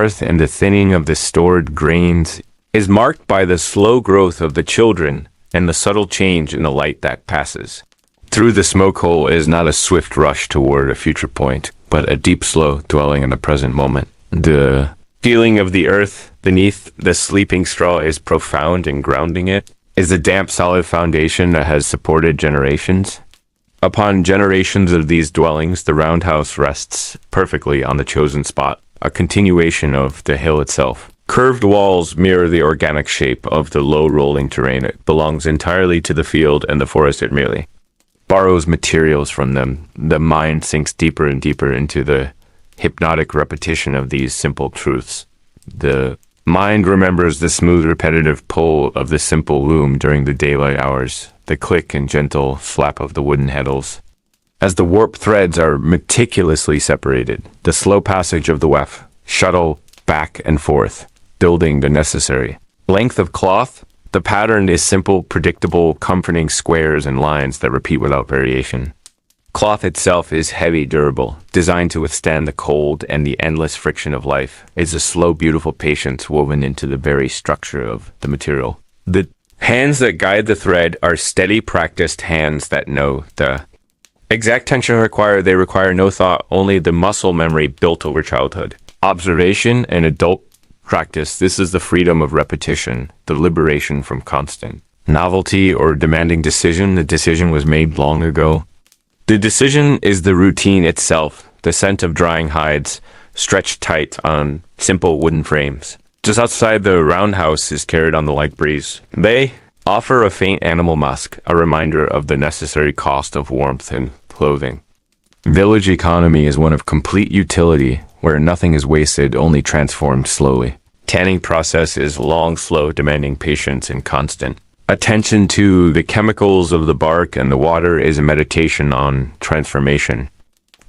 earth and the thinning of the stored grains is marked by the slow growth of the children and the subtle change in the light that passes. Through the smoke hole is not a swift rush toward a future point, but a deep, slow dwelling in the present moment. The feeling of the earth beneath the sleeping straw is profound and grounding it, is a damp, solid foundation that has supported generations. Upon generations of these dwellings, the roundhouse rests perfectly on the chosen spot, a continuation of the hill itself. Curved walls mirror the organic shape of the low rolling terrain. It belongs entirely to the field and the forest. It merely borrows materials from them. The mind sinks deeper and deeper into the hypnotic repetition of these simple truths. The mind remembers the smooth, repetitive pull of the simple loom during the daylight hours, the click and gentle slap of the wooden heddles. As the warp threads are meticulously separated, the slow passage of the weft shuttle back and forth, building the necessary length of cloth. The pattern is simple, predictable, comforting squares and lines that repeat without variation. Cloth itself is heavy, durable, designed to withstand the cold and the endless friction of life. It's a slow, beautiful patience woven into the very structure of the material. The hands that guide the thread are steady, practiced hands that know the exact tension required. They require no thought, only the muscle memory built over childhood. Observation and adult practice. This is the freedom of repetition, the liberation from constant novelty or demanding decision. The decision was made long ago. The decision is the routine itself, the scent of drying hides stretched tight on simple wooden frames. Just outside the roundhouse is carried on the light breeze. They offer a faint animal musk, a reminder of the necessary cost of warmth and clothing. Village economy is one of complete utility, where nothing is wasted, only transformed slowly. Tanning process is long, slow, demanding patience and constant attention to the chemicals of the bark, and the water is a meditation on transformation.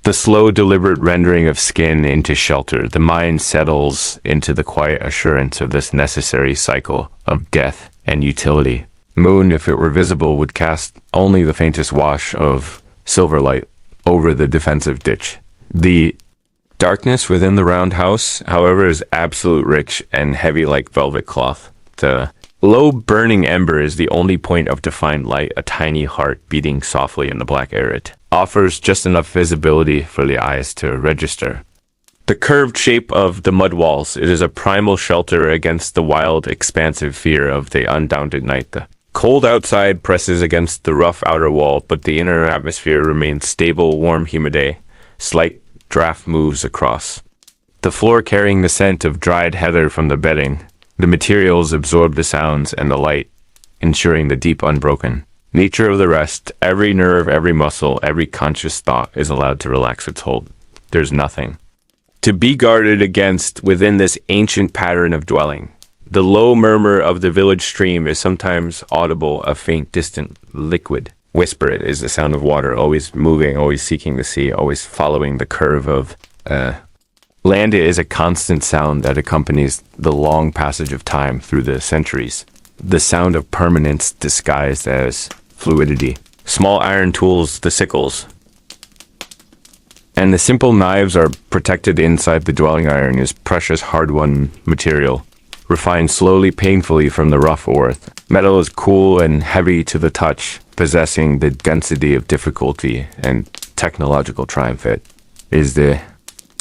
The slow, deliberate rendering of skin into shelter, the mind settles into the quiet assurance of this necessary cycle of death and utility. Moon, if it were visible, would cast only the faintest wash of silver light over the defensive ditch. The darkness within the roundhouse, however, is absolute, rich and heavy like velvet cloth. The low burning ember is the only point of defined light, a tiny heart beating softly in the black air. It offers just enough visibility for the eyes to register. The curved shape of the mud walls, it is a primal shelter against the wild, expansive fear of the undaunted night. The cold outside presses against the rough outer wall, but the inner atmosphere remains stable, warm, humid. Slight draft moves across the floor, carrying the scent of dried heather from the bedding. The materials absorb the sounds and the light, ensuring the deep, unbroken nature of the rest. Every nerve, every muscle, every conscious thought is allowed to relax its hold. There's nothing to be guarded against within this ancient pattern of dwelling. The low murmur of the village stream is sometimes audible, a faint, distant liquid whisper. It is the sound of water, always moving, always seeking the sea, always following the curve of land. Is a constant sound that accompanies the long passage of time through the centuries. The sound of permanence disguised as fluidity. Small iron tools, the sickles, and the simple knives are protected inside the dwelling. Iron is precious, hard-won material, refined slowly, painfully from the rough earth. Metal is cool and heavy to the touch, possessing the density of difficulty and technological triumph. It is the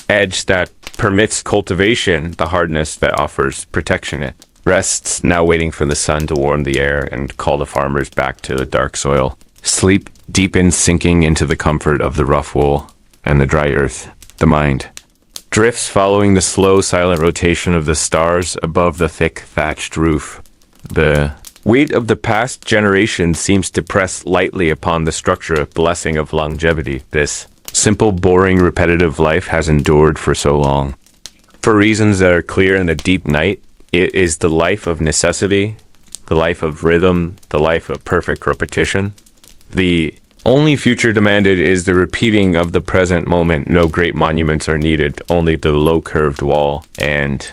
edge that permits cultivation, the hardness that offers protection. It rests, now waiting for the sun to warm the air and call the farmers back to the dark soil. Sleep deepens, sinking into the comfort of the rough wool and the dry earth. The mind drifts, following the slow, silent rotation of the stars above the thick, thatched roof. The weight of the past generation seems to press lightly upon the structure, blessing of longevity. This simple, boring, repetitive life has endured for so long. For reasons that are clear in the deep night, it is the life of necessity, the life of rhythm, the life of perfect repetition. The only future demanded is the repeating of the present moment. No great monuments are needed, only the low curved wall and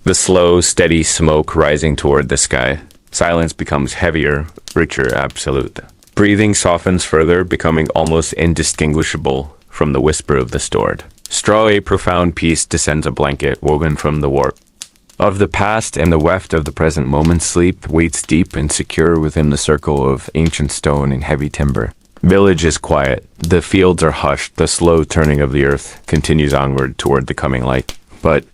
the slow, steady smoke rising toward the sky. Silence becomes heavier, richer, absolute. Breathing softens further, becoming almost indistinguishable from the whisper of the stored Straw a profound peace descends a blanket woven from the warp of the past, and the weft of the present moment sleep waits deep and secure within the circle of ancient stone and heavy timber. Village is quiet. The fields are hushed. The slow turning of the earth continues onward toward the coming light. But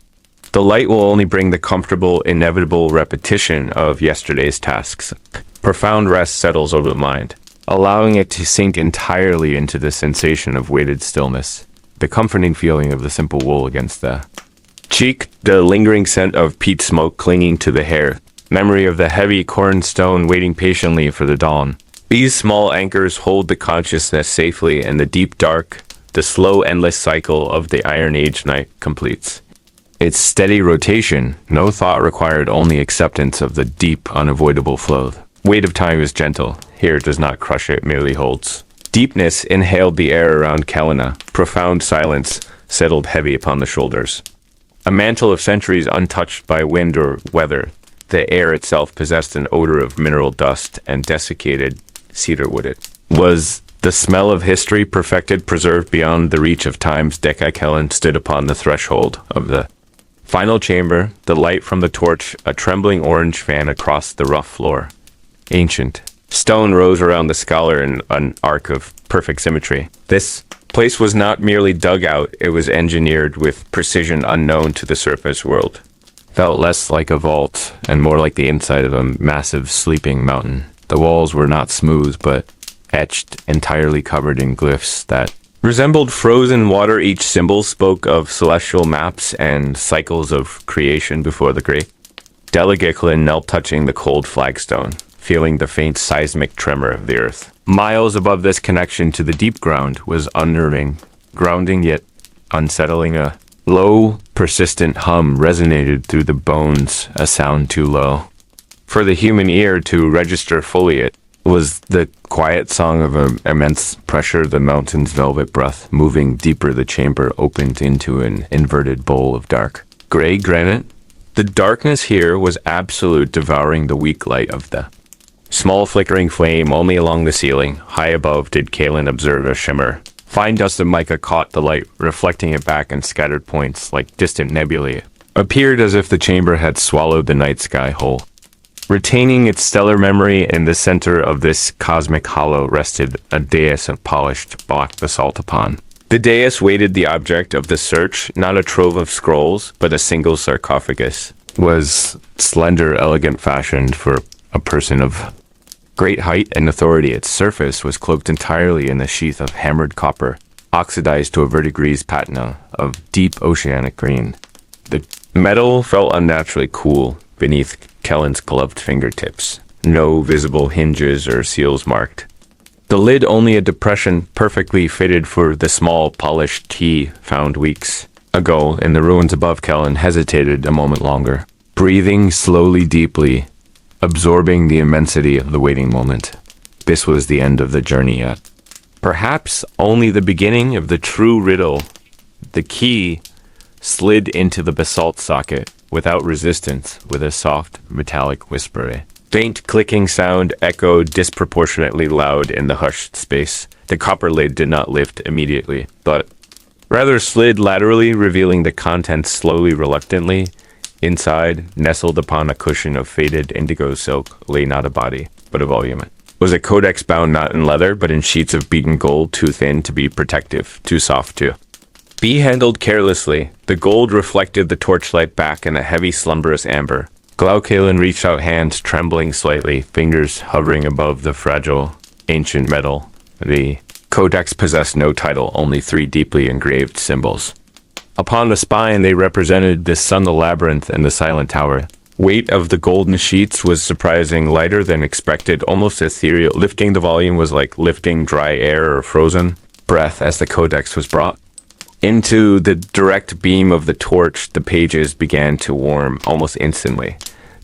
the light will only bring the comfortable, inevitable repetition of yesterday's tasks. Profound rest settles over the mind, allowing it to sink entirely into the sensation of weighted stillness, the comforting feeling of the simple wool against the cheek, the lingering scent of peat smoke clinging to the hair, memory of the heavy quern stone waiting patiently for the dawn. These small anchors hold the consciousness safely, and the deep dark, the slow endless cycle of the Iron Age night completes. Its steady rotation, no thought required, only acceptance of the deep, unavoidable flow. Weight of time is gentle. Here it does not crush, it merely holds. Deepness inhaled the air around Kelena. Profound silence settled heavy upon the shoulders. A mantle of centuries untouched by wind or weather. The air itself possessed an odor of mineral dust and desiccated cedar wood. Was the smell of history perfected, preserved beyond the reach of time's Deca Kellen stood upon the threshold of the final chamber, the light from the torch, a trembling orange fan across the rough floor. Ancient stone rose around the scholar in an arc of perfect symmetry. This place was not merely dug out, it was engineered with precision unknown to the surface world. Felt less like a vault and more like the inside of a massive sleeping mountain. The walls were not smooth, but etched, entirely covered in glyphs that resembled frozen water. Each symbol spoke of celestial maps and cycles of creation before the great. Delegaklin knelt touching the cold flagstone, feeling the faint seismic tremor of the earth. Miles above this connection to the deep ground was unnerving, grounding yet unsettling. A low, persistent hum resonated through the bones, a sound too low for the human ear to register fully. It was the quiet song of immense pressure, the mountain's velvet breath. Moving deeper, the chamber opened into an inverted bowl of dark gray granite. The darkness here was absolute, devouring the weak light of the small flickering flame only along the ceiling. High above did Kalen observe a shimmer. Fine dust of mica caught the light, reflecting it back in scattered points like distant nebulae. Appeared as if the chamber had swallowed the night sky whole. Retaining its stellar memory, in the center of this cosmic hollow rested a dais of polished black basalt. Upon the dais waited the object of the search, not a trove of scrolls, but a single sarcophagus. Was slender, elegant, fashioned for a person of great height and authority. Its surface was cloaked entirely in a sheath of hammered copper, oxidized to a verdigris patina of deep oceanic green. The metal felt unnaturally cool beneath Kellen's gloved fingertips. No visible hinges or seals marked. The lid only a depression perfectly fitted for the small polished key found weeks ago in the ruins above. Kellen hesitated a moment longer, breathing slowly, deeply, absorbing the immensity of the waiting moment. This was the end of the journey yet. Perhaps only the beginning of the true riddle. The key slid into the basalt socket without resistance, with a soft, metallic whisper. A faint clicking sound echoed disproportionately loud in the hushed space. The copper lid did not lift immediately, but rather slid laterally, revealing the contents slowly, reluctantly. Inside, nestled upon a cushion of faded indigo silk, lay not a body, but a volume. It was a codex bound not in leather, but in sheets of beaten gold, too thin to be protective, too soft to be handled carelessly. The gold reflected the torchlight back in a heavy, slumberous amber. Glaukalen reached out hands, trembling slightly, fingers hovering above the fragile, ancient metal. The codex possessed no title, only 3 deeply engraved symbols. Upon the spine, they represented the sun, the labyrinth, and the silent tower. Weight of the golden sheets was surprising, lighter than expected, almost ethereal. Lifting the volume was like lifting dry air or frozen breath. As the codex was brought into the direct beam of the torch, the pages began to warm almost instantly.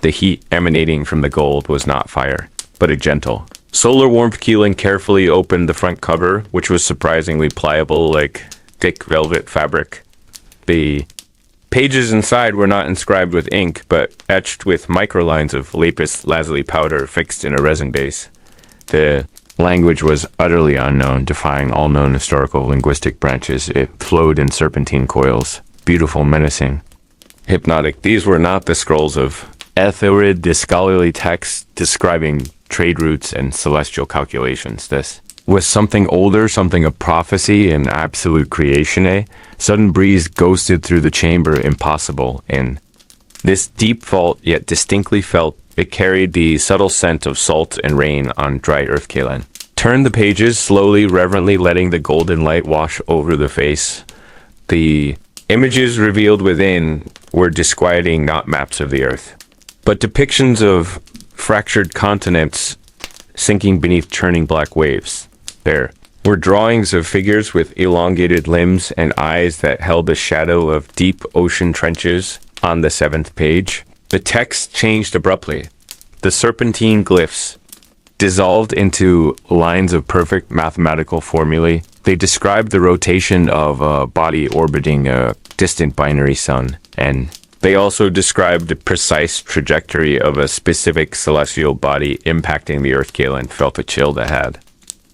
The heat emanating from the gold was not fire, but a gentle solar warmth. Keelan carefully opened the front cover, which was surprisingly pliable, like thick velvet fabric. The pages inside were not inscribed with ink, but etched with microlines of lapis lazuli powder fixed in a resin base. The Language was utterly unknown, defying all known historical linguistic branches. It flowed in serpentine coils, beautiful, menacing, hypnotic. These were not the scrolls of Ethelred, the scholarly text describing trade routes and celestial calculations. This was something older, something of prophecy and absolute creation. A sudden breeze ghosted through the chamber, impossible. In this deep vault, yet distinctly felt, it carried the subtle scent of salt and rain on dry earth. Kaelin turned the pages, slowly, reverently letting the golden light wash over the face. The images revealed within were disquieting, not maps of the earth, but depictions of fractured continents sinking beneath churning black waves. There were drawings of figures with elongated limbs and eyes that held the shadow of deep ocean trenches on the 7th page. The text changed abruptly. The serpentine glyphs dissolved into lines of perfect mathematical formulae. They described the rotation of a body orbiting a distant binary sun, and they also described the precise trajectory of a specific celestial body impacting the Earth. Kaelin felt a chill that had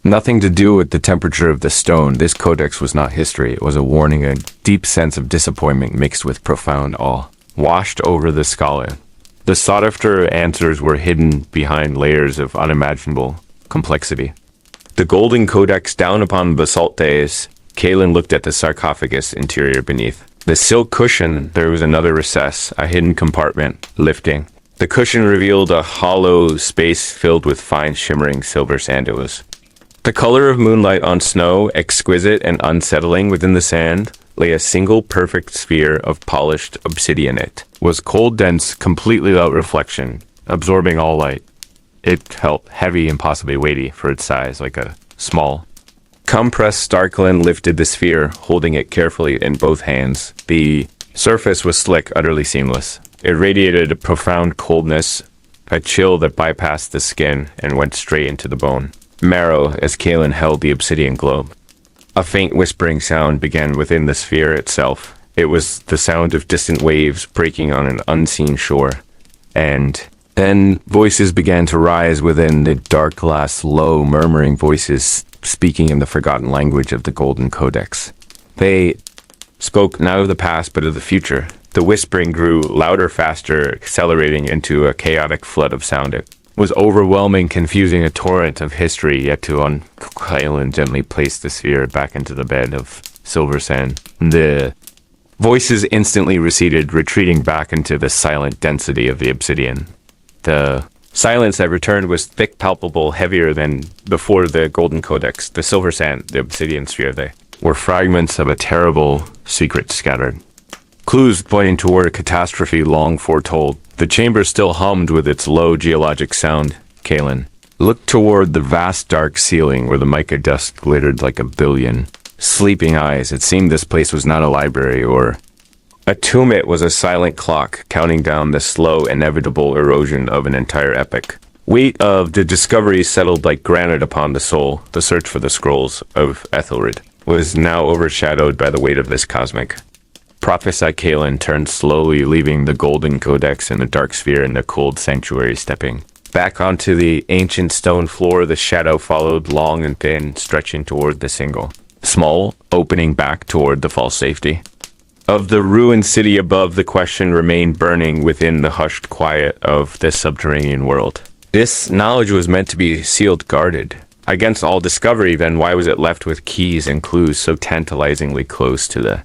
nothing to do with the temperature of the stone. This codex was not history. It was a warning. A deep sense of disappointment mixed with profound awe washed over the scholar. The sought-after answers were hidden behind layers of unimaginable complexity. The golden codex down upon the basalt dais. Kaelin looked at the sarcophagus interior beneath. The silk cushion, there was another recess, a hidden compartment, lifting. The cushion revealed a hollow space filled with fine shimmering silver sand. It was the color of moonlight on snow, exquisite and unsettling. Within the sand lay a single perfect sphere of polished obsidian. It was cold, dense, completely without reflection, absorbing all light. It felt heavy and possibly weighty for its size, like a small compressed Starklin lifted the sphere, holding it carefully in both hands. The surface was slick, utterly seamless. It radiated a profound coldness, a chill that bypassed the skin and went straight into the bone marrow as Kaelin held the obsidian globe. A faint whispering sound began within the sphere itself. It was the sound of distant waves breaking on an unseen shore. And then voices began to rise within the dark glass, low, murmuring voices speaking in the forgotten language of the Golden Codex. They spoke not of the past, but of the future. The whispering grew louder, faster, accelerating into a chaotic flood of sound. It was overwhelming, confusing, a torrent of history, yet to Kaelin gently placed the sphere back into the bed of silver sand. The voices instantly receded, retreating back into the silent density of the obsidian. The silence that returned was thick, palpable, heavier than before the Golden Codex. The silver sand, the obsidian sphere, they were fragments of a terrible secret scattered. Clues pointing toward a catastrophe long foretold. The chamber still hummed with its low geologic sound. Kaelin looked toward the vast dark ceiling where the mica dust glittered like a billion sleeping eyes. It seemed this place was not a library or a tomb. It was a silent clock, counting down the slow, inevitable erosion of an entire epoch. Weight of the discovery settled like granite upon the soul. The search for the scrolls of Ethelred was now overshadowed by the weight of this cosmic prophesy. Kaelin turned slowly, leaving the Golden Codex in the dark sphere in the cold sanctuary, stepping back onto the ancient stone floor. The shadow followed, long and thin, stretching toward the single small opening back toward the false safety of the ruined city above. The question remained burning within the hushed quiet of this subterranean world. This knowledge was meant to be sealed, guarded against all discovery. Then why was it left with keys and clues so tantalizingly close to the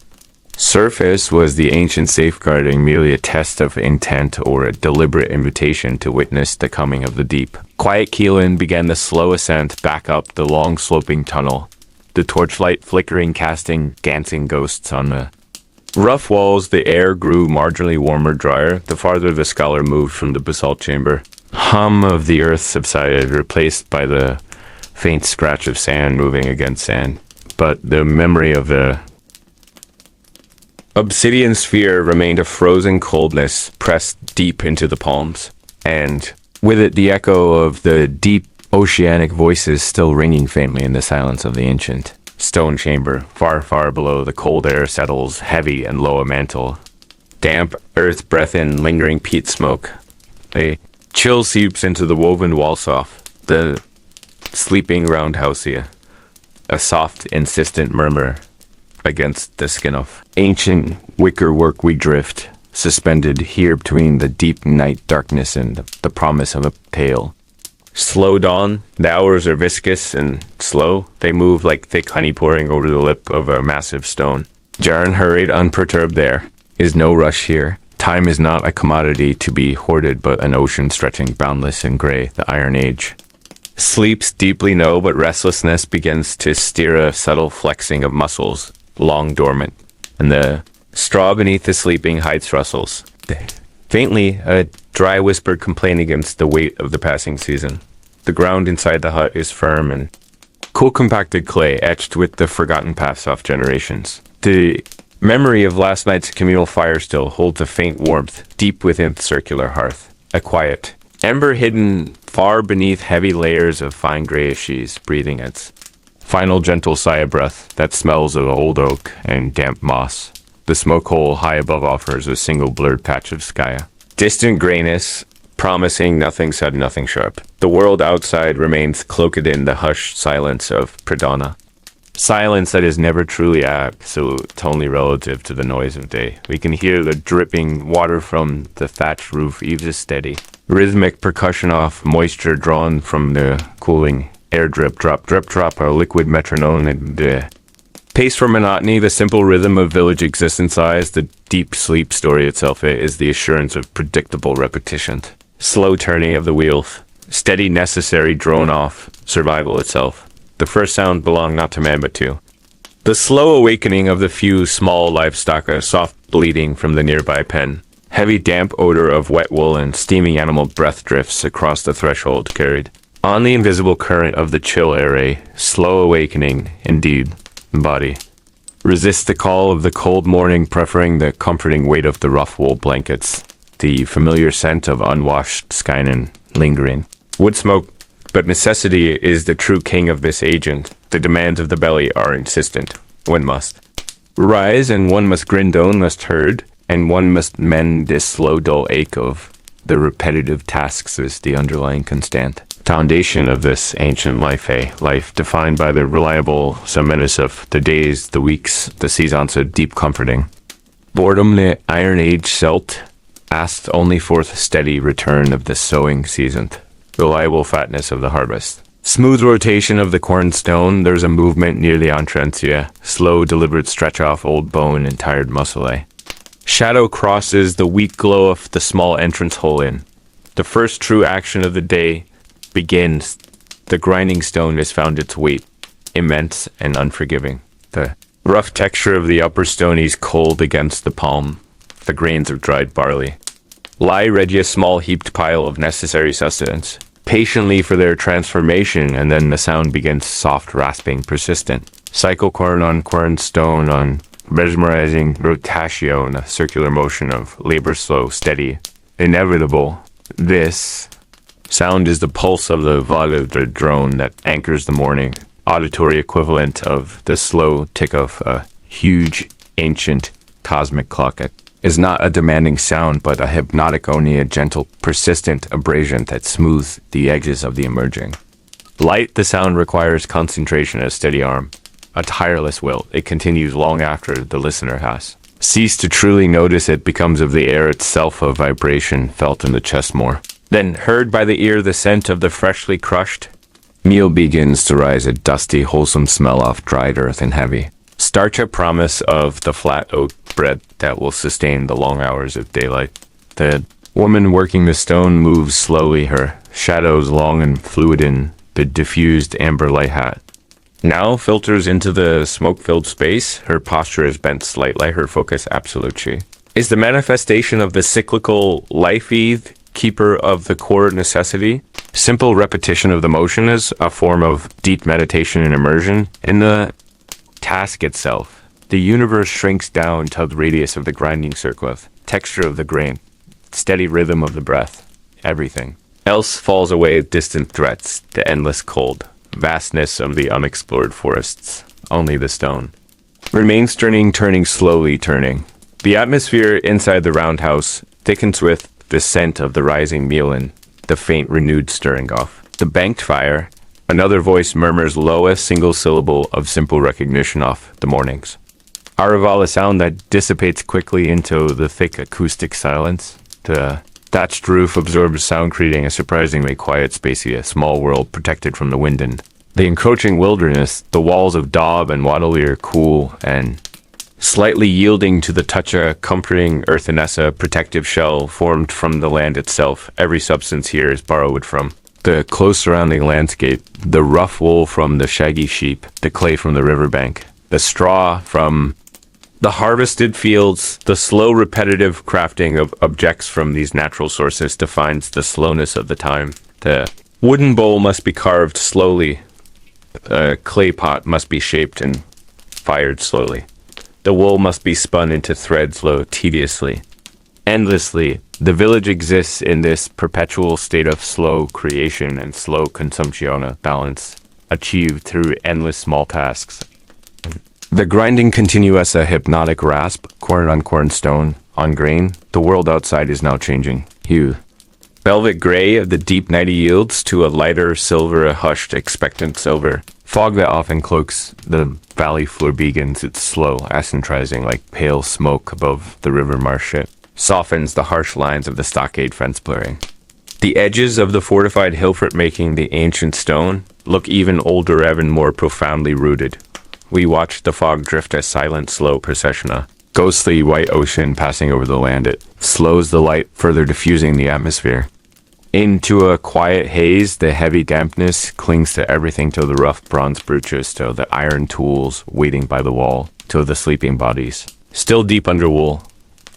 surface? Was the ancient safeguarding merely a test of intent or a deliberate invitation to witness the coming of the deep? Quiet. Kaelin began the slow ascent back up the long sloping tunnel, the torchlight flickering, casting dancing ghosts on the rough walls. The air grew marginally warmer, drier, the farther the scholar moved from the basalt chamber. Hum of the earth subsided, replaced by the faint scratch of sand moving against sand. But the memory of the obsidian sphere remained, a frozen coldness pressed deep into the palms, and with it the echo of the deep oceanic voices still ringing faintly in the silence of the ancient stone chamber. Far, far below, the cold air settles heavy and low a mantle. Damp earth breath in, lingering peat smoke. A chill seeps into the woven wall soft. The sleeping roundhouse here. A soft, insistent murmur against the skin of ancient wickerwork we drift, suspended here between the deep night darkness and the promise of a tale. Slow dawn, the hours are viscous and slow. They move like thick honey pouring over the lip of a massive stone. Jaren hurried unperturbed there. Is no rush here. Time is not a commodity to be hoarded, but an ocean stretching boundless and gray, the Iron Age. Sleeps deeply no, but restlessness begins to steer a subtle flexing of muscles, long dormant, and the straw beneath the sleeping heights rustles. Faintly, a dry whispered complaint against the weight of the passing season. The ground inside the hut is firm and cool compacted clay etched with the forgotten paths of generations. The memory of last night's communal fire still holds a faint warmth deep within the circular hearth. A quiet ember hidden far beneath heavy layers of fine grayish sheaths, breathing its final gentle sigh of breath that smells of old oak and damp moss. The smoke hole high above offers a single blurred patch of sky. Distant grayness, promising nothing sudden, nothing sharp. The world outside remains cloaked in the hushed silence of Pradana. Silence that is never truly absolute, only relative to the noise of day. We can hear the dripping water from the thatched roof eaves steady. Rhythmic percussion of moisture drawn from the cooling air drip, drop, a liquid metronome and the pace for monotony, the simple rhythm of village existence eyes, the deep sleep story itself is the assurance of predictable repetition. Slow turning of the wheels, steady necessary drone off, survival itself. The first sound belonged not to man but to the slow awakening of the few small livestock, a soft bleating from the nearby pen. Heavy damp odor of wet wool and steaming animal breath drifts across the threshold carried on the invisible current of the chill air. Slow awakening, indeed. Body resists the call of the cold morning, preferring the comforting weight of the rough wool blankets, the familiar scent of unwashed skynan lingering. Wood smoke, but necessity is the true king of this agent. The demands of the belly are insistent. One must rise, and one must grin down, must herd, and one must mend this slow dull ache of the repetitive tasks is the underlying constant foundation of this ancient life, a life defined by the reliable cementus of the days, the weeks, the seasons of deep comforting. Boredom, the Iron Age Celt, asked only for the steady return of the sowing season, reliable fatness of the harvest. Smooth rotation of the cornstone, there's a movement near the entrancia, slow deliberate stretch off old bone and tired muscle. Shadow crosses the weak glow of the small entrance hole in. The first true action of the day begins. The grinding stone has found its weight, immense and unforgiving. The rough texture of the upper stone is cold against the palm, the grains of dried barley. Lie ready a small heaped pile of necessary sustenance, patiently for their transformation, and then the sound begins soft, rasping, persistent. Cycle quern on quern stone on mesmerizing rotatio in a circular motion of labor slow, steady, inevitable. This sound is the pulse of the volatile drone that anchors the morning, auditory equivalent of the slow tick of a huge, ancient, cosmic clock. It is not a demanding sound, but a hypnotic, only a gentle, persistent abrasion that smooths the edges of the emerging. Light, the sound requires concentration, a steady arm, a tireless will. It continues long after the listener has ceased to truly notice. It becomes of the air itself a vibration felt in the chest more. Then, heard by the ear, the scent of the freshly crushed meal begins to rise, a dusty, wholesome smell of dried earth and heavy. Starch, a promise of the flat oat bread that will sustain the long hours of daylight. The woman working the stone moves slowly, her shadows long and fluid in the diffused amber light hat. Now filters into the smoke-filled space. Her posture is bent slightly, her focus absolute. She is the manifestation of the cyclical life-eve, keeper of the core necessity. Simple repetition of the motion is a form of deep meditation and immersion in the task itself. The universe shrinks down to the radius of the grinding circlet, texture of the grain, steady rhythm of the breath. Everything else falls away. Distant threats, the endless cold, vastness of the unexplored forests. Only the stone remains turning slowly turning. The atmosphere inside the roundhouse thickens with the scent of the rising meal and the faint renewed stirring off. The banked fire, Another voice murmurs low a single syllable of simple recognition off the mornings. Araval, a sound that dissipates quickly into the thick acoustic silence. The thatched roof absorbs sound, creating a surprisingly quiet, spacey, small world protected from the wind and the encroaching wilderness. The walls of daub and wattle are cool and slightly yielding to the touch, a comforting earthiness, a protective shell formed from the land itself. Every substance here is borrowed from the close surrounding landscape, the rough wool from the shaggy sheep, the clay from the riverbank, the straw from the harvested fields. The slow, repetitive crafting of objects from these natural sources defines the slowness of the time. The wooden bowl must be carved slowly. A clay pot must be shaped and fired slowly. The wool must be spun into threads tediously. Endlessly, the village exists in this perpetual state of slow creation and slow consumption, a balance achieved through endless small tasks. The grinding continues, a hypnotic rasp, quern on quern, stone on grain. The world outside is now changing hue. Velvet gray of the deep night yields to a lighter silver, a hushed, expectant silver. Fog that often cloaks the valley floor begins its slow accentizing like pale smoke above the river marsh. It softens the harsh lines of the stockade fence, blurring the edges of the fortified hillfort, making the ancient stone look even older, even more profoundly rooted. We watch the fog drift, a silent, slow procession, a ghostly white ocean passing over the land. It slows the light, further diffusing the atmosphere into a quiet haze. The heavy dampness clings to everything, to the rough bronze brooches, to the iron tools waiting by the wall, to the sleeping bodies still deep under wool.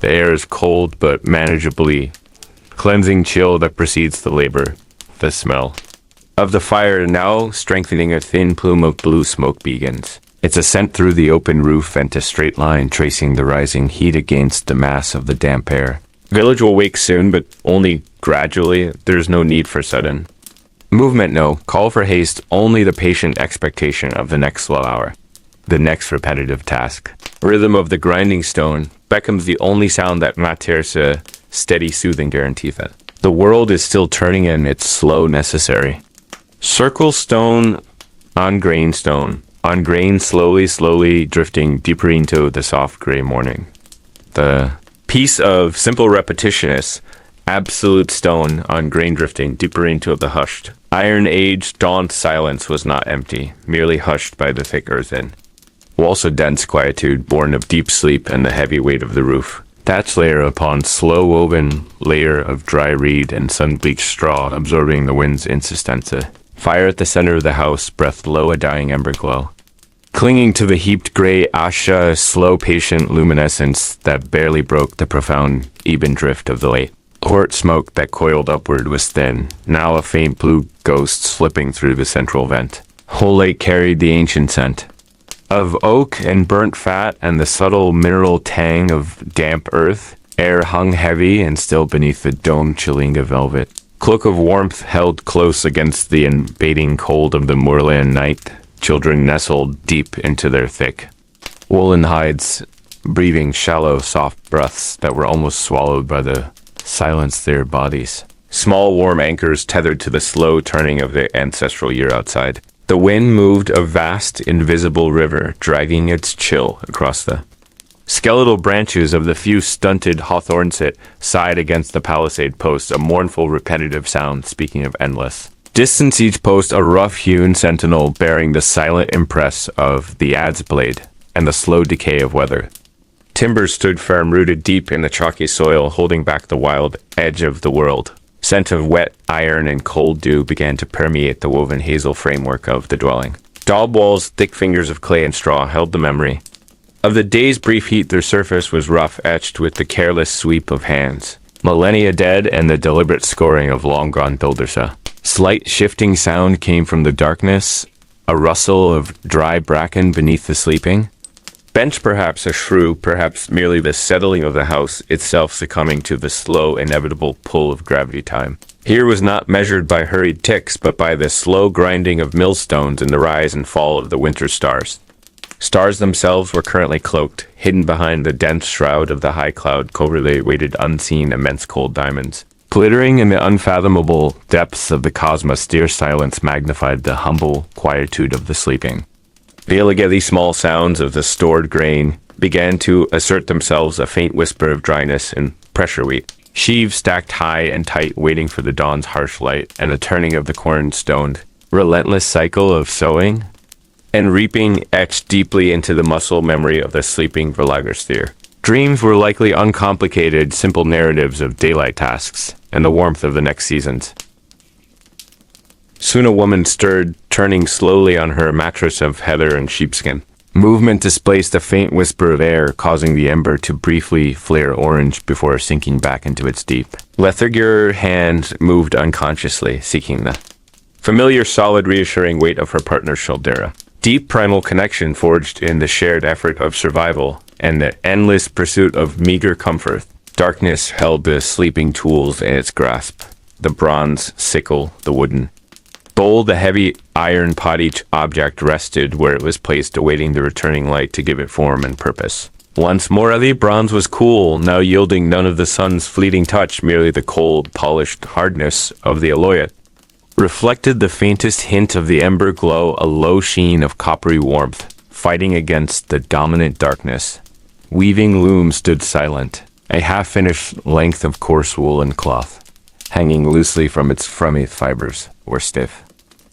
The air is cold but manageably cleansing chill that precedes the labor. The smell of the fire now strengthening, a thin plume of blue smoke begins its ascent through the open roof, and a straight line tracing the rising heat against the mass of the damp air. Village will wake soon, but only gradually. There's no need for sudden movement, no call for haste, only the patient expectation of the next slow hour, the next repetitive task. Rhythm of the grinding stone becomes the only sound that matters, a steady, soothing guarantee that the world is still turning and it's slow necessary. Circle stone on grain, slowly drifting deeper into the soft gray morning. The piece of simple repetition is absolute stone on grain, drifting deeper into the hushed Iron Age dawned silence, was not empty, merely hushed by the thick earth and also dense quietude born of deep sleep and the heavy weight of the roof. Thatch layer upon slow woven layer of dry reed and sun-bleached straw absorbing the wind's insistenza. Fire at the center of the house breathed low, a dying ember glow. Clinging to the heaped gray asha, a slow patient luminescence that barely broke the profound ebon drift of the late Hort smoke that coiled upward was thin, now a faint blue ghost slipping through the central vent. Whole lake carried the ancient scent of oak and burnt fat and the subtle mineral tang of damp earth. Air hung heavy and still beneath the domed chilinga velvet cloak of warmth held close against the invading cold of the moorland night. Children nestled deep into their thick woolen hides, breathing shallow, soft breaths that were almost swallowed by the silence their bodies. Small warm anchors tethered to the slow turning of the ancestral year outside. The wind moved a vast, invisible river, dragging its chill across the skeletal branches of the few stunted hawthorns. It sighed against the palisade posts, a mournful, repetitive sound speaking of endless distance. Each post a rough-hewn sentinel bearing the silent impress of the adze blade and the slow decay of weather. Timbers stood firm, rooted deep in the chalky soil, holding back the wild edge of the world. Scent of wet iron and cold dew began to permeate the woven hazel framework of the dwelling. Daub walls, thick fingers of clay and straw, held the memory of the day's brief heat. Their surface was rough, etched with the careless sweep of hands. Millennia dead and the deliberate scoring of long-gone builders. A slight shifting sound came from the darkness, a rustle of dry bracken beneath the sleeping bench, perhaps a shrew, perhaps merely the settling of the house itself succumbing to the slow, inevitable pull of gravity time. Here was not measured by hurried ticks, but by the slow grinding of millstones in the rise and fall of the winter stars. Stars themselves were currently cloaked, hidden behind the dense shroud of the high cloud cover. They waited unseen, immense cold diamonds. Glittering in the unfathomable depths of the cosmos, dear silence magnified the humble quietude of the sleeping. The illegally small sounds of the stored grain began to assert themselves, a faint whisper of dryness and pressure wheat. Sheaves stacked high and tight, waiting for the dawn's harsh light, and the turning of the quern stoned. Relentless cycle of sowing and reaping etched deeply into the muscle memory of the sleeping Verlagersteer. Dreams were likely uncomplicated, simple narratives of daylight tasks and the warmth of the next seasons. Soon a woman stirred, turning slowly on her mattress of heather and sheepskin. Movement displaced a faint whisper of air, causing the ember to briefly flare orange before sinking back into its deep. Lethargier hand moved unconsciously, seeking the familiar, solid, reassuring weight of her partner's shoulder. Deep primal connection forged in the shared effort of survival and the endless pursuit of meager comfort. Darkness held the sleeping tools in its grasp. The bronze sickle, the wooden bowl, the heavy iron pot. Each object rested where it was placed, awaiting the returning light to give it form and purpose. Once more the bronze was cool, now yielding none of the sun's fleeting touch, merely the cold, polished hardness of the alloy. Reflected the faintest hint of the ember glow, a low sheen of coppery warmth, fighting against the dominant darkness. Weaving loom stood silent, a half-finished length of coarse wool and cloth, hanging loosely from its fibers, or stiff.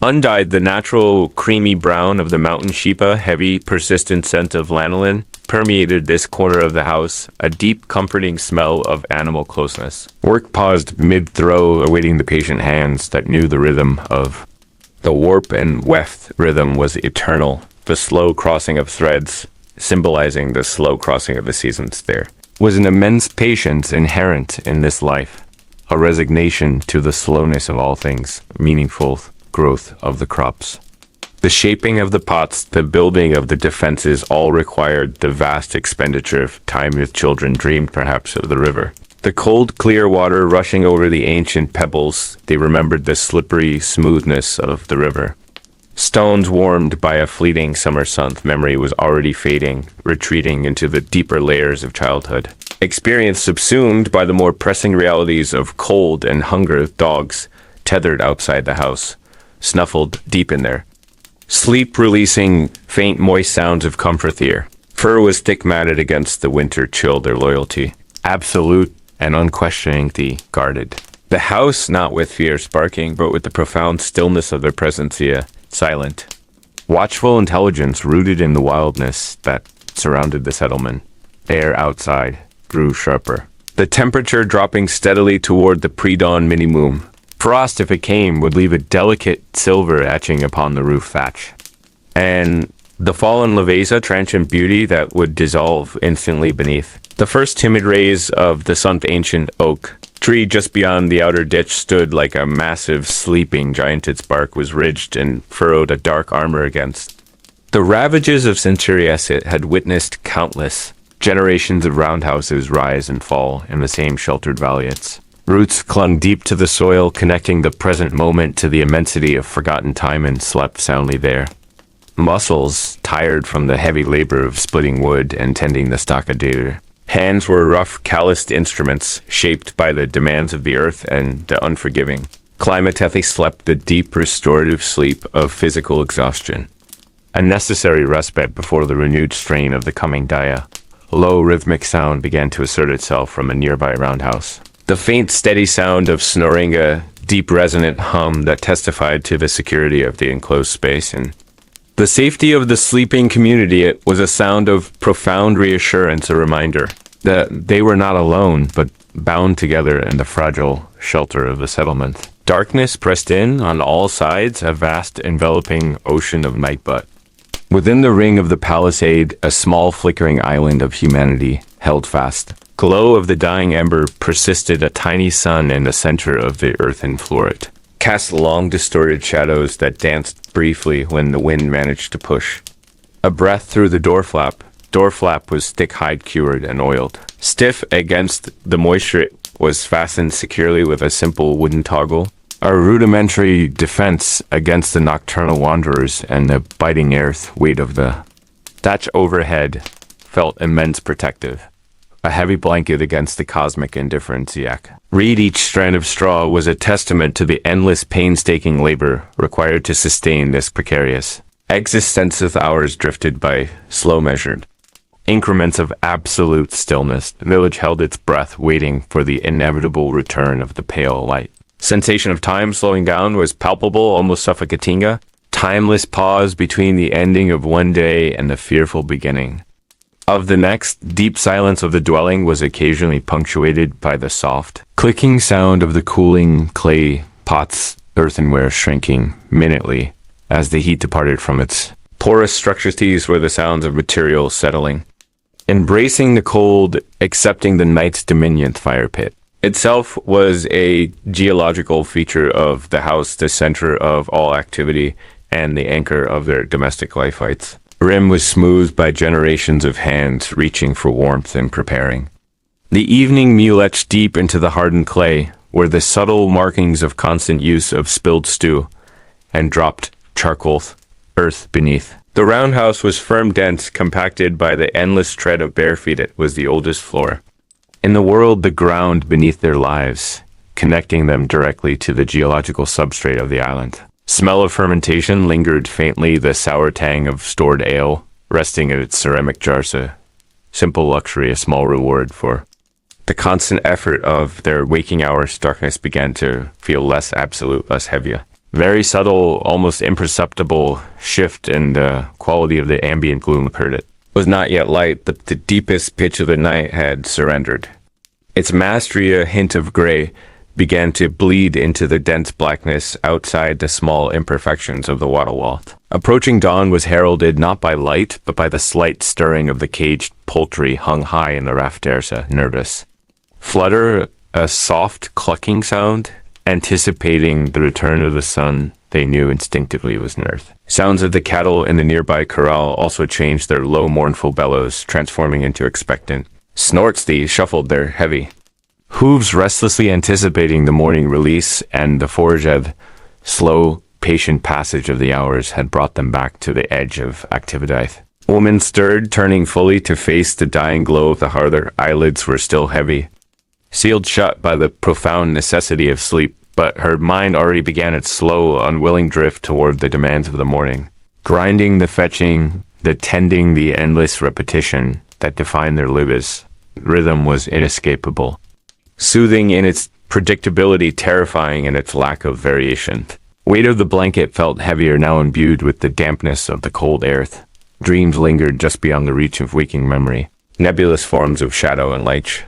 Undyed, the natural creamy brown of the mountain sheep, heavy, persistent scent of lanolin, permeated this corner of the house, a deep, comforting smell of animal closeness. Work paused mid-throw, awaiting the patient hands that knew the rhythm of. The warp and weft rhythm was eternal, the slow crossing of threads, symbolizing the slow crossing of the seasons. There was an immense patience inherent in this life, a resignation to the slowness of all things, meaningful growth of the crops. The shaping of the pots, the building of the defenses, all required the vast expenditure of time with children dreamed perhaps of the river. The cold, clear water rushing over the ancient pebbles, they remembered the slippery smoothness of the river. Stones warmed by a fleeting summer sun, memory was already fading, retreating into the deeper layers of childhood. Experience subsumed by the more pressing realities of cold and hunger, dogs, tethered outside the house, snuffled deep in there. Sleep releasing faint moist sounds of comfort here. Fur was thick matted against the winter chill, their loyalty. Absolute and unquestioningly guarded. The house not with fear sparking, but with the profound stillness of their presence here, silent. Watchful intelligence rooted in the wildness that surrounded the settlement. Air outside grew sharper. The temperature dropping steadily toward the pre-dawn minimum. Frost, if it came, would leave a delicate silver etching upon the roof thatch. And the fallen lavesa, transient beauty that would dissolve instantly beneath. The first timid rays of the sun's ancient oak tree just beyond the outer ditch stood like a massive sleeping giant. Its bark was ridged and furrowed a dark armor against. The ravages of centuries it had witnessed countless generations of roundhouses rise and fall in the same sheltered valleys. Roots clung deep to the soil, connecting the present moment to the immensity of forgotten time, and slept soundly there. Muscles, tired from the heavy labor of splitting wood and tending the stockade. Hands were rough, calloused instruments, shaped by the demands of the earth and the unforgiving. Climatethi slept the deep, restorative sleep of physical exhaustion. A necessary respite before the renewed strain of the coming dia. Low, rhythmic sound began to assert itself from a nearby roundhouse. The faint, steady sound of snoring, a deep, resonant hum that testified to the security of the enclosed space and the safety of the sleeping community. It was a sound of profound reassurance, a reminder that they were not alone, but bound together in the fragile shelter of the settlement. Darkness pressed in on all sides, a vast, enveloping ocean of night, but within the ring of the palisade, a small, flickering island of humanity held fast. Glow of the dying ember persisted, a tiny sun in the center of the earthen floor. It cast long, distorted shadows that danced briefly when the wind managed to push. A breath through the door flap. Door flap was thick hide cured and oiled. Stiff against the moisture, it was fastened securely with a simple wooden toggle. A rudimentary defense against the nocturnal wanderers and the biting earth weight of the thatch overhead felt immense protective. a heavy blanket against the cosmic indifference yak. Read each strand of straw was a testament to the endless painstaking labor required to sustain this precarious existence of hours drifted by slow measured increments of absolute stillness. The village held its breath, waiting for the inevitable return of the pale light. Sensation of time slowing down was palpable, almost suffocating. A timeless pause between the ending of one day and the fearful beginning of the next. Deep silence of the dwelling was occasionally punctuated by the soft, clicking sound of the cooling clay pots, earthenware shrinking minutely as the heat departed from its porous structures. These were the sounds of material settling, embracing the cold, accepting the night's dominion. Fire pit itself was a geological feature of the house, the center of all activity and the anchor of their domestic life. Its rim was smoothed by generations of hands reaching for warmth and preparing. The evening meal etched deep into the hardened clay were the subtle markings of constant use of spilled stew and dropped charcoal earth beneath. The roundhouse was firm, dense, compacted by the endless tread of bare feet. It was the oldest floor in the world, the ground beneath their lives, connecting them directly to the geological substrate of the island. Smell of fermentation lingered faintly, the sour tang of stored ale resting in its ceramic jars, a simple luxury, a small reward for the constant effort of their waking hours. Darkness began to feel less absolute, less heavy. Very subtle, almost imperceptible shift in the quality of the ambient gloom occurred. It was not yet light, but the deepest pitch of the night had surrendered. Its mastery, a hint of gray, began to bleed into the dense blackness outside the small imperfections of the wattle wall. Approaching dawn was heralded not by light, but by the slight stirring of the caged poultry hung high in the rafters. A nervous flutter, a soft clucking sound, anticipating the return of the sun they knew instinctively was near. Sounds of the cattle in the nearby corral also changed their low, mournful bellows, transforming into expectant snorts. These shuffled their heavy hooves, restlessly anticipating the morning release, and the forged, slow, patient passage of the hours had brought them back to the edge of activity. Woman stirred, turning fully to face the dying glow of the hearth. Her eyelids were still heavy, sealed shut by the profound necessity of sleep, but her mind already began its slow, unwilling drift toward the demands of the morning. Grinding, the fetching, the tending, the endless repetition that defined their lives. Rhythm was inescapable, soothing in its predictability, terrifying in its lack of variation. Weight of the blanket felt heavier, now imbued with the dampness of the cold earth. Dreams lingered just beyond the reach of waking memory. Nebulous forms of shadow and light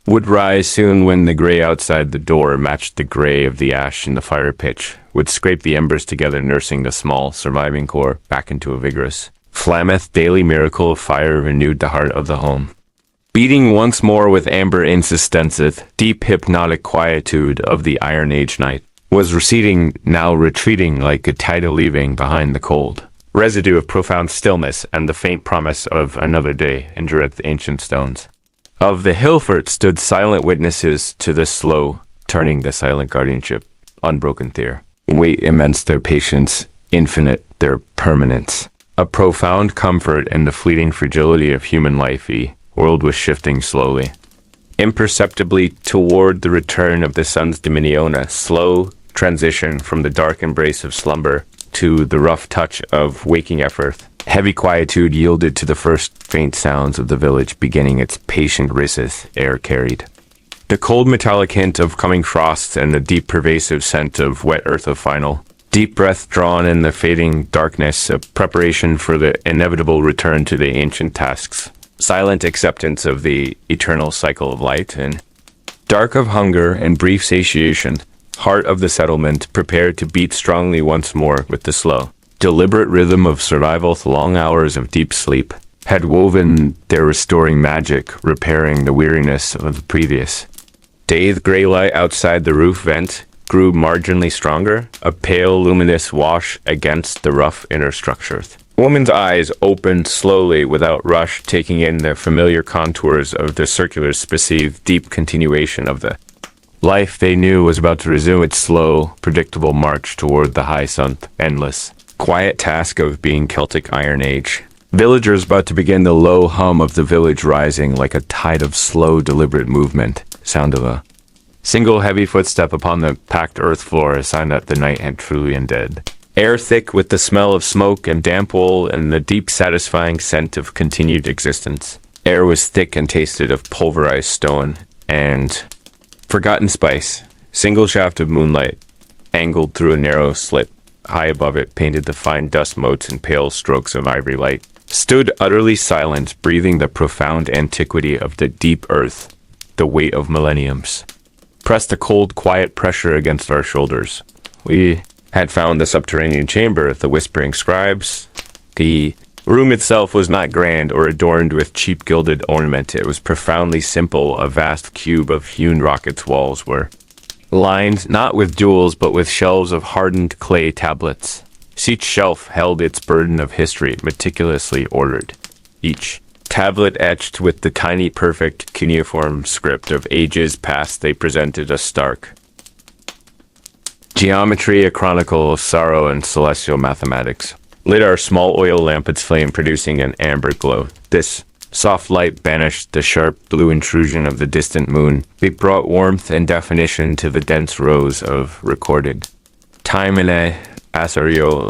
would rise soon when the gray outside the door matched the gray of the ash in the fire pitch, would scrape the embers together, nursing the small, surviving core back into a vigorous, flammeth daily miracle of fire renewed the heart of the home. Beating once more with amber insistence, deep hypnotic quietude of the Iron Age night was receding, now retreating like a tidal leaving behind the cold residue of profound stillness, and the faint promise of another day endureth the ancient stones of the hillfort stood silent witnesses to the slow turning, the silent guardianship, unbroken there. Weight immense their patience, infinite their permanence. A profound comfort in the fleeting fragility of human life. The world was shifting slowly, imperceptibly toward the return of the sun's dominion, a slow transition from the dark embrace of slumber to the rough touch of waking effort. Heavy quietude yielded to the first faint sounds of the village beginning its patient riseth, air carried the cold metallic hint of coming frost and the deep pervasive scent of wet earth of final. Deep breath drawn in the fading darkness, a preparation for the inevitable return to the ancient tasks. Silent acceptance of the eternal cycle of light and dark of hunger and brief satiation. Heart of the settlement prepared to beat strongly once more with the slow, deliberate rhythm of survival. Long hours of deep sleep had woven their restoring magic, repairing the weariness of the previous day. The gray light outside the roof vent grew marginally stronger, a pale luminous wash against the rough inner structure. Woman's eyes opened slowly without rush, taking in the familiar contours of the circular perceived deep continuation of the life they knew was about to resume its slow, predictable march toward the high sun, endless, quiet task of being Celtic Iron Age. Villagers about to begin, the low hum of the village rising like a tide of slow, deliberate movement. Sound of a single heavy footstep upon the packed earth floor, a sign that the night had truly ended. Air thick with the smell of smoke and damp wool and the deep, satisfying scent of continued existence. Air was thick and tasted of pulverized stone and forgotten spice. Single shaft of moonlight, angled through a narrow slit high above it, painted the fine dust motes and pale strokes of ivory light. Stood utterly silent, breathing the profound antiquity of the deep earth, the weight of millenniums. Pressed a cold, quiet pressure against our shoulders. We had found the subterranean chamber, the whispering scribes. The room itself was not grand or adorned with cheap gilded ornament. It was profoundly simple. A vast cube of hewn rock. Its walls were lined not with jewels but with shelves of hardened clay tablets. Each shelf held its burden of history, meticulously ordered. Each tablet etched with the tiny, perfect, cuneiform script of ages past, they presented a stark geometry, a chronicle of sorrow and celestial mathematics. Lit our small oil lamp, its flame producing an amber glow. This soft light banished the sharp blue intrusion of the distant moon. It brought warmth and definition to the dense rows of recorded time in a azurial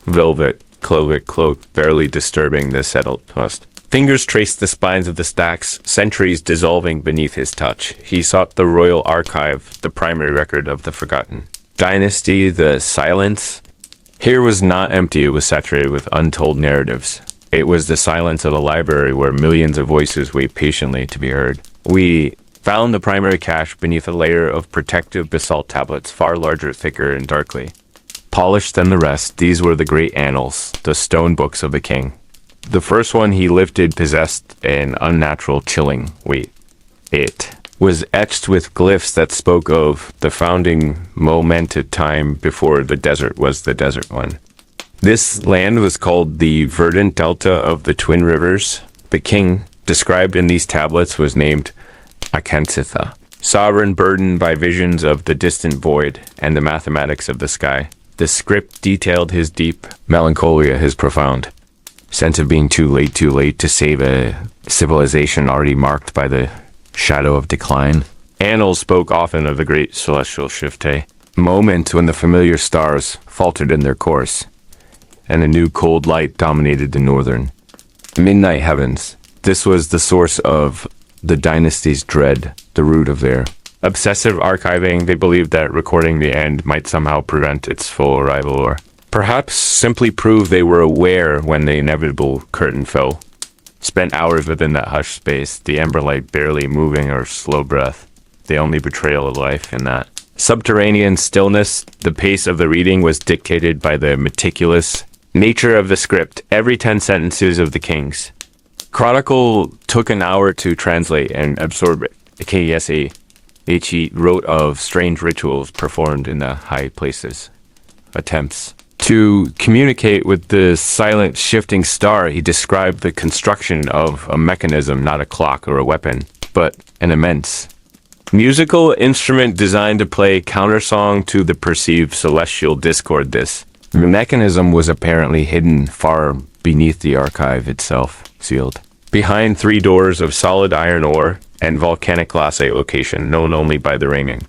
velvet cloak, barely disturbing the settled dust. Fingers traced the spines of the stacks, centuries dissolving beneath his touch. He sought the royal archive, the primary record of the forgotten dynasty, the silence. Here was not empty, it was saturated with untold narratives. It was the silence of a library where millions of voices wait patiently to be heard. We found the primary cache beneath a layer of protective basalt tablets, far larger, thicker, and darkly polished than the rest. These were the great annals, the stone books of the king. The first one he lifted possessed an unnatural, chilling weight. It was etched with glyphs that spoke of the founding momented time before the desert was the desert one. This land was called the verdant delta of the twin rivers. The king, described in these tablets, was named Akansitha, sovereign burdened by visions of the distant void and the mathematics of the sky. The script detailed his deep melancholia, his profound sense of being too late to save a civilization already marked by the shadow of decline. Annals spoke often of the great celestial shift, a moment when the familiar stars faltered in their course, and a new cold light dominated the northern midnight heavens. This was the source of the dynasty's dread, the root of their obsessive archiving. They believed that recording the end might somehow prevent its full arrival, or perhaps simply prove they were aware when the inevitable curtain fell. Spent hours within that hushed space, the amber light barely moving or slow breath, the only betrayal of life in that subterranean stillness. The pace of the reading was dictated by the meticulous nature of the script. Every 10 sentences of the king's chronicle took an hour to translate and absorb it. He wrote of strange rituals performed in the high places, attempts to communicate with the silent shifting star. He described the construction of a mechanism, not a clock or a weapon, but an immense musical instrument designed to play countersong to the perceived celestial discord. This mechanism was apparently hidden far beneath the archive itself, sealed behind 3 doors of solid iron ore and volcanic glass, a location known only by the reigning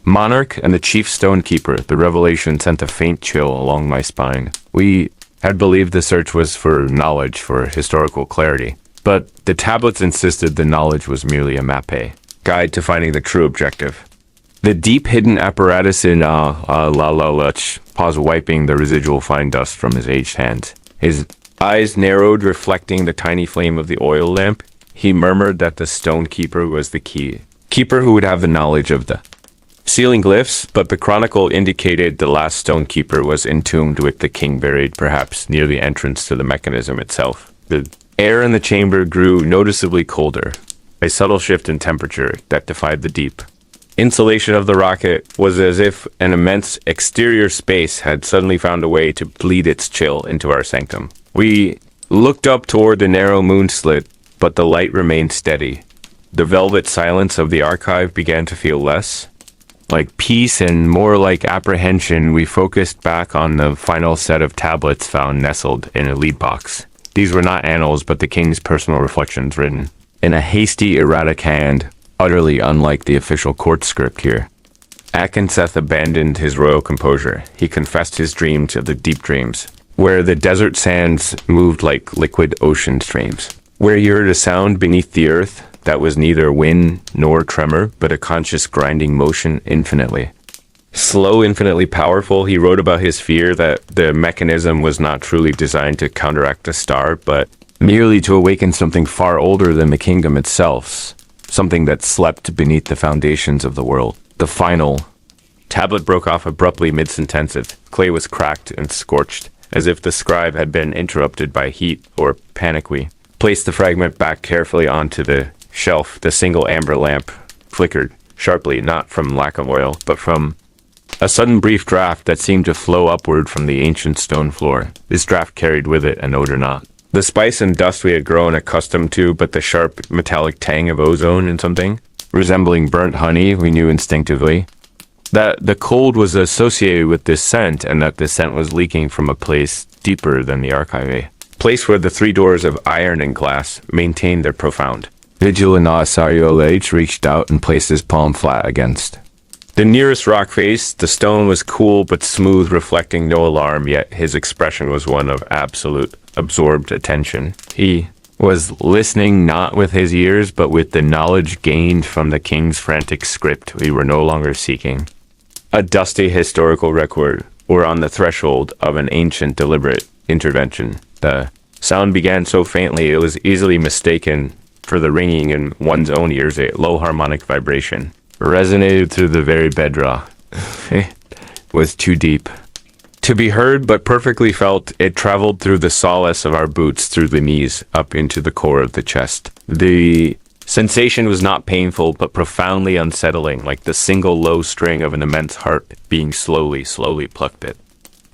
monarch and the chief stonekeeper. The revelation sent a faint chill along my spine. We had believed the search was for knowledge, for historical clarity, but the tablets insisted the knowledge was merely a mappe, guide to finding the true objective. The deep hidden apparatus in Luch paused, wiping the residual fine dust from his aged hands. His eyes narrowed, reflecting the tiny flame of the oil lamp. He murmured that the stonekeeper was the keeper who would have the knowledge of the sealing glyphs, but the chronicle indicated the last stonekeeper was entombed with the king buried, perhaps near the entrance to the mechanism itself. The air in the chamber grew noticeably colder, a subtle shift in temperature that defied the deep insulation of the rocket. Was as if an immense exterior space had suddenly found a way to bleed its chill into our sanctum. We looked up toward the narrow moon slit, but the light remained steady. The velvet silence of the archive began to feel less like peace and more like apprehension. We focused back on the final set of tablets found nestled in a lead box. These were not annals, but the king's personal reflections written in a hasty, erratic hand, utterly unlike the official court script here. Akenseth abandoned his royal composure. He confessed his dreams of the deep dreams, where the desert sands moved like liquid ocean streams, where you heard a sound beneath the earth that was neither wind nor tremor, but a conscious grinding motion infinitely. Slow, infinitely powerful, he wrote about his fear that the mechanism was not truly designed to counteract the star, but merely to awaken something far older than the kingdom itself, something that slept beneath the foundations of the world. The final tablet broke off abruptly mid-sentence. Clay was cracked and scorched, as if the scribe had been interrupted by heat or panicky. Placed the fragment back carefully onto the shelf. The single amber lamp flickered sharply, not from lack of oil, but from a sudden brief draft that seemed to flow upward from the ancient stone floor. This draft carried with it an odor not the spice and dust we had grown accustomed to, but the sharp metallic tang of ozone and something resembling burnt honey. We knew instinctively that the cold was associated with this scent, and that this scent was leaking from a place deeper than the archive, place where the three doors of iron and glass maintained their profound vigil. And Celtic reached out and placed his palm flat against the nearest rock face. The stone was cool but smooth, reflecting no alarm, yet his expression was one of absolute absorbed attention. He was listening not with his ears, but with the knowledge gained from the king's frantic script we were no longer seeking a dusty historical record, or on the threshold of an ancient deliberate intervention. The sound began so faintly it was easily mistaken for the ringing in one's own ears. A low harmonic vibration resonated through the very bedrock. It was too deep to be heard, but perfectly felt. It traveled through the solace of our boots, through the knees, up into the core of the chest. The sensation was not painful, but profoundly unsettling, like the single low string of an immense heart being slowly plucked. It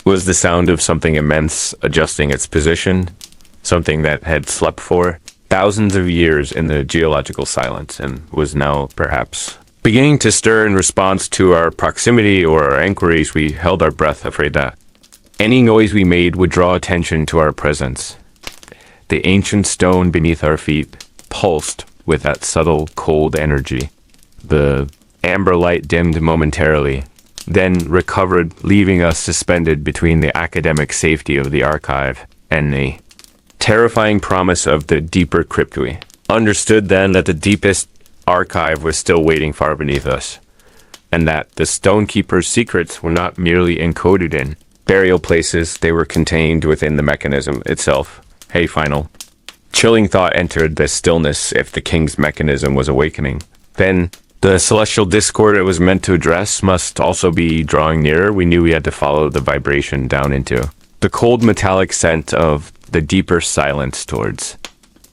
was the sound of something immense adjusting its position, something that had slept for thousands of years in the geological silence, and was now, perhaps, beginning to stir in response to our proximity or our inquiries. We held our breath, afraid that any noise we made would draw attention to our presence. The ancient stone beneath our feet pulsed with that subtle, cold energy. The amber light dimmed momentarily, then recovered, leaving us suspended between the academic safety of the archive and the terrifying promise of the deeper crypt. We understood then that the deepest archive was still waiting far beneath us, and that the stonekeeper's secrets were not merely encoded in burial places, they were contained within the mechanism itself. Hey, final chilling thought entered the stillness. If the king's mechanism was awakening, then the celestial discord it was meant to address must also be drawing nearer. We knew we had to follow the vibration down into the cold metallic scent of the deeper silence, towards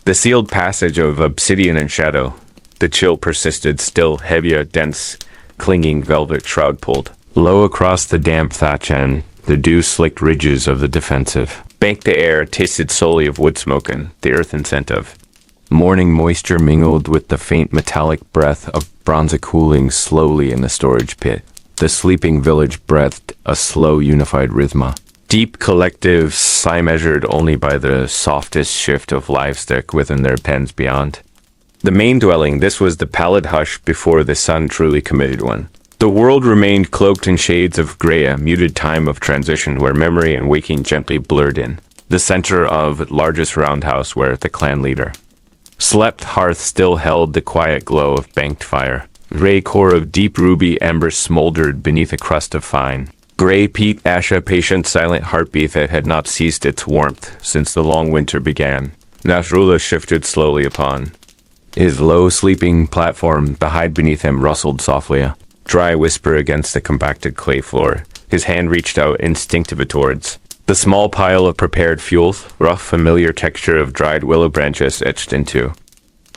the sealed passage of obsidian and shadow. The chill persisted, still heavier, dense, clinging velvet shroud pulled low across the damp thatch, and the dew-slicked ridges of the defensive banked the air, tasted solely of wood smoke and the earthen scent of morning moisture mingled with the faint metallic breath of bronze cooling slowly in the storage pit. The sleeping village breathed a slow, unified rhythm, deep, collective sigh measured only by the softest shift of livestock within their pens beyond the main dwelling. This was the pallid hush before the sun truly committed one. The world remained cloaked in shades of gray, a muted time of transition where memory and waking gently blurred in. The center of largest roundhouse where the clan leader slept hearth still held the quiet glow of banked fire. Gray core of deep ruby amber smoldered beneath a crust of fine gray peat ash, a patient silent heartbeat that had not ceased its warmth since the long winter began. Nasrullah shifted slowly upon his low sleeping platform. The hide beneath him rustled softly, a dry whisper against the compacted clay floor. His hand reached out instinctively towards the small pile of prepared fuel, rough familiar texture of dried willow branches etched into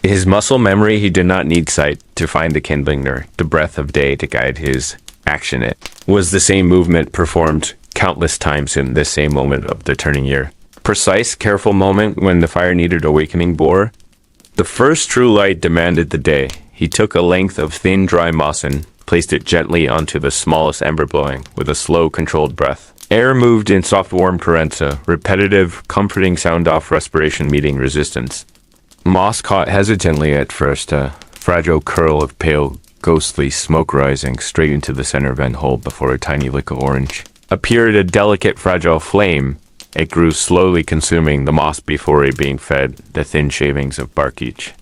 his muscle memory. He did not need sight to find the kindling nor the breath of day to guide his action. It was the same movement performed countless times in this same moment of the turning year. Precise, careful moment when the fire needed awakening bore the first true light demanded the day. He took a length of thin, dry moss and placed it gently onto the smallest ember, blowing with a slow, controlled breath. Air moved in soft warm carenza, repetitive, comforting sound off respiration meeting resistance. Moss caught hesitantly at first, a fragile curl of pale, ghostly smoke rising straight into the center vent hole before a tiny lick of orange appeared a delicate, fragile flame. It grew slowly, consuming the moss before it being fed the thin shavings of bark each.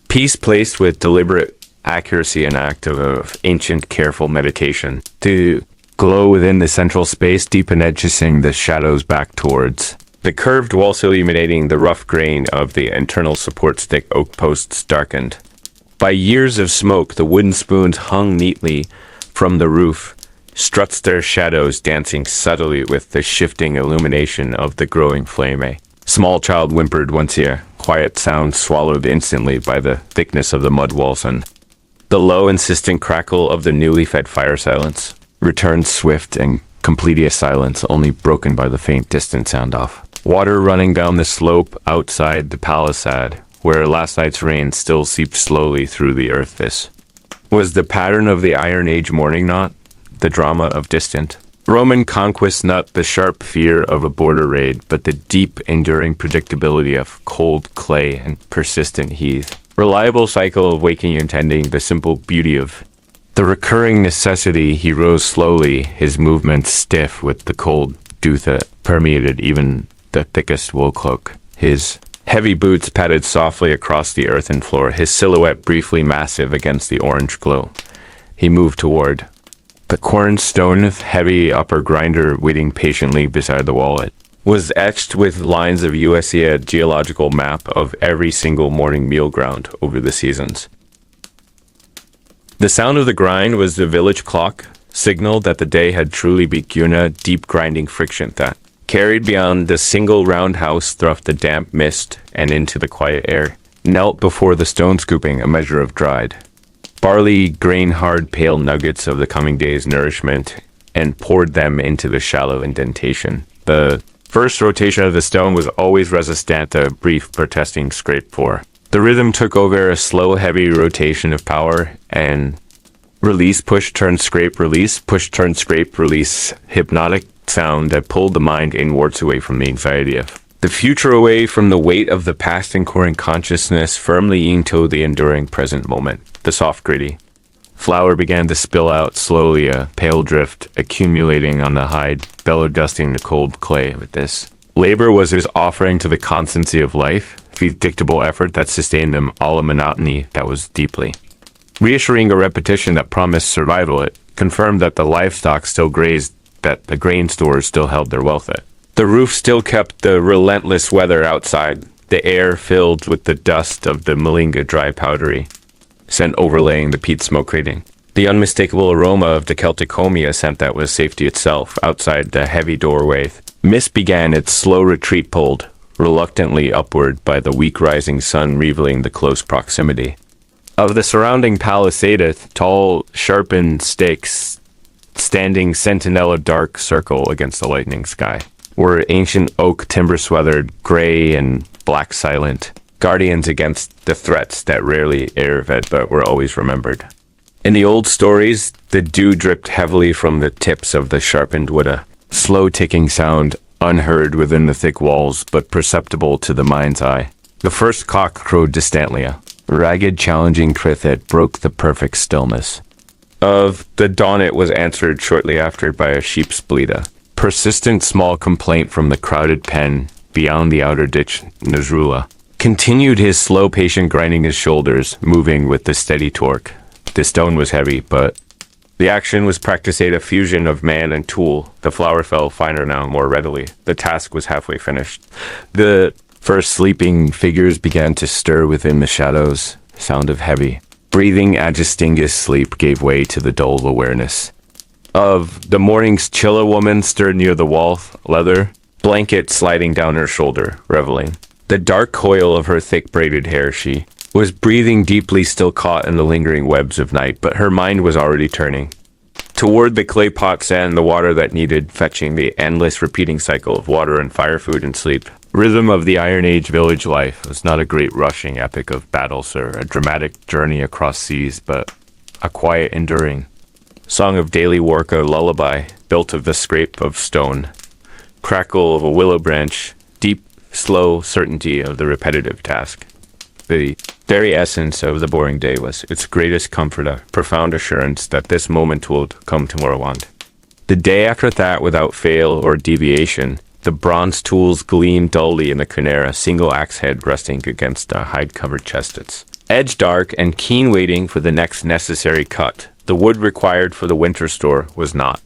Piece placed with deliberate accuracy, an act of ancient, careful meditation to glow within the central space, deepen edging the shadows back towards the curved walls, illuminating the rough grain of the internal support stick oak posts darkened by years of smoke. The wooden spoons hung neatly from the roof, struts their shadows dancing subtly with the shifting illumination of the growing flame. A small child whimpered once, a quiet sound swallowed instantly by the thickness of the mud walls, and the low, insistent crackle of the newly fed fire silence returned swift and complete a silence only broken by the faint distant sound off water running down the slope outside the palisade, where last night's rain still seeped slowly through the earth. This was the pattern of the Iron Age morning, not the drama of distant Roman conquest, not the sharp fear of a border raid, but the deep, enduring predictability of cold clay and persistent heath. Reliable cycle of waking and tending, the simple beauty of the recurring necessity. He rose slowly, his movements stiff with the cold dew that permeated even the thickest wool cloak. His heavy boots padded softly across the earthen floor, his silhouette briefly massive against the orange glow. He moved toward the quern stone, heavy upper grinder waiting patiently beside the wall. It was etched with lines of USC, a geological map of every single morning meal ground over the seasons. The sound of the grind was the village clock, signal that the day had truly begun. A deep grinding friction that carried beyond the single roundhouse through the damp mist and into the quiet air, knelt before the stone, scooping a measure of dried barley grain, hard pale nuggets of the coming day's nourishment, and poured them into the shallow indentation. The first rotation of the stone was always resistant, a brief protesting scrape for. The rhythm took over, a slow, heavy rotation of power and release, push, turn, scrape, release, push, turn, scrape, release, hypnotic sound that pulled the mind inwards, away from the anxiety of the future, away from the weight of the past, and coring consciousness firmly into the enduring present moment. The soft, gritty flour began to spill out slowly, a pale drift accumulating on the hide, bellow dusting the cold clay. With this labor was his offering to the constancy of life, predictable effort that sustained them, all a monotony that was deeply reassuring, a repetition that promised survival. It confirmed that the livestock still grazed, that the grain stores still held their wealth. The roof still kept the relentless weather outside, the air filled with the dust of the Malinga dry powdery scent overlaying the peat smoke crating. The unmistakable aroma of the Celtic homia scent that was safety itself. Outside the heavy doorway, mist began its slow retreat, pulled reluctantly upward by the weak rising sun, revealing the close proximity of the surrounding palisade. Tall, sharpened stakes standing sentinel, a dark circle against the lightning sky, were ancient oak, timber sweathered, gray and black, silent guardians against the threats that rarely air-fed but were always remembered. In the old stories, the dew dripped heavily from the tips of the sharpened wood, a slow ticking sound unheard within the thick walls but perceptible to the mind's eye. The first cock crowed distantly, a ragged, challenging cry that broke the perfect stillness of the dawn. It was answered shortly after by a sheep's bleat, a persistent small complaint from the crowded pen beyond the outer ditch. Nazrullah continued his slow, patient grinding, his shoulders moving with the steady torque. The stone was heavy, but the action was practiced, a fusion of man and tool. The flour fell finer now, more readily. The task was halfway finished. The first sleeping figures began to stir within the shadows. Sound of heavy breathing, adjustingus sleep gave way to the dull awareness of the morning's chill. A woman stirred near the wall, leather blanket sliding down her shoulder, reveling the dark coil of her thick braided hair. She was breathing deeply, still caught in the lingering webs of night, but her mind was already turning toward the clay pots and the water that needed fetching, the endless repeating cycle of water and fire, food and sleep. Rhythm of the Iron Age village life was not a great rushing epic of battles or a dramatic journey across seas, but a quiet, enduring Song of daily work, a lullaby, built of the scrape of stone. Crackle of a willow branch, deep, slow certainty of the repetitive task. The very essence of the boring day was its greatest comfort, a profound assurance that this moment would come tomorrow on. The day after that, without fail or deviation, the bronze tools gleamed dully in the quern, a single axe head resting against a hide-covered chest. Its edge dark and keen, waiting for the next necessary cut. The wood required for the winter store was not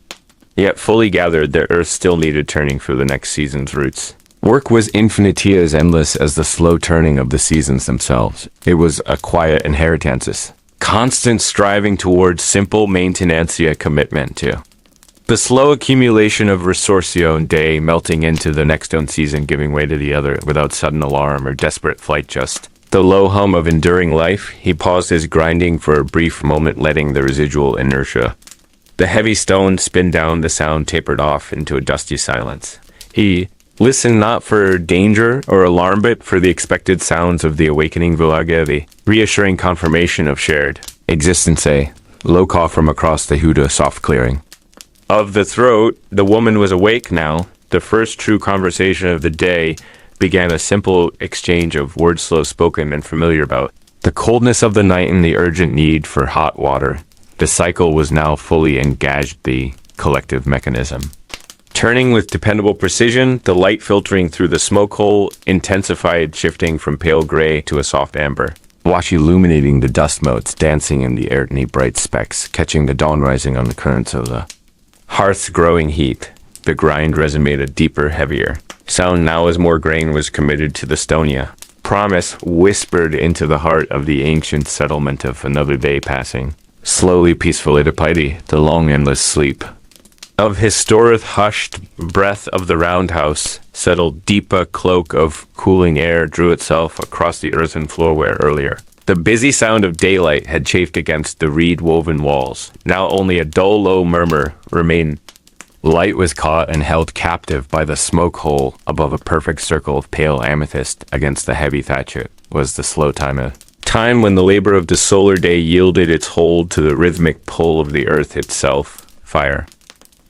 yet fully gathered. The earth still needed turning for the next season's roots. Work was infinitely as endless as the slow turning of the seasons themselves. It was a quiet inheritance, constant striving towards simple maintenancia commitment to. The slow accumulation of resourcio and day melting into the next own season, giving way to the other without sudden alarm or desperate flight, just the low hum of enduring life. He paused his grinding for a brief moment, letting the residual inertia. The heavy stones spin down, the sound tapered off into a dusty silence. He listened not for danger or alarm, but for the expected sounds of the awakening village, the reassuring confirmation of shared existence, a low cough from across the Huda soft clearing of the throat. The woman was awake now. The first true conversation of the day began, a simple exchange of words slow spoken and familiar about the coldness of the night and the urgent need for hot water. The cycle was now fully engaged, the collective mechanism. Turning with dependable precision, the light filtering through the smoke hole intensified, shifting from pale gray to a soft amber. Wash illuminating the dust motes, dancing in the air, neat bright specks, catching the dawn rising on the currents of the hearth's growing heat. The grind resonated deeper, heavier. Sound now as more grain was committed to the stonia. Promise whispered into the heart of the ancient settlement of another day passing. Slowly, peacefully, the long endless sleep of historic hushed breath of the roundhouse settled deep. A cloak of cooling air drew itself across the earthen floor where earlier the busy sound of daylight had chafed against the reed-woven walls. Now only a dull, low murmur remained. Light was caught and held captive by the smoke hole above a perfect circle of pale amethyst against the heavy thatch. It was the slow time when the labor of the solar day yielded its hold to the rhythmic pull of the earth itself. Fire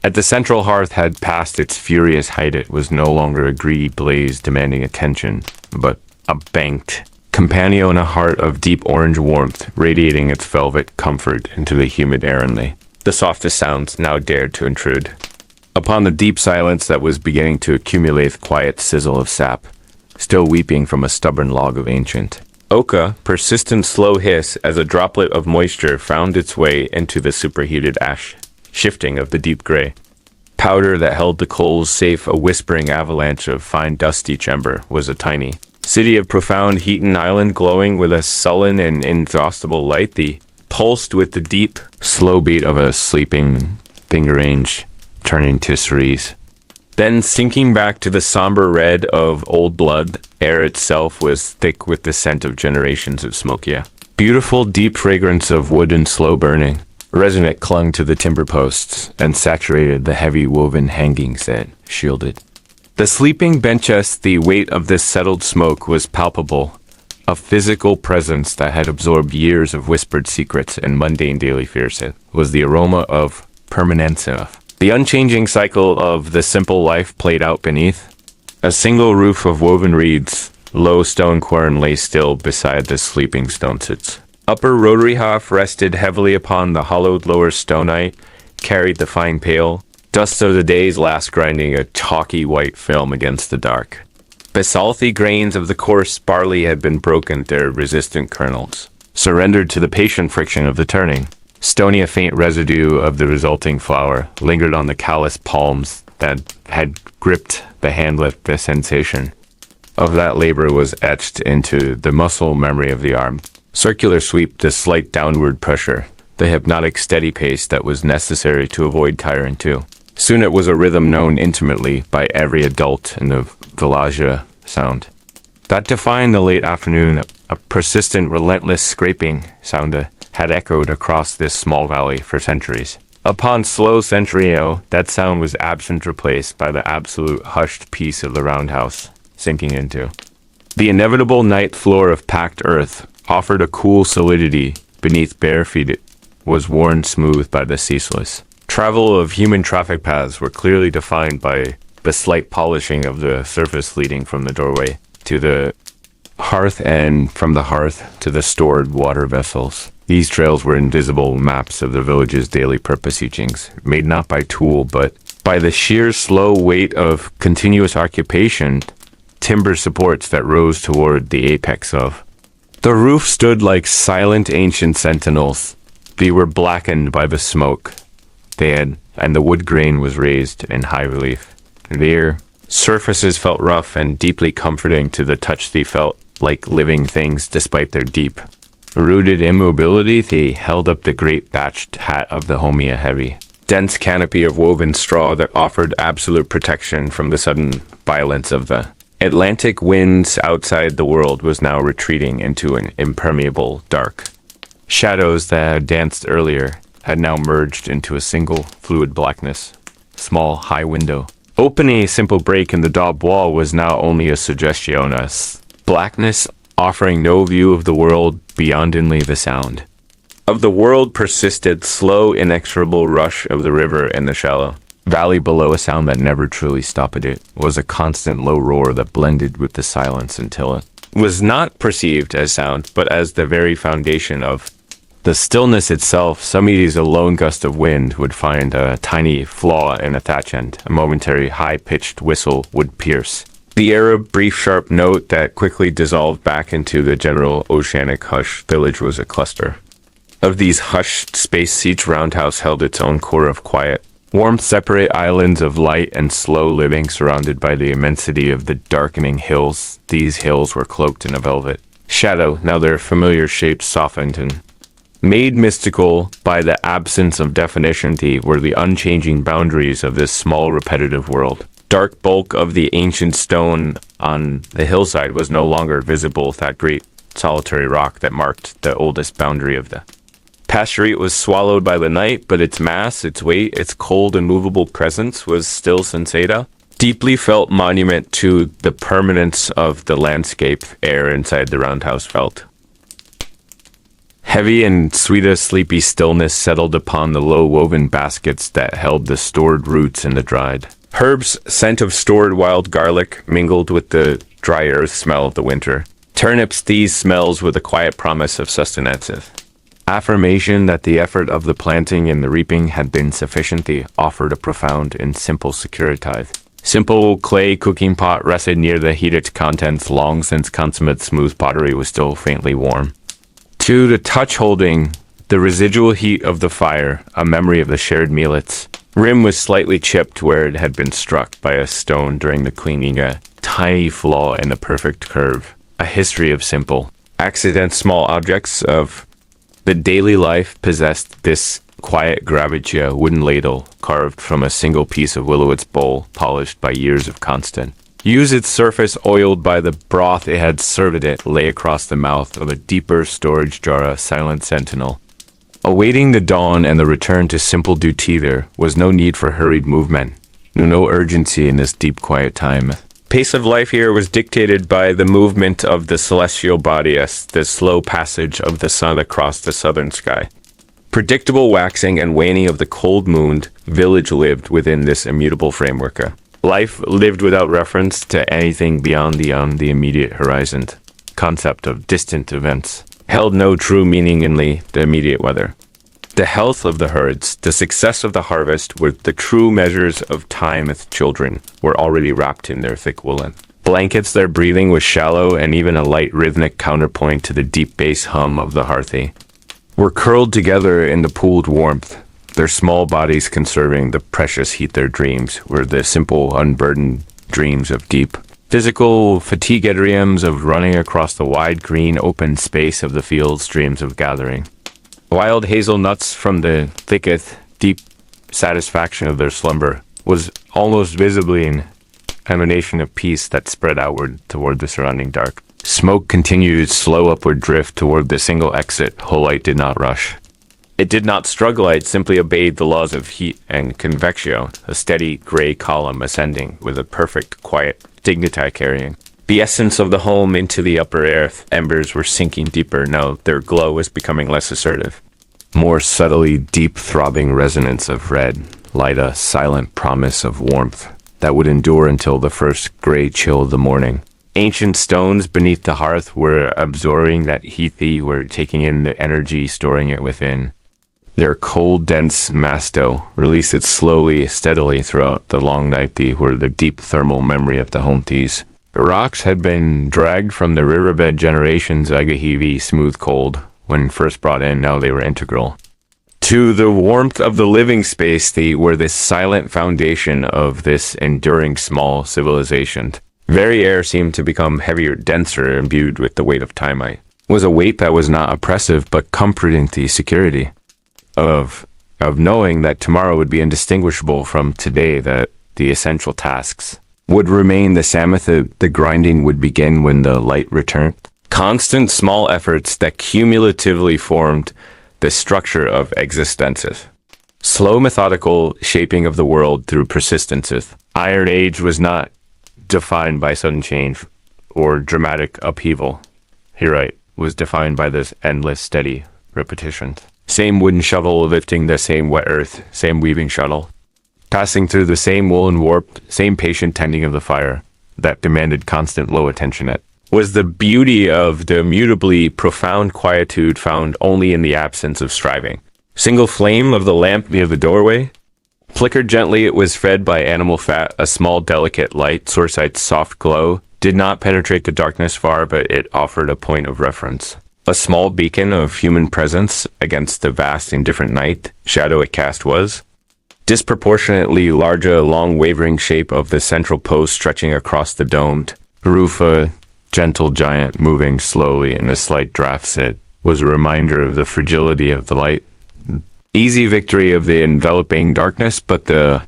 at the central hearth had passed its furious height. It was no longer a greedy blaze demanding attention, but a banked companion, a heart of deep orange warmth, radiating its velvet comfort into the humid air, and the softest sounds now dared to intrude upon the deep silence that was beginning to accumulate. The quiet sizzle of sap, still weeping from a stubborn log of ancient oka, persistent slow hiss as a droplet of moisture found its way into the superheated ash shifting of the deep gray powder that held the coals safe. A whispering avalanche of fine dusty chamber was a tiny city of profound heat, an island glowing with a sullen and inexhaustible light, the pulsed with the deep, slow beat of a sleeping finger range, turning to cerise. Then sinking back to the somber red of old blood, air itself was thick with the scent of generations of smoke. Beautiful, deep fragrance of wood and slow burning. Resonant clung to the timber posts and saturated the heavy woven hangings that shielded the sleeping benches. The weight of this settled smoke was palpable, a physical presence that had absorbed years of whispered secrets and mundane daily fears. It was the aroma of permanenza, the unchanging cycle of the simple life played out beneath. A single roof of woven reeds, low stone quern lay still beside the sleeping stone. Its upper rotary half rested heavily upon the hollowed lower stonite, carried the fine pale dust of the day's last grinding, a chalky white film against the dark. Basalty grains of the coarse barley had been broken, their resistant kernels surrendered to the patient friction of the turning. Stony, a faint residue of the resulting flour lingered on the callous palms that had gripped the handlet. The sensation of that labor was etched into the muscle memory of the arm. Circular sweep, the slight downward pressure, the hypnotic steady pace that was necessary to avoid tiring too. Soon it was a rhythm known intimately by every adult in the village. Sound that defined the late afternoon, a persistent, relentless scraping sound had echoed across this small valley for centuries. Upon slow centurio, that sound was absent, replaced by the absolute hushed peace of the roundhouse, sinking into the inevitable night floor of packed earth, offered a cool solidity beneath bare feet was worn smooth by the ceaseless travel of human traffic paths were clearly defined by the slight polishing of the surface leading from the doorway to the hearth and from the hearth to the stored water vessels. These trails were invisible maps of the village's daily purpose teachings, made not by tool, but by the sheer slow weight of continuous occupation, timber supports that rose toward the apex of. The roof stood like silent ancient sentinels. They were blackened by the smoke. And the wood grain was raised in high relief. Their surfaces felt rough and deeply comforting to the touch. They felt like living things despite their deep rooted immobility. They held up the great thatched hat of the homia heavy, dense canopy of woven straw that offered absolute protection from the sudden violence of the Atlantic winds outside. The world was now retreating into an impermeable dark. Shadows that had danced earlier had now merged into a single fluid blackness. Small, high window. Opening a simple break in the daub wall was now only a suggestion, blackness offering no view of the world beyond only the sound. Of the world persisted slow, inexorable rush of the river in the shallow valley below. A sound that never truly stopped. It was a constant low roar that blended with the silence until it was not perceived as sound, but as the very foundation of the stillness itself. Sometimes a lone gust of wind would find a tiny flaw in a thatch end. A momentary high-pitched whistle would pierce the air, a brief sharp note that quickly dissolved back into the general oceanic hush. Village was a cluster of these hushed space. Each roundhouse held its own core of quiet warmth, separate islands of light and slow living, surrounded by the immensity of the darkening hills. These hills were cloaked in a velvet shadow. Now their familiar shapes softened and made mystical by the absence of definition. They were the unchanging boundaries of this small, repetitive world. Dark bulk of the ancient stone on the hillside was no longer visible. That great solitary rock that marked the oldest boundary of the pasturate was swallowed by the night, but its mass, its weight, its cold and movable presence was still sensata. Deeply felt monument to the permanence of the landscape. Air inside the roundhouse felt heavy, and sweet a sleepy stillness settled upon the low woven baskets that held the stored roots and the dried herbs. Scent of stored wild garlic mingled with the dry earth smell of the winter. Turnips, these smells with a quiet promise of sustenance. Affirmation that the effort of the planting and the reaping had been sufficient. They offered a profound and simple security. Simple clay cooking pot rested near the heated contents. Long since consummate smooth pottery was still faintly warm to the touch, holding the residual heat of the fire, a memory of the shared meal. Its rim was slightly chipped where it had been struck by a stone during the cleaning, a tiny flaw in the perfect curve, a history of simple accidents. Small objects of the daily life possessed this quiet gravity. A wooden ladle carved from a single piece of willowit's bowl, polished by years of constant use, its surface oiled by the broth it had served. It lay across the mouth of a deeper storage jar, a silent sentinel awaiting the dawn and the return to simple duty. There was no need for hurried movement, no urgency in this deep quiet time. Pace of life here was dictated by the movement of the celestial body, as the slow passage of the sun across the southern sky. Predictable waxing and waning of the cold mooned village lived within this immutable framework. Life lived without reference to anything beyond the immediate horizon. Concept of distant events held no true meaning in the immediate weather. The health of the herds, the success of the harvest, were the true measures of time. As children were already wrapped in their thick woolen blankets. Their breathing was shallow, and even a light rhythmic counterpoint to the deep bass hum of the hearthy were curled together in the pooled warmth, their small bodies conserving the precious heat. Their dreams were the simple, unburdened dreams of deep physical fatigue, dreams of running across the wide, green, open space of the fields, dreams of gathering wild hazelnuts from the thicket. Deep satisfaction of their slumber was almost visibly an emanation of peace that spread outward toward the surrounding dark. Smoke continued its slow upward drift toward the single exit. Light did not rush. It did not struggle. It simply obeyed the laws of heat and convection, a steady gray column ascending with a perfect, quiet dignity, carrying the essence of the home into the upper earth. Embers were sinking deeper. Now their glow was becoming less assertive. more subtly deep throbbing resonance of red, light a silent promise of warmth that would endure until the first gray chill of the morning. Ancient stones beneath the hearth were absorbing that heathy, were taking in the energy, storing it within. Their cold, dense masto released it slowly, steadily throughout the long night. They were the deep thermal memory of the home teas. The rocks had been dragged from the riverbed generations agahivi, smooth cold. When first brought in, now they were integral to the warmth of the living space. They were this silent foundation of this enduring small civilization. Very air seemed to become heavier, denser, imbued with the weight of time. It was a weight that was not oppressive, but comforting the security of knowing that tomorrow would be indistinguishable from today, that the essential tasks would remain the same. The grinding would begin when the light returned. Constant small efforts that cumulatively formed the structure of existences. Slow, methodical shaping of the world through persistences. Iron Age was not defined by sudden change or dramatic upheaval. Here, right, was defined by this endless, steady repetition. Same wooden shovel lifting the same wet earth, same weaving shuttle, passing through the same woolen warp, same patient tending of the fire that demanded constant low attention. It was the beauty of the immutably profound quietude found only in the absence of striving. Single flame of the lamp near the doorway flickered gently. It was fed by animal fat, a small delicate light. Sourceite's soft glow did not penetrate the darkness far, but it offered a point of reference. A small beacon of human presence against the vast indifferent night shadow it cast was disproportionately larger, long wavering shape of the central post stretching across the domed roof. A gentle giant moving slowly in a slight draft. It was a reminder of the fragility of the light. Easy victory of the enveloping darkness, but the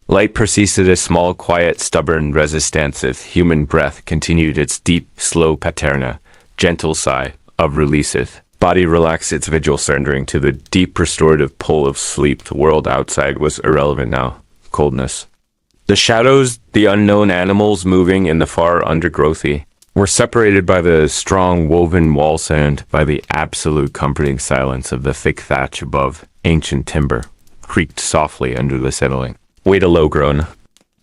light persisted. A small, quiet, stubborn resistance. Human breath continued its deep, slow paterna, gentle sigh of releaseth. Body relaxed its vigil, surrendering to the deep restorative pull of sleep. The world outside was irrelevant now. Coldness. The shadows, the unknown animals moving in the far undergrowthy, were separated by the strong woven wall sound, by the absolute comforting silence of the thick thatch above. Ancient timber creaked softly under the settling. Wait, a low groan.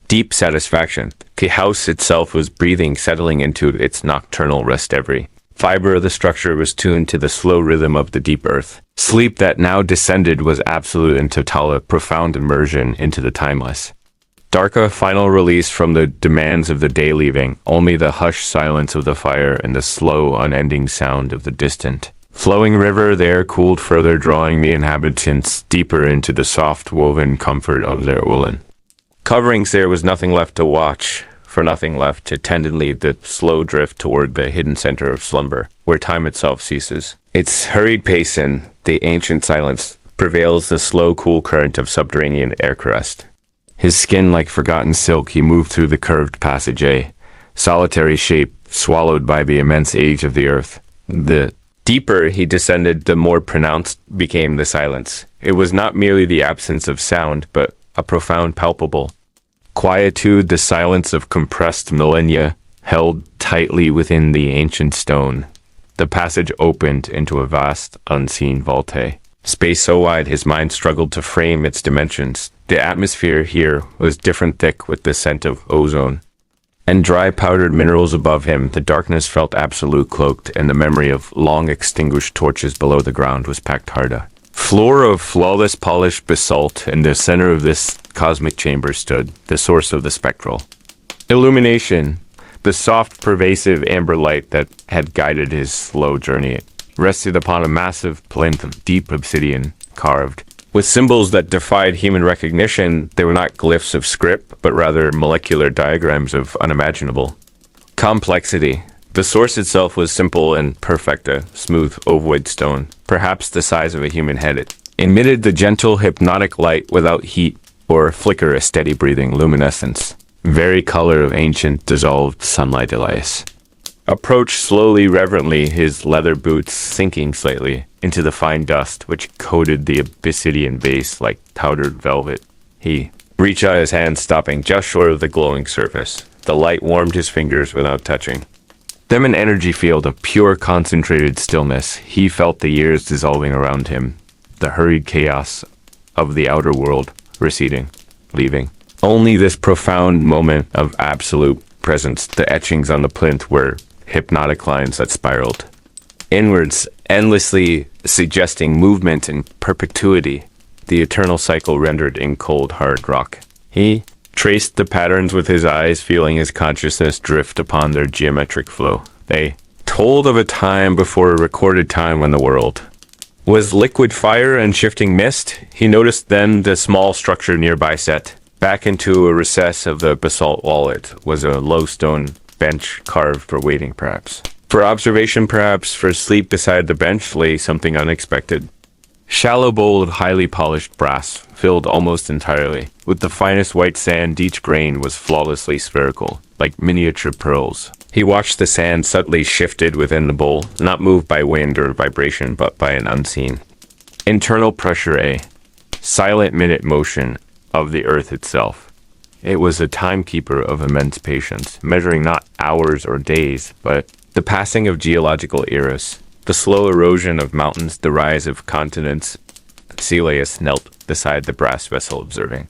Deep satisfaction. The house itself was breathing, settling into its nocturnal rest. Every fiber of the structure was tuned to the slow rhythm of the deep earth. Sleep that now descended was absolute and total, a profound immersion into the timeless. Darka, final release from the demands of the day, leaving only the hushed silence of the fire and the slow, unending sound of the distant flowing river. There cooled further, drawing the inhabitants deeper into the soft woven comfort of their woolen coverings. There was nothing left to watch, for nothing left to tend and lead the slow drift toward the hidden center of slumber, where time itself ceases. Its hurried pace in the ancient silence prevails, the slow, cool current of subterranean air caressed his skin like forgotten silk. He moved through the curved passage, a solitary shape swallowed by the immense age of the earth. The deeper he descended, the more pronounced became the silence. It was not merely the absence of sound, but a profound, palpable quietude, the silence of compressed millennia held tightly within the ancient stone. The passage opened into a vast, unseen vault. Space so wide his mind struggled to frame its dimensions. The atmosphere here was different, thick with the scent of ozone and dry powdered minerals above him. The darkness felt absolute, cloaked, and the memory of long extinguished torches below the ground was packed hard. A floor of flawless polished basalt. In the center of this cosmic chamber stood the source of the spectral illumination, the soft, pervasive amber light that had guided his slow journey. It rested upon a massive plinth of deep obsidian, carved with symbols that defied human recognition. They were not glyphs of script, but rather molecular diagrams of unimaginable complexity. The source itself was simple and perfect, a smooth ovoid stone, perhaps the size of a human head. It emitted the gentle, hypnotic light without heat or flicker, a steady breathing luminescence, very color of ancient dissolved sunlight. Elias approached slowly, reverently, his leather boots sinking slightly into the fine dust which coated the obsidian base like powdered velvet. He reached out his hand, stopping just short of the glowing surface. The light warmed his fingers without touching them. An energy field of pure concentrated stillness. He felt the years dissolving around him. the hurried chaos of the outer world receding, leaving. Only this profound moment of absolute presence, the etchings on the plinth were hypnotic lines that spiraled inwards, endlessly suggesting movement and perpetuity, the eternal cycle rendered in cold, hard rock. He traced the patterns with his eyes, feeling his consciousness drift upon their geometric flow. They told of a time before a recorded time when the world was liquid fire and shifting mist. He noticed then the small structure nearby set. Back into a recess of the basalt wall it was a low stone bench carved for waiting, perhaps. For observation, perhaps. For sleep beside the bench lay something unexpected. Shallow bowl of highly polished brass, filled almost entirely. With the finest white sand, each grain was flawlessly spherical, like miniature pearls. He watched the sand subtly shifted within the bowl, not moved by wind or vibration, but by an unseen internal pressure, a silent minute motion of the earth itself. It was a timekeeper of immense patience, measuring not hours or days, but the passing of geological eras, the slow erosion of mountains, the rise of continents. Celius knelt beside the brass vessel, observing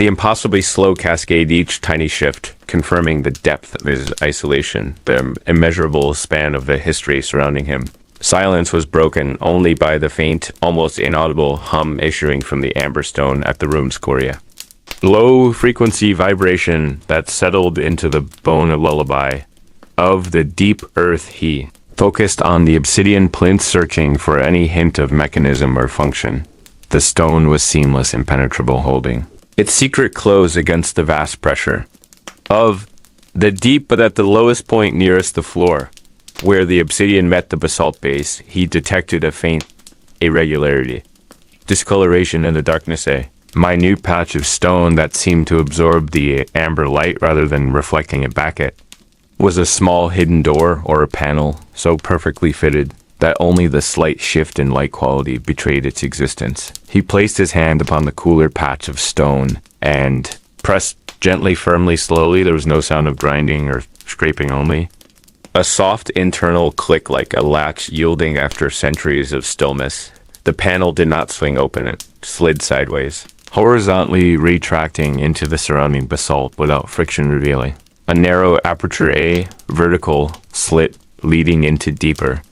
the impossibly slow cascade, each tiny shift confirming the depth of his isolation, the immeasurable span of the history surrounding him. Silence was broken only by the faint, almost inaudible hum issuing from the amber stone at the room's scoria. Low-frequency vibration that settled into the bone of lullaby of the deep earth. He focused on the obsidian plinth, searching for any hint of mechanism or function. The stone was seamless, impenetrable, holding its secret close against the vast pressure of the deep, but at the lowest point nearest the floor, where the obsidian met the basalt base, he detected a faint irregularity, discoloration in the darkness, a minute patch of stone that seemed to absorb the amber light rather than reflecting it back. It was a small hidden door or a panel so perfectly fitted that only the slight shift in light quality betrayed its existence. He placed his hand upon the cooler patch of stone and pressed gently, firmly, slowly. There was no sound of grinding or scraping, only a soft internal click like a latch yielding after centuries of stillness. The panel did not swing open, it slid sideways, horizontally retracting into the surrounding basalt without friction, revealing a narrow aperture, a vertical slit leading into deeper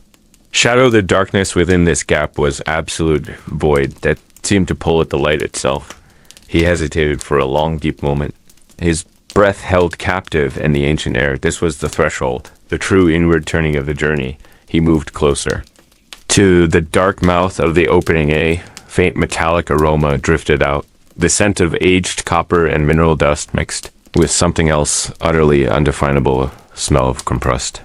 shadow. The darkness within this gap was absolute void that seemed to pull at the light itself. He hesitated for a long, deep moment, his breath held captive in the ancient air. This was the threshold, the true inward turning of the journey. He moved closer to the dark mouth of the opening. A faint metallic aroma drifted out, the scent of aged copper and mineral dust mixed with something else utterly undefinable, a smell of compressed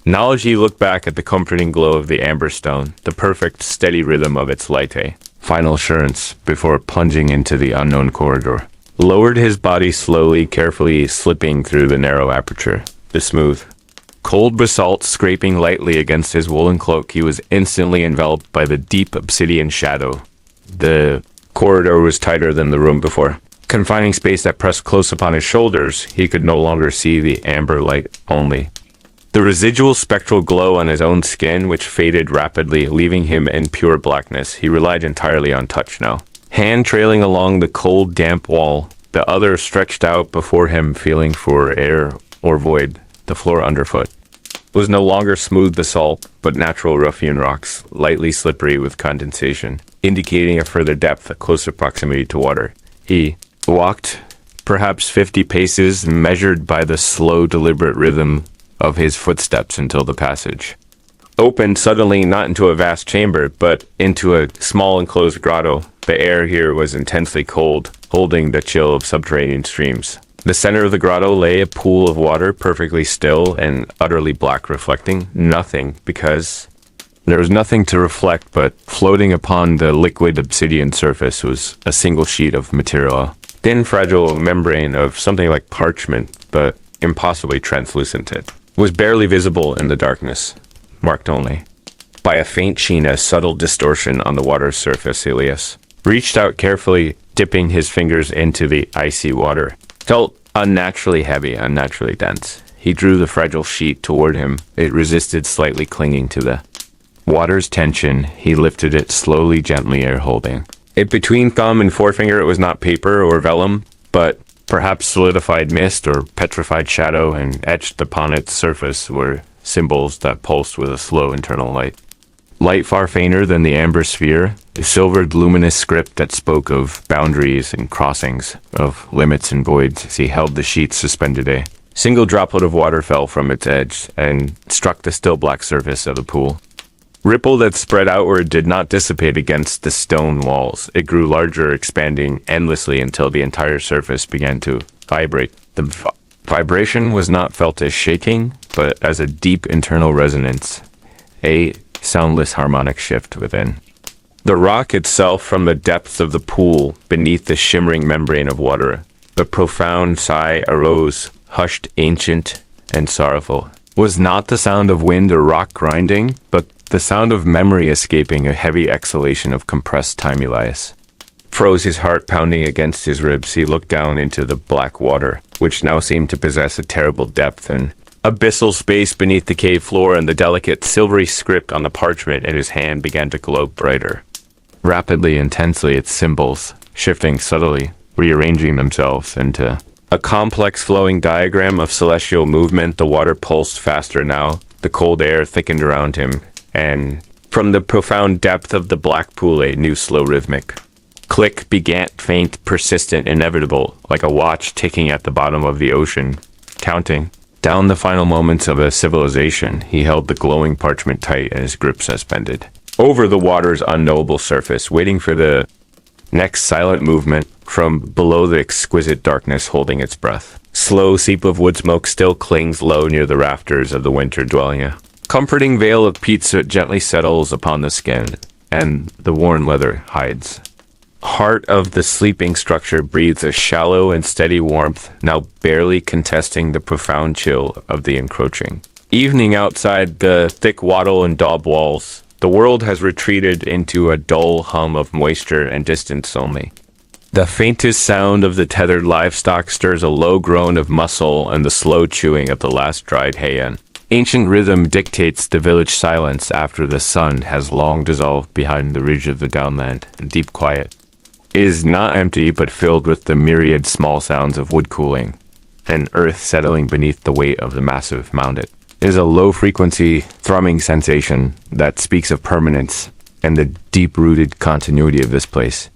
knowledge. He looked back at the comforting glow of the amber stone, the perfect, steady rhythm of its light, a final assurance before plunging into the unknown corridor. Lowered his body slowly, carefully slipping through the narrow aperture. The smooth, cold basalt scraping lightly against his woolen cloak, he was instantly enveloped by the deep obsidian shadow. The corridor was tighter than the room before, confining space that pressed close upon his shoulders. He could no longer see the amber light, only the residual spectral glow on his own skin, which faded rapidly, leaving him in pure blackness. He relied entirely on touch now. Hand trailing along the cold, damp wall, the other stretched out before him, feeling for air or void. The floor underfoot was no longer smooth basalt, but natural rough-hewn rocks, lightly slippery with condensation, indicating a further depth, a closer proximity to water. He walked perhaps 50 paces, measured by the slow, deliberate rhythm of his footsteps, until the passage opened suddenly, not into a vast chamber, but into a small enclosed grotto. The air here was intensely cold, holding the chill of subterranean streams. The center of the grotto lay a pool of water, perfectly still and utterly black, reflecting nothing, because there was nothing to reflect, but floating upon the liquid obsidian surface was a single sheet of material, thin, fragile membrane of something like parchment, but impossibly translucent. It was barely visible in the darkness, marked only by a faint sheen, a subtle distortion on the water's surface. Celius reached out carefully, dipping his fingers into the icy water. Felt unnaturally heavy, unnaturally dense. He drew the fragile sheet toward him. It resisted, slightly clinging to the Water's tension, he lifted it slowly, gently, air holding. It between thumb and forefinger, it was not paper or vellum, but perhaps solidified mist or petrified shadow, and etched upon its surface were symbols that pulsed with a slow internal light. Light far fainter than the amber sphere, a silvered luminous script that spoke of boundaries and crossings, of limits and voids as he held the sheet suspended. A single droplet of water fell from its edge and struck the still black surface of the pool. Ripple that spread outward did not dissipate against the stone walls. It grew larger, expanding endlessly until the entire surface began to vibrate. The vibration was not felt as shaking, but as a deep internal resonance, a soundless harmonic shift within. The rock itself from the depths of the pool, beneath the shimmering membrane of water, a profound sigh arose, hushed, ancient, and sorrowful. Was not the sound of wind or rock grinding, but the sound of memory escaping, a heavy exhalation of compressed time. Elias froze, his heart pounding against his ribs. He looked down into the black water, which now seemed to possess a terrible depth and abyssal space beneath the cave floor, and the delicate silvery script on the parchment in his hand began to glow brighter. Rapidly, intensely, its symbols, shifting subtly, rearranging themselves into a complex flowing diagram of celestial movement. The water pulsed faster now. The cold air thickened around him, and from the profound depth of the black pool a new slow rhythmic click began, faint, persistent, inevitable, like a watch ticking at the bottom of the ocean, counting down the final moments of a civilization. He held the glowing parchment tight and his grip suspended over the water's unknowable surface, waiting for the next silent movement from below the exquisite darkness, holding its breath. Slow seep of wood smoke still clings low near the rafters of the winter dwelling. A comforting veil of peat soot gently settles upon the skin, and the worn leather hides. Heart of the sleeping structure breathes a shallow and steady warmth, now barely contesting the profound chill of the encroaching evening. Outside the thick wattle and daub walls, the world has retreated into a dull hum of moisture and distance only. The faintest sound of the tethered livestock stirs a low groan of muscle and the slow chewing of the last dried hay. An ancient rhythm dictates the village silence after the sun has long dissolved behind the ridge of the downland. Deep quiet is not empty, but filled with the myriad small sounds of wood cooling and earth settling beneath the weight of the massive mound. It is a low-frequency, thrumming sensation that speaks of permanence and the deep-rooted continuity of this place.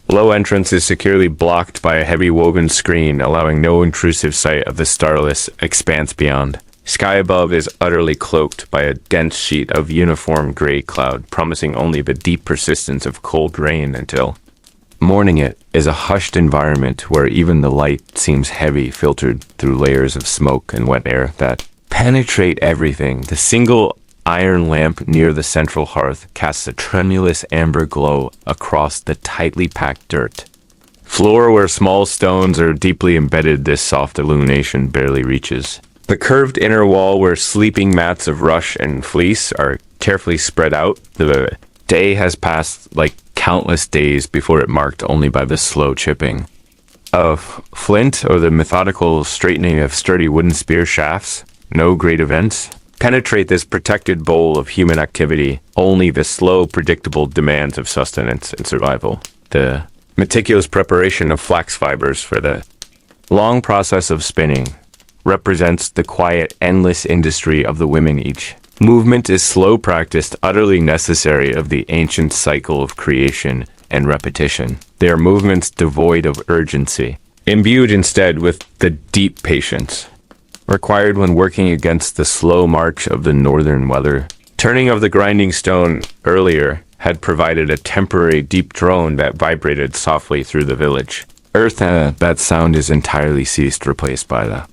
Low entrance is securely blocked by a heavy woven screen, allowing no intrusive sight of the starless expanse beyond. Sky above is utterly cloaked by a dense sheet of uniform gray cloud, promising only the deep persistence of cold rain until morning. It is a hushed environment where even the light seems heavy, filtered through layers of smoke and wet air that penetrate everything. The single iron lamp near the central hearth casts a tremulous amber glow across the tightly packed dirt floor where small stones are deeply embedded. This soft illumination barely reaches the curved inner wall where sleeping mats of rush and fleece are carefully spread out. The day has passed like countless days before it, marked only by the slow chipping of flint or the methodical straightening of sturdy wooden spear shafts. No great events penetrate this protected bowl of human activity, only the slow, predictable demands of sustenance and survival. The meticulous preparation of flax fibers for the long process of spinning represents the quiet, endless industry of the women. Each movement is slow, practiced, utterly necessary of the ancient cycle of creation and repetition. They are movements devoid of urgency, imbued instead with the deep patience required when working against the slow march of the northern weather. Turning of the grinding stone earlier had provided a temporary deep drone that vibrated softly through the village. Earth, that sound is entirely ceased, replaced by the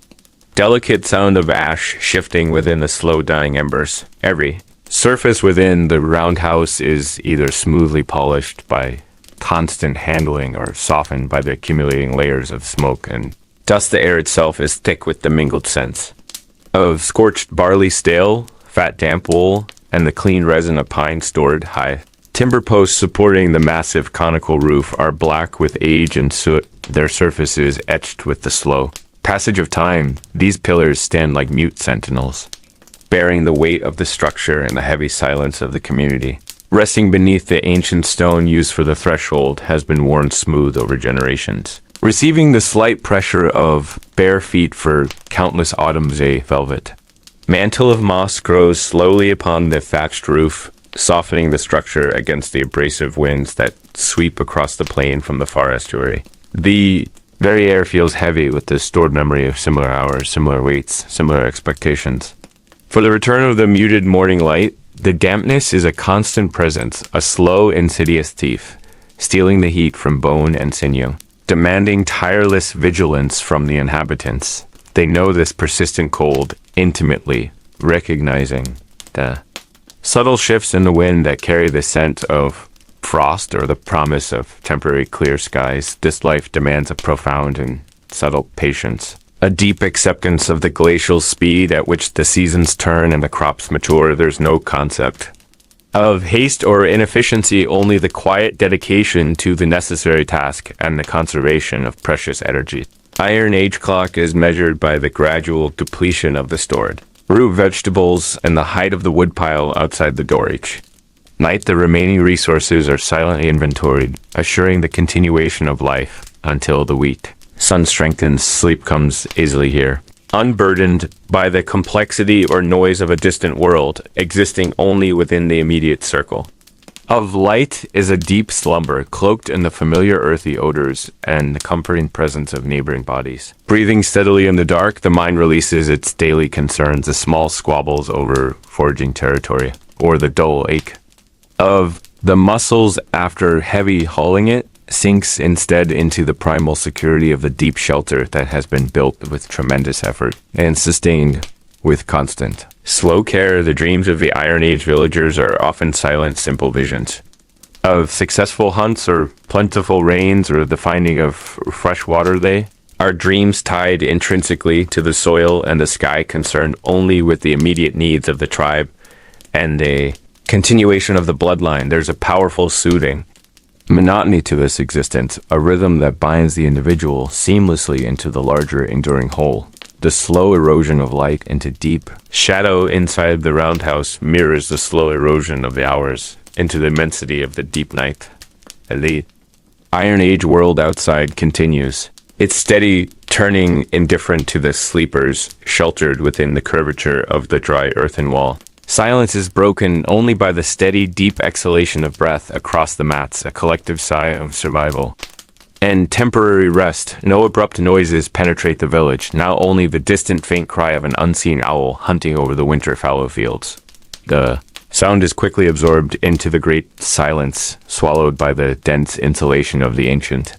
delicate sound of ash shifting within the slow dying embers. Every surface within the roundhouse is either smoothly polished by constant handling or softened by the accumulating layers of smoke and dust. The air itself is thick with the mingled scents of scorched barley, stale, fat damp wool, and the clean resin of pine stored high. Timber posts supporting the massive conical roof are black with age and soot, their surfaces etched with the slow passage of time. These pillars stand like mute sentinels, bearing the weight of the structure and the heavy silence of the community. Resting beneath the ancient stone used for the threshold has been worn smooth over generations, receiving the slight pressure of bare feet for countless autumn's velvet. Mantle of moss grows slowly upon the thatched roof, softening the structure against the abrasive winds that sweep across the plain from the far estuary. The very air feels heavy with the stored memory of similar hours, similar weights, similar expectations. For the return of the muted morning light, the dampness is a constant presence, a slow, insidious thief, stealing the heat from bone and sinew, demanding tireless vigilance from the inhabitants. They know this persistent cold intimately, recognizing the subtle shifts in the wind that carry the scent of frost or the promise of temporary clear skies. This life demands a profound and subtle patience, a deep acceptance of the glacial speed at which the seasons turn and the crops mature. There's no concept of haste or inefficiency, only the quiet dedication to the necessary task and the conservation of precious energy. Iron Age clock is measured by the gradual depletion of the stored root vegetables and the height of the woodpile outside the door. Each night, the remaining resources are silently inventoried, assuring the continuation of life until the wheat sun strengthens. Sleep comes easily here, unburdened by the complexity or noise of a distant world, existing only within the immediate circle of light is a deep slumber, cloaked in the familiar earthy odors and the comforting presence of neighboring bodies. Breathing steadily in the dark, the mind releases its daily concerns, the small squabbles over foraging territory, or the dull ache of the muscles after heavy hauling it, sinks instead into the primal security of the deep shelter that has been built with tremendous effort and sustained with constant slow care. The dreams of the Iron Age villagers are often silent, simple visions of successful hunts or plentiful rains or the finding of fresh water. They are dreams tied intrinsically to the soil and the sky, concerned only with the immediate needs of the tribe and the continuation of the bloodline. There's a powerful soothing monotony to this existence, a rhythm that binds the individual seamlessly into the larger enduring whole. The slow erosion of light into deep shadow inside the roundhouse mirrors the slow erosion of the hours into the immensity of the deep night. The Iron Age world outside continues, its steady turning indifferent to the sleepers sheltered within the curvature of the dry earthen wall. Silence is broken only by the steady, deep exhalation of breath across the mats, a collective sigh of survival and temporary rest. No abrupt noises penetrate the village, now only the distant faint cry of an unseen owl hunting over the winter fallow fields. The sound is quickly absorbed into the great silence, swallowed by the dense insulation of the ancient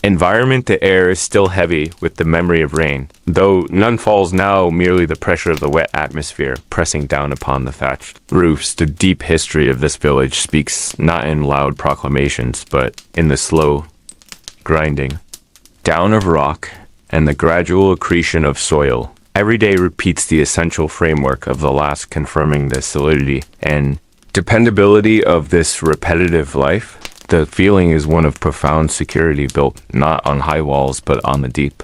environment. The air is still heavy with the memory of rain, though none falls now, merely the pressure of the wet atmosphere pressing down upon the thatched roofs. The deep history of this village speaks not in loud proclamations, but in the slow grinding down of rock and the gradual accretion of soil. Every day repeats the essential framework of the last, confirming the solidity and dependability of this repetitive life. The feeling is one of profound security, built not on high walls but on the deep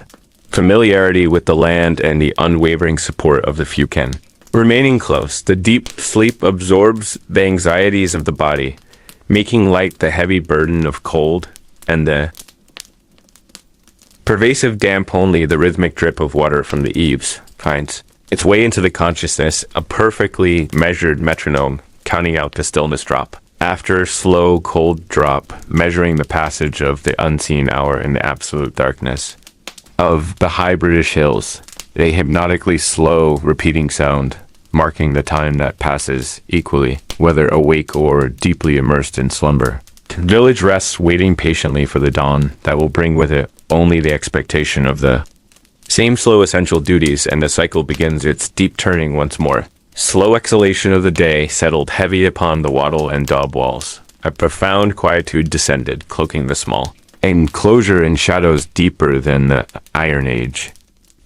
familiarity with the land and the unwavering support of the few kin remaining close. The deep sleep absorbs the anxieties of the body, making light the heavy burden of cold, and the pervasive damp only the rhythmic drip of water from the eaves finds its way into the consciousness, a perfectly measured metronome counting out the stillness drop after slow cold drop, measuring the passage of the unseen hour in the absolute darkness of the high British hills, a hypnotically slow repeating sound marking the time that passes equally, whether awake or deeply immersed in slumber. The village rests, waiting patiently for the dawn that will bring with it only the expectation of the same slow essential duties, and the cycle begins its deep turning once more. Slow exhalation of the day settled heavy upon the wattle and daub walls. A profound quietude descended, cloaking the small enclosure in shadows deeper than the Iron Age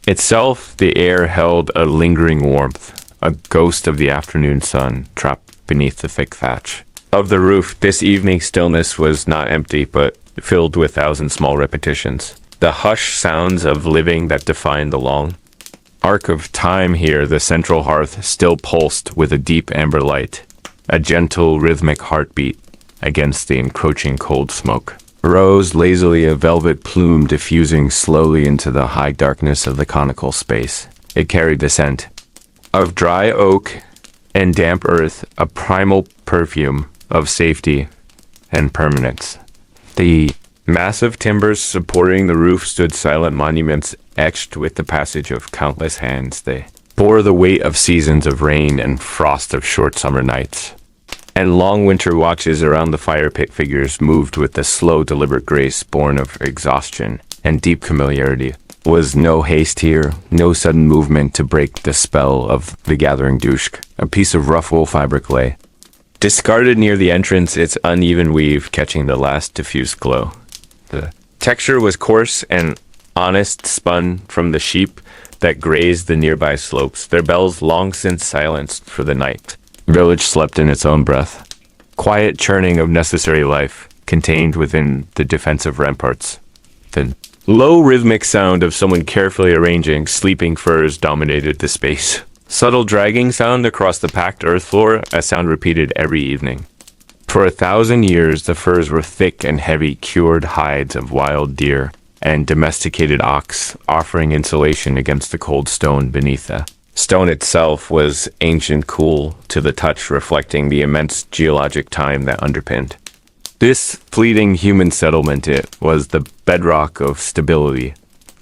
itself. The air held a lingering warmth, a ghost of the afternoon sun trapped beneath the thick thatch of the roof. This evening stillness was not empty, but filled with 1,000 small repetitions. The hushed sounds of living that defined the long arc of time here, the central hearth still pulsed with a deep amber light, a gentle rhythmic heartbeat against the encroaching cold smoke. Rose lazily, a velvet plume diffusing slowly into the high darkness of the conical space. It carried the scent of dry oak and damp earth, a primal perfume of safety and permanence. The massive timbers supporting the roof stood silent monuments etched with the passage of countless hands. They bore the weight of seasons of rain and frost of short summer nights. And long winter watches around the fire pit figures moved with the slow, deliberate grace born of exhaustion and deep familiarity. Was no haste here, no sudden movement to break the spell of the gathering dusk. A piece of rough wool fabric lay discarded near the entrance, its uneven weave catching the last diffuse glow. The texture was coarse and honest, spun from the sheep that grazed the nearby slopes, their bells long since silenced for the night. Village slept in its own breath. Quiet churning of necessary life contained within the defensive ramparts. The low rhythmic sound of someone carefully arranging sleeping furs dominated the space. Subtle dragging sound across the packed earth floor, a sound repeated every evening. For 1,000 years, the furs were thick and heavy, cured hides of wild deer and domesticated ox, offering insulation against the cold stone beneath the stone itself was ancient, cool to the touch, reflecting the immense geologic time that underpinned this fleeting human settlement. It was the bedrock of stability,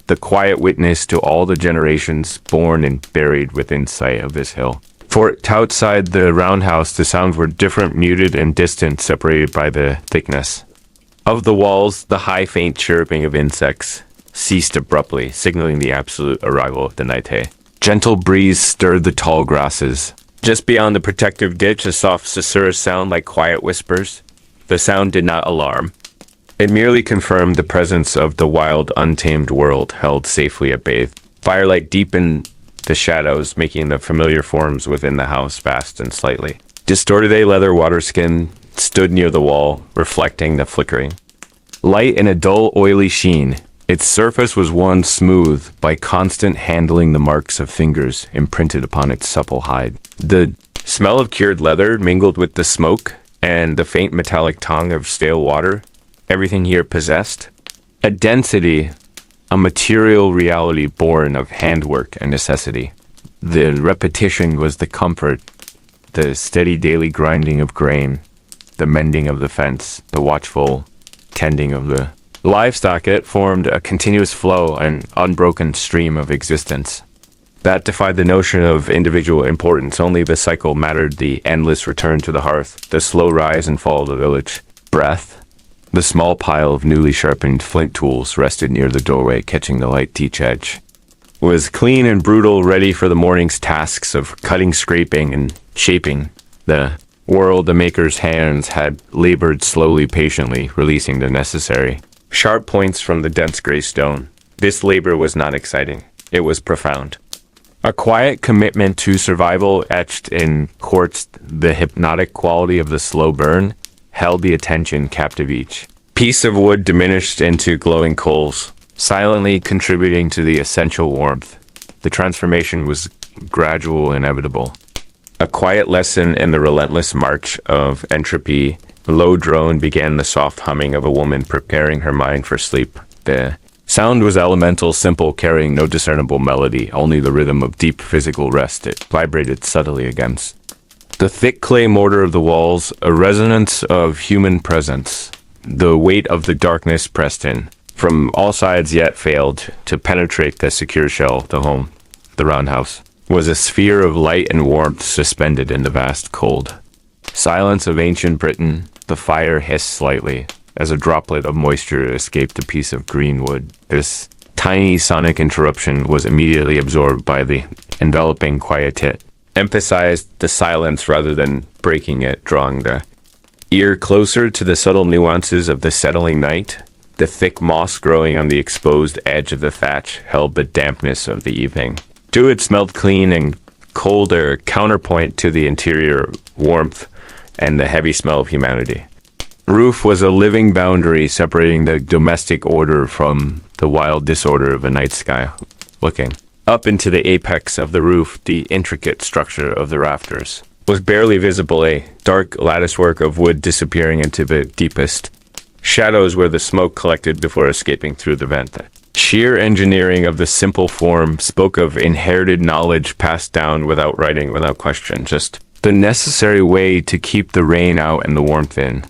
the quiet witness to all the generations born and buried within sight of this hill. For outside the roundhouse, the sounds were different, muted and distant, separated by the thickness of the walls. The high, faint chirping of insects ceased abruptly, signaling the absolute arrival of the night. Gentle breeze stirred the tall grasses. Just beyond the protective ditch, a soft susurrus sound like quiet whispers. The sound did not alarm. It merely confirmed the presence of the wild, untamed world held safely at bay. Firelight deepened the shadows, making the familiar forms within the house vast and slightly distorted. A leather water skin stood near the wall, reflecting the flickering light in a dull, oily sheen. Its surface was worn smooth by constant handling, the marks of fingers imprinted upon its supple hide. The smell of cured leather mingled with the smoke and the faint metallic tongue of stale water. Everything here possessed a density, a material reality born of handwork and necessity. The repetition was the comfort, the steady daily grinding of grain, the mending of the fence, the watchful tending of the livestock. It formed a continuous flow, an unbroken stream of existence that defied the notion of individual importance. Only the cycle mattered, the endless return to the hearth, the slow rise and fall of the village breath. The small pile of newly sharpened flint tools rested near the doorway, catching the light teach edge. Was clean and brutal, ready for the morning's tasks of cutting, scraping, and shaping. The world the maker's hands had labored slowly, patiently, releasing the necessary sharp points from the dense gray stone. This labor was not exciting. It was profound. A quiet commitment to survival etched in quartz. The hypnotic quality of the slow burn held the attention captive. Each piece of wood diminished into glowing coals, silently contributing to the essential warmth. The transformation was gradual, inevitable. A quiet lesson in the relentless march of entropy. Low drone began the soft humming of a woman preparing her mind for sleep. The sound was elemental, simple, carrying no discernible melody, only the rhythm of deep physical rest. It vibrated subtly against the thick clay mortar of the walls, a resonance of human presence. The weight of the darkness pressed in from all sides, yet failed to penetrate the secure shell. The home, the roundhouse, was a sphere of light and warmth suspended in the vast cold silence of ancient Britain. The fire hissed slightly as a droplet of moisture escaped a piece of green wood. This tiny sonic interruption was immediately absorbed by the enveloping quiet, emphasized the silence rather than breaking it, drawing the ear closer to the subtle nuances of the settling night. The thick moss growing on the exposed edge of the thatch held the dampness of the evening. Too, it smelled clean and cold, a counterpoint to the interior warmth and the heavy smell of humanity. Roof was a living boundary separating the domestic order from the wild disorder of a night sky. Looking Up into the apex of the roof, the intricate structure of the rafters was barely visible, a dark latticework of wood disappearing into the deepest shadows where the smoke collected before escaping through the vent. Sheer engineering of the simple form spoke of inherited knowledge passed down without writing, without question, just the necessary way to keep the rain out and the warmth in.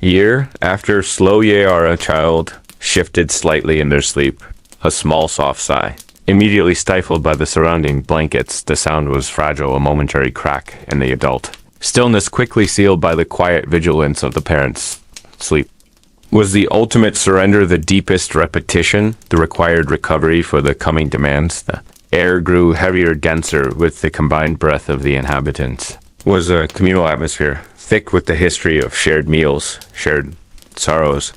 Year after slow Yara child shifted slightly in their sleep, a small soft sigh. Immediately stifled by the surrounding blankets, the sound was fragile, a momentary crack in the adult. Stillness quickly sealed by the quiet vigilance of the parents' sleep. Was the ultimate surrender the deepest repetition, the required recovery for the coming demands? The air grew heavier, denser with the combined breath of the inhabitants. Was a communal atmosphere, thick with the history of shared meals, shared sorrows,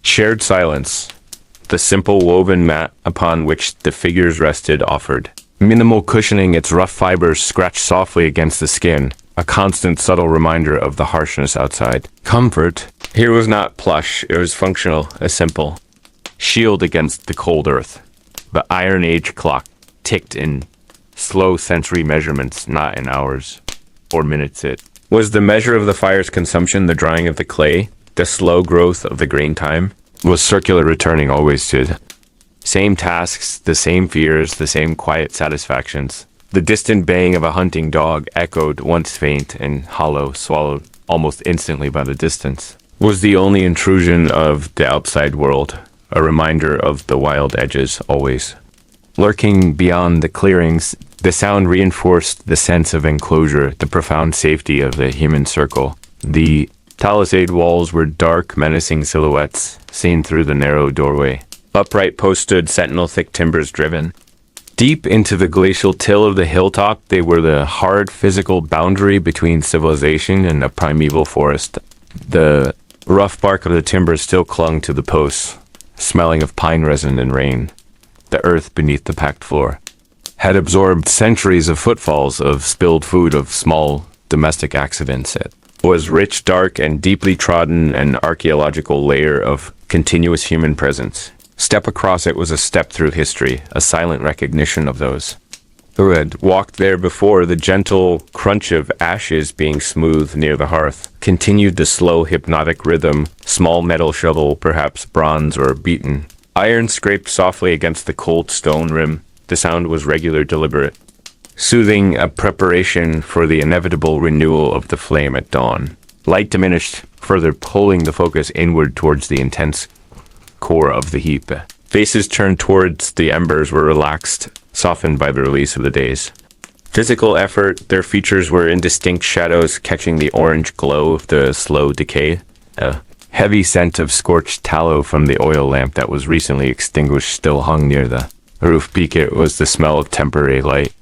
shared silence. The simple woven mat upon which the figures rested offered minimal cushioning, its rough fibers scratched softly against the skin, a constant subtle reminder of the harshness outside. Comfort here was not plush, it was functional, a simple shield against the cold earth. The Iron Age clock ticked in slow sensory measurements, not in hours or minutes. It was the measure of the fire's consumption, the drying of the clay, the slow growth of the grain time. Was circular, returning always to the same tasks, the same fears, the same quiet satisfactions. The distant baying of a hunting dog echoed, once faint and hollow, swallowed almost instantly by the distance. Was the only intrusion of the outside world, a reminder of the wild edges always. Lurking beyond the clearings, the sound reinforced the sense of enclosure, the profound safety of the human circle. The palisade walls were dark, menacing silhouettes, seen through the narrow doorway. Upright posts stood, sentinel, thick timbers driven. Deep into the glacial till of the hilltop, they were the hard physical boundary between civilization and a primeval forest. The rough bark of the timbers still clung to the posts, smelling of pine resin and rain. The earth beneath the packed floor had absorbed centuries of footfalls, of spilled food, of small domestic accidents. It was rich, dark, and deeply trodden, an archaeological layer of continuous human presence. Step across it was a step through history, a silent recognition of those who had walked there before. The gentle crunch of ashes being smoothed near the hearth continued the slow, hypnotic rhythm, small metal shovel, perhaps bronze or beaten. Iron scraped softly against the cold stone rim. The sound was regular, deliberate, soothing, a preparation for the inevitable renewal of the flame at dawn. Light diminished, further pulling the focus inward towards the intense core of the heap. Faces turned towards the embers were relaxed, softened by the release of the days. Physical effort, their features were indistinct shadows catching the orange glow of the slow decay. A heavy scent of scorched tallow from the oil lamp that was recently extinguished still hung near the roof peak. It was the smell of temporary light,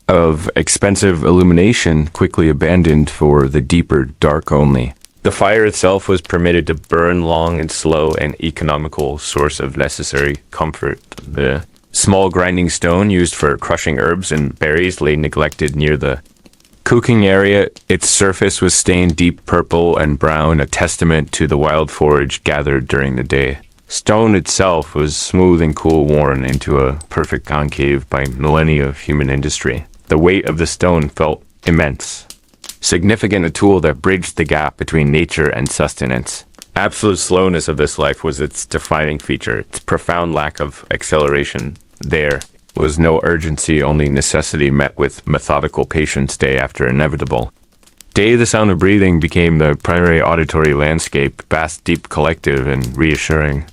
of expensive illumination quickly abandoned for the deeper dark only. The fire itself was permitted to burn long and slow, an economical source of necessary comfort. The small grinding stone used for crushing herbs and berries lay neglected near the cooking area. Its surface was stained deep purple and brown, a testament to the wild forage gathered during the day. Stone itself was smooth and cool, worn into a perfect concave by millennia of human industry. The weight of the stone felt immense, significant, a tool that bridged the gap between nature and sustenance. Absolute slowness of this life was its defining feature, its profound lack of acceleration. There was no urgency, only necessity met with methodical patience day after inevitable. Day, the sound of breathing became the primary auditory landscape, vast, deep, collective, and reassuring.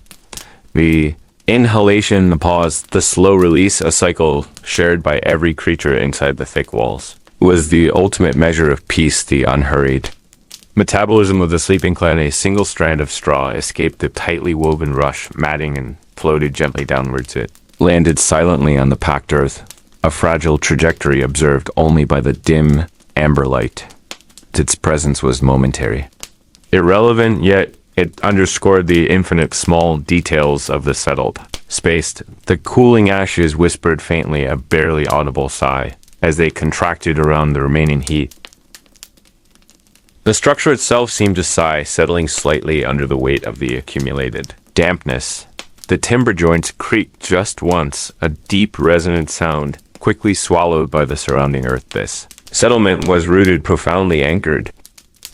The inhalation, the pause, the slow release, a cycle shared by every creature inside the thick walls, was the ultimate measure of peace, the unhurried metabolism of the sleeping clan. A single strand of straw escaped the tightly woven rush matting and floated gently downwards. It landed silently on the packed earth, a fragile trajectory observed only by the dim amber light. Its presence was momentary, irrelevant, yet it underscored the infinite small details of the settled space. The cooling ashes whispered faintly, a barely audible sigh, as they contracted around the remaining heat. The structure itself seemed to sigh, settling slightly under the weight of the accumulated dampness. The timber joints creaked just once, a deep resonant sound, quickly swallowed by the surrounding earth. This settlement was rooted, profoundly anchored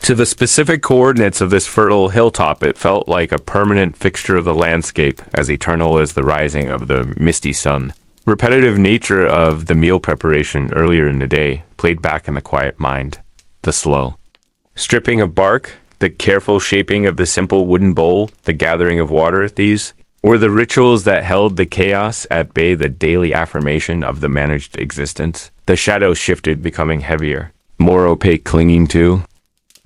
to the specific coordinates of this fertile hilltop. It felt like a permanent fixture of the landscape, as eternal as the rising of the misty sun. Repetitive nature of the meal preparation earlier in the day played back in the quiet mind. The slow stripping of bark, the careful shaping of the simple wooden bowl, the gathering of water, these were the rituals that held the chaos at bay, the daily affirmation of the managed existence. The shadows shifted, becoming heavier, more opaque, clinging to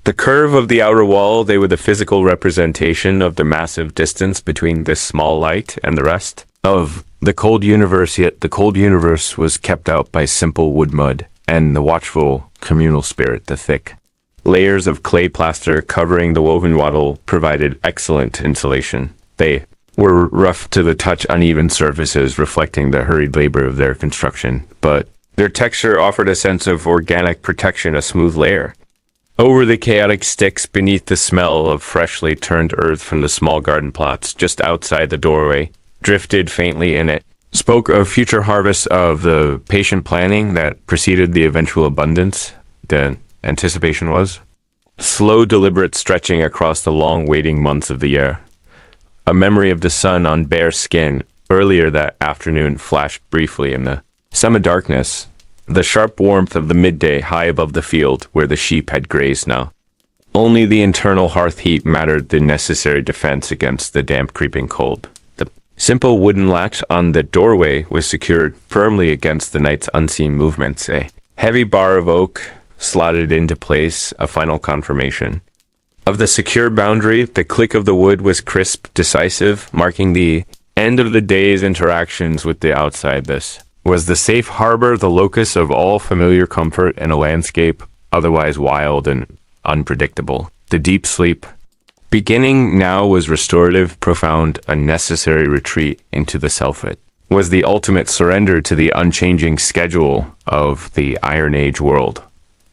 the curve of the outer wall. They were the physical representation of the massive distance between this small light and the rest of the cold universe, yet the cold universe was kept out by simple wood mud and the watchful communal spirit. The thick layers of clay plaster covering the woven wattle provided excellent insulation. They were rough to the touch, uneven surfaces reflecting the hurried labor of their construction, but their texture offered a sense of organic protection, a smooth layer over the chaotic sticks beneath. The smell of freshly turned earth from the small garden plots just outside the doorway drifted faintly in. It spoke of future harvests, of the patient planning that preceded the eventual abundance. The anticipation was slow, deliberate stretching across the long waiting months of the year. A memory of the sun on bare skin earlier that afternoon flashed briefly in the semi-darkness, the sharp warmth of the midday high above the field where the sheep had grazed now. Only the internal hearth heat mattered, the necessary defense against the damp creeping cold. The simple wooden latch on the doorway was secured firmly against the night's unseen movements. A heavy bar of oak slotted into place, a final confirmation of the secure boundary. The click of the wood was crisp, decisive, marking the end of the day's interactions with the outside. This was the safe harbor, the locus of all familiar comfort in a landscape otherwise wild and unpredictable. The deep sleep beginning now was restorative, profound, a necessary retreat into the self. It was the ultimate surrender to the unchanging schedule of the Iron Age world.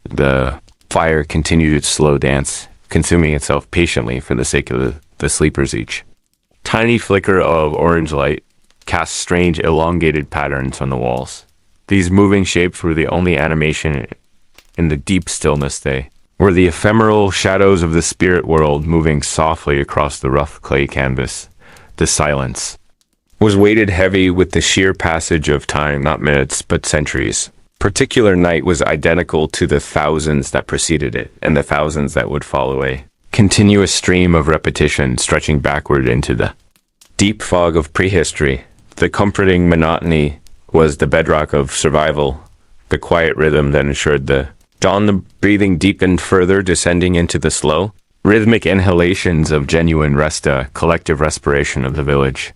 The fire continued its slow dance, consuming itself patiently for the sake of the sleepers. Each tiny flicker of orange light cast strange elongated patterns on the walls. These moving shapes were the only animation in the deep stillness. They were the ephemeral shadows of the spirit world moving softly across the rough clay canvas. The silence was weighted heavy with the sheer passage of time, not minutes, but centuries. Particular night was identical to the thousands that preceded it and the thousands that would follow, a continuous stream of repetition stretching backward into the deep fog of prehistory. The comforting monotony was the bedrock of survival, the quiet rhythm that ensured the dawn. The breathing deepened further, descending into the slow, rhythmic inhalations of genuine rest, a collective respiration of the village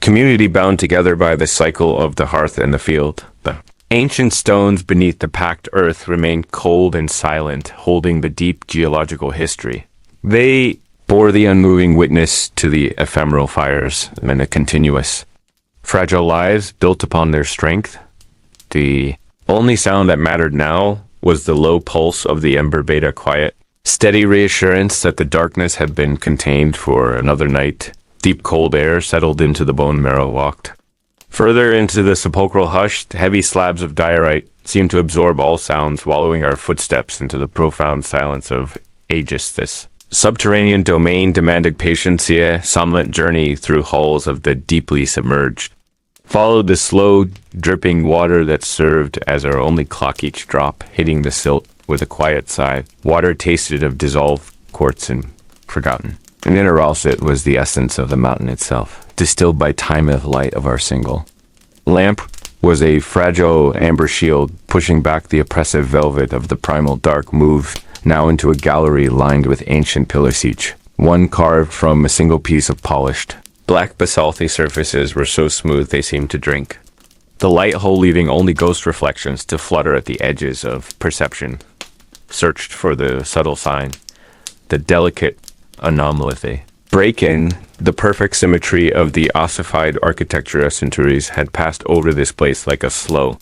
community bound together by the cycle of the hearth and the field. The ancient stones beneath the packed earth remained cold and silent, holding the deep geological history. They bore the unmoving witness to the ephemeral fires and the continuous, fragile lives built upon their strength. The only sound that mattered now was the low pulse of the ember beta, quiet, steady reassurance that the darkness had been contained for another night. Deep cold air settled into the bone marrow. Walked further into the sepulchral hush. Heavy slabs of diorite seemed to absorb all sound, swallowing our footsteps into the profound silence of ages. This subterranean domain demanded patience. A somnolent journey through halls of the deeply submerged followed the slow dripping water that served as our only clock. Each drop hitting the silt with a quiet sigh. Water tasted of dissolved quartz and forgotten. And in else it was the essence of the mountain itself, distilled by time of light of our single lamp was a fragile amber shield, pushing back the oppressive velvet of the primal dark. Moved now into a gallery lined with ancient pillars, each one carved from a single piece of polished black basalty surfaces were so smooth they seemed to drink the light whole, leaving only ghost reflections to flutter at the edges of perception. Searched for the subtle sign, the delicate anomaly. Break in the perfect symmetry of the ossified architecture of centuries had passed over this place like a slow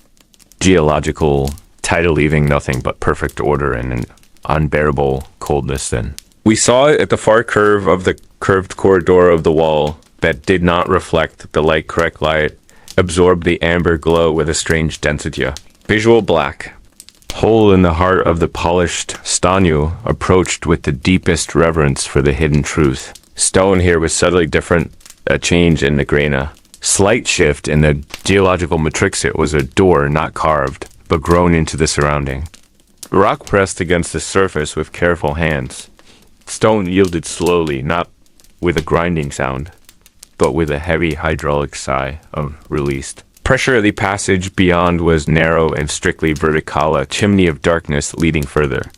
geological tidal, leaving nothing but perfect order and an unbearable coldness. Then we saw it at the far curve of the curved corridor of the wall, that did not reflect the light correct light, absorbed the amber glow with a strange density. Visual black. Hole in the heart of the polished stonu approached with the deepest reverence for the hidden truth. Stone here was subtly different, a change in the graina. Slight shift in the geological matrix. It was a door not carved, but grown into the surrounding. Rock pressed against the surface with careful hands. Stone yielded slowly, not with a grinding sound, but with a heavy hydraulic sigh of released. Pressure of the passage beyond was narrow and strictly vertical, a chimney of darkness leading further.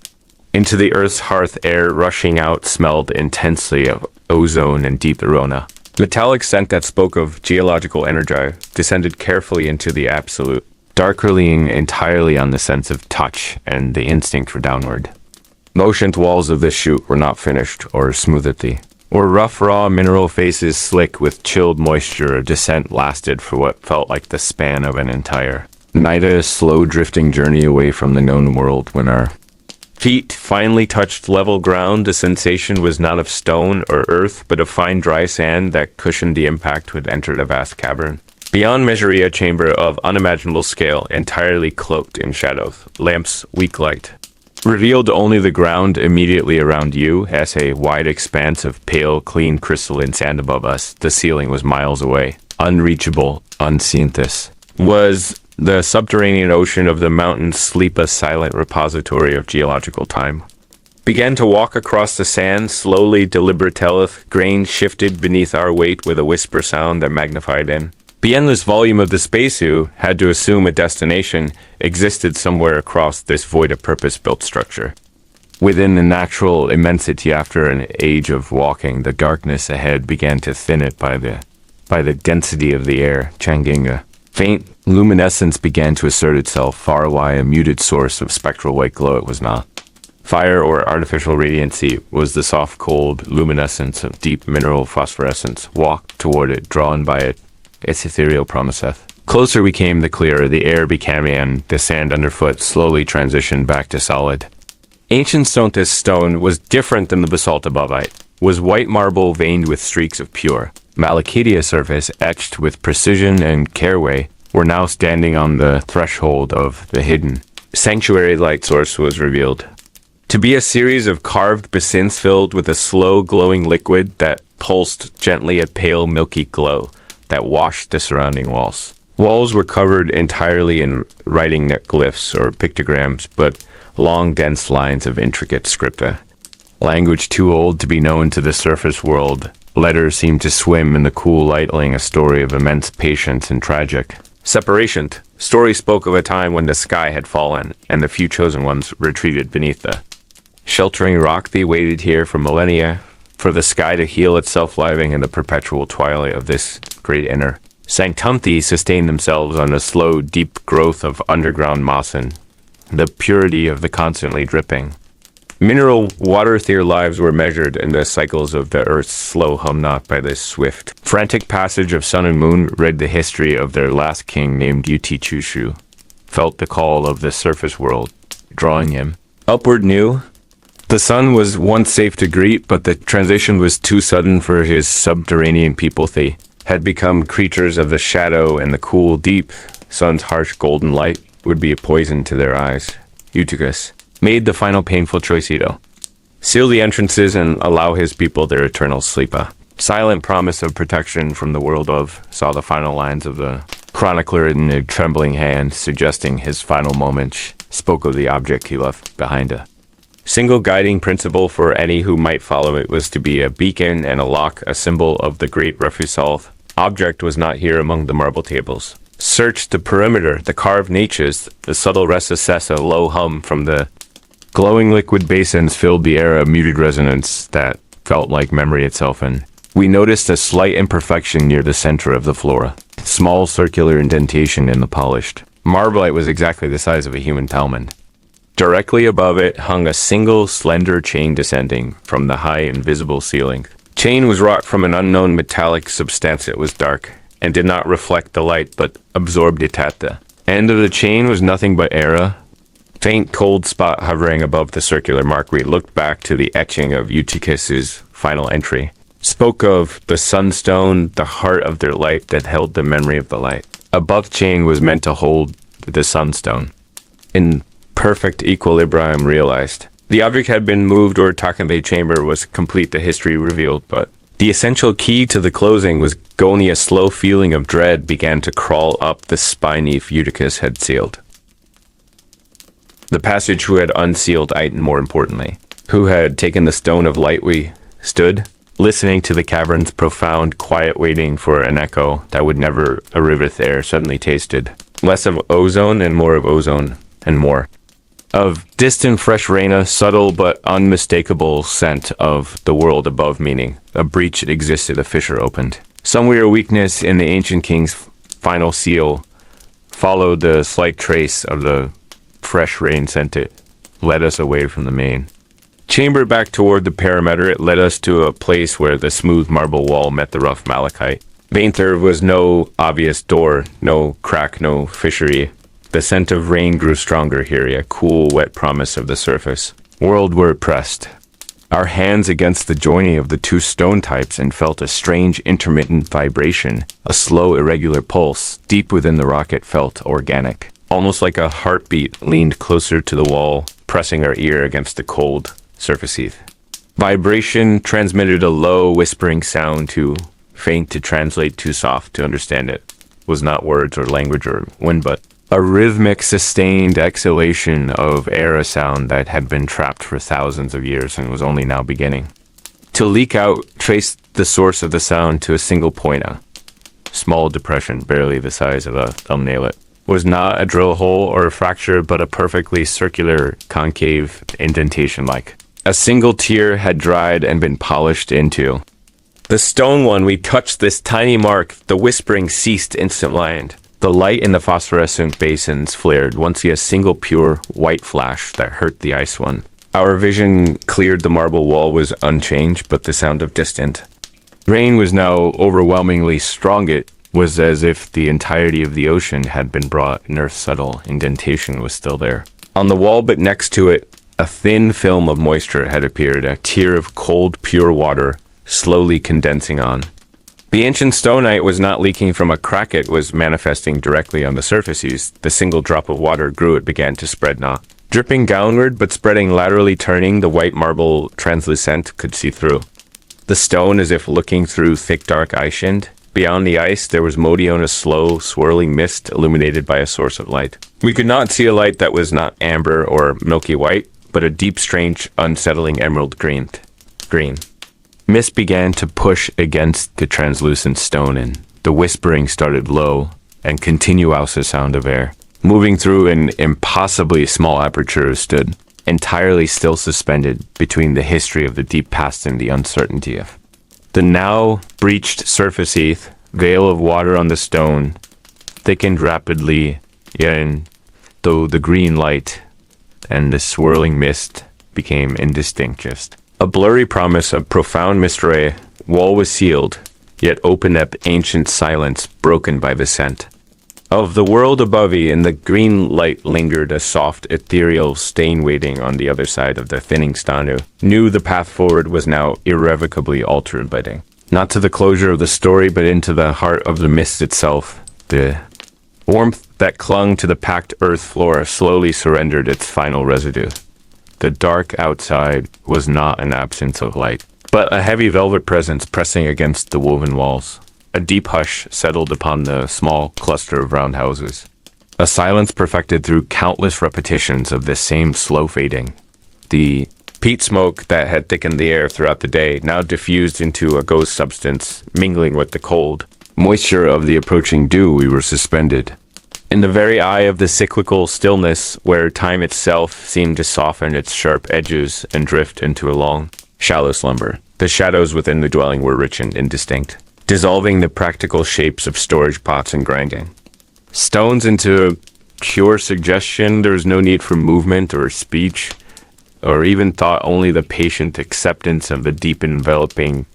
Into the earth's hearth, air rushing out smelled intensely of ozone and deep aroma. Metallic scent that spoke of geological energy descended carefully into the absolute, darkling entirely on the sense of touch and the instinct for downward. Motioned walls of the chute were not finished or smoothly, or rough raw mineral faces slick with chilled moisture. A descent lasted for what felt like the span of an entire night, a slow drifting journey away from the known world. When our feet finally touched level ground, the sensation was not of stone or earth, but of fine dry sand that cushioned the impact we'd entered a vast cavern. Beyond measuring a chamber of unimaginable scale, entirely cloaked in shadows, lamps' weak light revealed only the ground immediately around you as a wide expanse of pale, clean crystalline sand above us. The ceiling was miles away, unreachable, unseen. This was the subterranean ocean of the mountains, sleep, a silent repository of geological time. Began to walk across the sand, slowly, deliberate telleth. Grain shifted beneath our weight with a whisper sound that magnified in. The endless volume of the spacesuit had to assume a destination existed somewhere across this void of purpose-built structure. Within the natural immensity, after an age of walking, the darkness ahead began to thin it by the density of the air, changing a faint luminescence began to assert itself far away, a muted source of spectral white glow. It was not fire or artificial radiancy, was the soft, cold luminescence of deep mineral phosphorescence. Walked toward it, drawn by it, its ethereal promiseth. Closer we came, the clearer the air became, and the sand underfoot slowly transitioned back to solid. Ancient Sontis stone was different than the basalt above it. Was white marble veined with streaks of pure malachitia surface etched with precision and caraway. Were now standing on the threshold of the hidden sanctuary. Light source was revealed to be a series of carved basins filled with a slow glowing liquid that pulsed gently, a pale milky glow that washed the surrounding walls. Walls were covered entirely in writing glyphs or pictograms, but long, dense lines of intricate scripta. Language too old to be known to the surface world, letters seemed to swim in the cool light, telling a story of immense patience and tragic separation. Story spoke of a time when the sky had fallen, and the few chosen ones retreated beneath the sheltering rock. They waited here for millennia, for the sky to heal itself, living in the perpetual twilight of this great inner sanctumthi, sustained themselves on the slow, deep growth of underground moss and the purity of the constantly dripping mineral water. Their lives were measured in the cycles of the earth's slow hum, not by the swift, frantic passage of sun and moon. Read the history of their last king named Chushu, felt the call of the surface world, drawing him upward new. The sun was once safe to greet, but the transition was too sudden for his subterranean people. They had become creatures of the shadow, and the cool, deep sun's harsh golden light would be a poison to their eyes. Eutychus made the final painful choice, seal the entrances and allow his people their eternal sleep. A silent promise of protection from the world of saw the final lines of the chronicler in a trembling hand, suggesting his final moments, spoke of the object he left behind. A single guiding principle for any who might follow it was to be a beacon and a lock, a symbol of the great refusal. Object was not here among the marble tables. Searched the perimeter, the carved niches, the subtle recesses, a low hum from the glowing liquid basins filled the air, a muted resonance that felt like memory itself, and we noticed a slight imperfection near the center of the floor. Small circular indentation in the polished marble. It was exactly the size of a human talman. Directly above it hung a single slender chain descending from the high invisible ceiling. Chain was wrought from an unknown metallic substance. It was dark and did not reflect the light, but absorbed it. At the end of the chain was nothing but air, faint cold spot hovering above the circular mark. We looked back to the etching of Eutychus's final entry. spoke of the sunstone, the heart of their light that held the memory of the light. A buff chain was meant to hold the sunstone. In perfect equilibrium realized. The object had been moved or Takembe chamber was complete, the history revealed, but the essential key to the closing was only a slow feeling of dread began to crawl up the spiny Eutychus had sealed. The passage who had unsealed Iton, more importantly, who had taken the stone of light we stood, listening to the cavern's profound quiet waiting for an echo that would never arriveth ere suddenly tasted. Less of ozone and more of ozone and more. Of distant fresh rain, a subtle but unmistakable scent of the world above, meaning a breach existed, a fissure opened. Somewhere a weakness in the ancient king's final seal followed the slight trace of the fresh rain scent it led us away from the main. Chamber back toward the perimeter, it led us to a place where the smooth marble wall met the rough malachite. There was no obvious door, no crack, no fishery. The scent of rain grew stronger here, a cool, wet promise of the surface. World were pressed. Our hands against the joining of the two stone types and felt a strange intermittent vibration, a slow, irregular pulse, deep within the rock it felt organic. Almost like a heartbeat leaned closer to the wall, pressing our ear against the cold surface heath. Vibration transmitted a low, whispering sound too faint to translate, too soft to understand it. Was not words or language or wind, but a rhythmic, sustained exhalation of air, a sound that had been trapped for thousands of years and was only now beginning to leak out, trace the source of the sound to a single point, a small depression, barely the size of a thumbnail. It was not a drill hole or a fracture, but a perfectly circular, concave indentation like. A single tear had dried and been polished into. The stone one, we touched this tiny mark, the whispering ceased instant lion. The light in the phosphorescent basins flared, once a single pure white flash that hurt the ice one. Our vision cleared, the marble wall was unchanged, but the sound of distant rain was now overwhelmingly strong. It was as if the entirety of the ocean had been brought, and Earth's subtle indentation was still there. On the wall but next to it, a thin film of moisture had appeared, a tear of cold, pure water, slowly condensing on. The ancient stonite was not leaking from a crack, it was manifesting directly on the surfaces. The single drop of water grew, it began to spread, not dripping downward, but spreading laterally, turning the white marble translucent could see through. The stone as if looking through thick dark ice shield. Beyond the ice, there was Modion, a slow, swirling mist illuminated by a source of light. We could not see a light that was not amber or milky white, but a deep, strange, unsettling emerald green. Mist began to push against the translucent stone, and the whispering started low and continuous a sound of air. Moving through an impossibly small aperture stood, entirely still suspended between the history of the deep past and the uncertainty of the now breached surface heath. Veil of water on the stone thickened rapidly, yet though the green light and the swirling mist became indistinct, just a blurry promise of profound mystery. Wall was sealed, yet opened up ancient silence broken by the scent of the world above ye. In the green light lingered a soft, ethereal stain waiting on the other side of the thinning stone. Knew the path forward was now irrevocably altered by day. Not to the closure of the story, but into the heart of the mist itself. The warmth that clung to the packed earth floor slowly surrendered its final residue. The dark outside was not an absence of light, but a heavy velvet presence pressing against the woven walls. A deep hush settled upon the small cluster of round houses. A silence perfected through countless repetitions of this same slow fading. The peat smoke that had thickened the air throughout the day now diffused into a ghost substance, mingling with the cold moisture of the approaching dew. We were suspended in the very eye of the cyclical stillness, where time itself seemed to soften its sharp edges and drift into a long, shallow slumber. The shadows within the dwelling were rich and indistinct, dissolving the practical shapes of storage pots and grinding stones into pure suggestion. There was no need for movement or speech or even thought, only the patient acceptance of the deep enveloping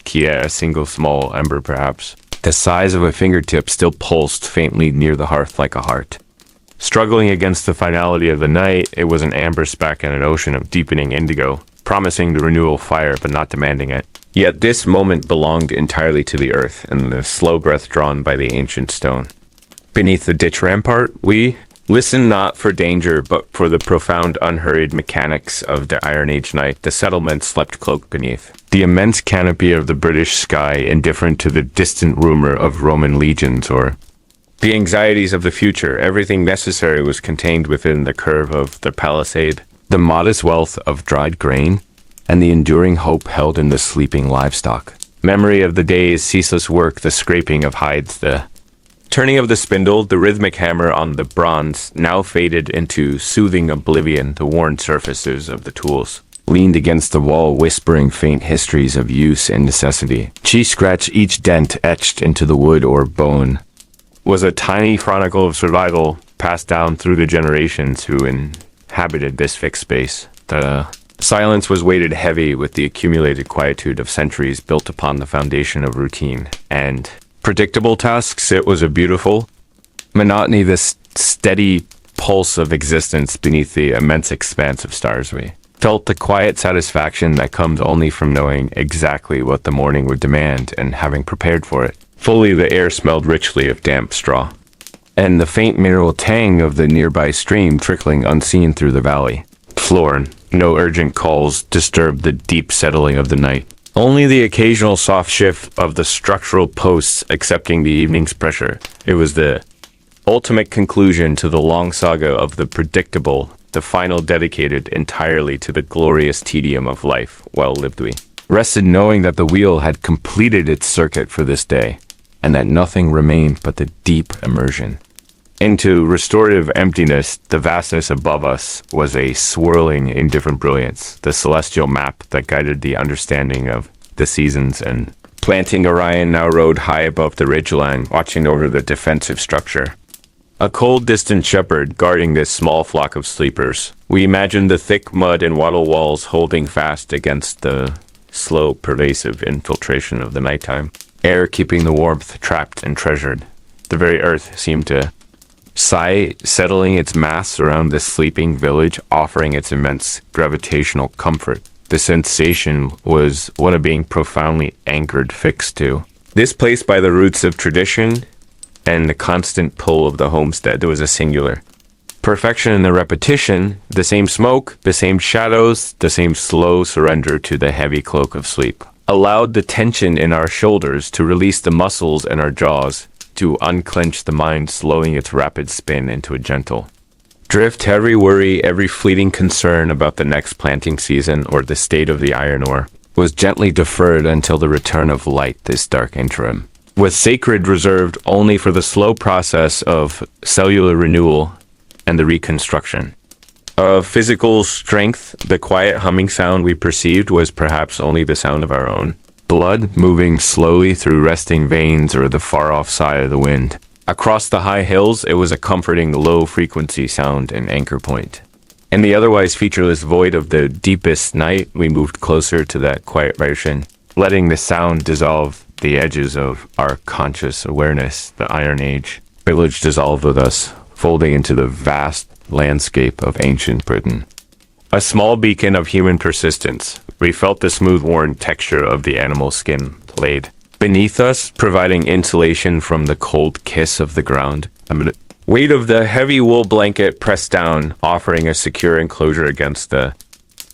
kia, a single small ember perhaps, the size of a fingertip, still pulsed faintly near the hearth like a heart. Struggling against the finality of the night, it was an amber speck in an ocean of deepening indigo. promising the renewal fire but not demanding it. Yet this moment belonged entirely to the earth and the slow breath drawn by the ancient stone. Beneath the ditch rampart, we listened not for danger, but for the profound, unhurried mechanics of the Iron Age night. The settlement slept cloaked beneath the immense canopy of the British sky, indifferent to the distant rumor of Roman legions or the anxieties of the future. Everything necessary was contained within the curve of the palisade. The modest wealth of dried grain and the enduring hope held in the sleeping livestock. Memory of the day's ceaseless work, the scraping of hides, the turning of the spindle, the rhythmic hammer on the bronze, now faded into soothing oblivion. The worn surfaces of the tools leaned against the wall, whispering faint histories of use and necessity. She scratched each dent etched into the wood or bone. Was a tiny chronicle of survival passed down through the generations who inhabited this fixed space. The silence was weighted heavy with the accumulated quietude of centuries built upon the foundation of routine and predictable tasks. It was a beautiful monotony, this steady pulse of existence beneath the immense expanse of stars. We felt the quiet satisfaction that comes only from knowing exactly what the morning would demand and having prepared for it. Fully, the air smelled richly of damp straw, and the faint mineral tang of the nearby stream trickling unseen through the valley floor. No urgent calls disturbed the deep settling of the night. Only the occasional soft shift of the structural posts accepting the evening's pressure. It was the ultimate conclusion to the long saga of the predictable, the final dedicated entirely to the glorious tedium of life. Well lived we rested knowing that the wheel had completed its circuit for this day, and that nothing remained but the deep immersion into restorative emptiness. The vastness above us was a swirling, indifferent brilliance, the celestial map that guided the understanding of the seasons. And planting Orion now rode high above the ridgeline, watching over the defensive structure. A cold, distant shepherd guarding this small flock of sleepers. We imagined the thick mud and wattle walls holding fast against the slow, pervasive infiltration of the nighttime. Air keeping the warmth trapped and treasured. The very earth seemed to sigh, settling its mass around this sleeping village, offering its immense gravitational comfort. The sensation was one of being profoundly anchored, fixed to this place by the roots of tradition and the constant pull of the homestead. There was a singular perfection in the repetition, the same smoke, the same shadows, the same slow surrender to the heavy cloak of sleep. Allowed the tension in our shoulders to release the muscles in our jaws, to unclench the mind, slowing its rapid spin into a gentle drift. Every worry, every fleeting concern about the next planting season or the state of the iron ore was gently deferred until the return of light this dark interim, was sacred, reserved only for the slow process of cellular renewal and the reconstruction of physical strength. The quiet humming sound we perceived was perhaps only the sound of our own blood moving slowly through resting veins or the far-off sigh of the wind. Across the high hills, it was a comforting low-frequency sound and anchor point. In the otherwise featureless void of the deepest night, we moved closer to that quiet vibration, letting the sound dissolve the edges of our conscious awareness. The Iron Age village dissolved with us, folding into the vast landscape of ancient Britain. A small beacon of human persistence. We felt the smooth-worn texture of the animal skin laid beneath us, providing insulation from the cold kiss of the ground. The weight of the heavy wool blanket pressed down, offering a secure enclosure against the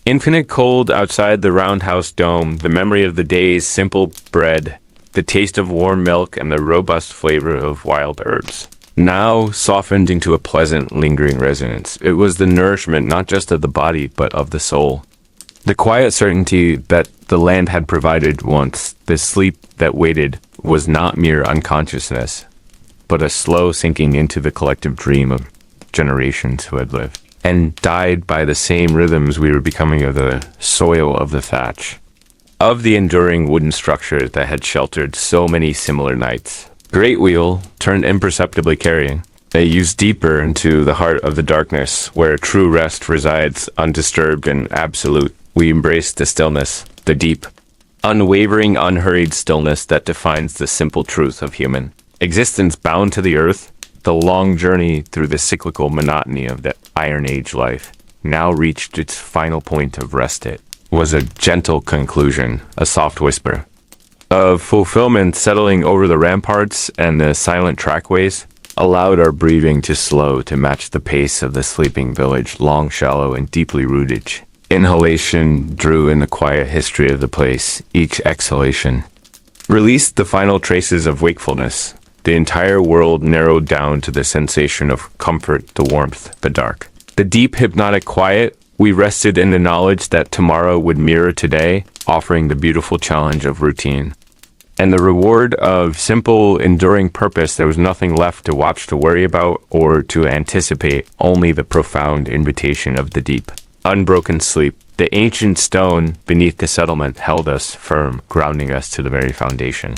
infinite cold outside the Roundhouse dome. The memory of the day's simple bread, the taste of warm milk, and the robust flavor of wild herbs now softened into a pleasant, lingering resonance. It was the nourishment not just of the body, but of the soul. The quiet certainty that the land had provided once, the sleep that waited, was not mere unconsciousness, but a slow sinking into the collective dream of generations who had lived and died by the same rhythms we were becoming of the soil of the thatch, of the enduring wooden structure that had sheltered so many similar nights. Great wheel turned imperceptibly carrying. They used deeper into the heart of the darkness, where true rest resides, undisturbed and absolute. We embraced the stillness, the deep, unwavering, unhurried stillness that defines the simple truth of human existence, bound to the earth. The long journey through the cyclical monotony of the Iron Age life now reached its final point of respite. was a gentle conclusion, a soft whisper of fulfillment settling over the ramparts, and the silent trackways allowed our breathing to slow to match the pace of the sleeping village, long, shallow, and deeply rooted. Inhalation drew in the quiet history of the place. Each exhalation released the final traces of wakefulness. The entire world narrowed down to the sensation of comfort, the warmth, the dark. The deep hypnotic quiet. We rested in the knowledge that tomorrow would mirror today, offering the beautiful challenge of routine. And the reward of simple, enduring purpose. There was nothing left to watch, to worry about, or to anticipate, only the profound invitation of the deep. Unbroken sleep. The ancient stone beneath the settlement held us firm, grounding us to the very foundation.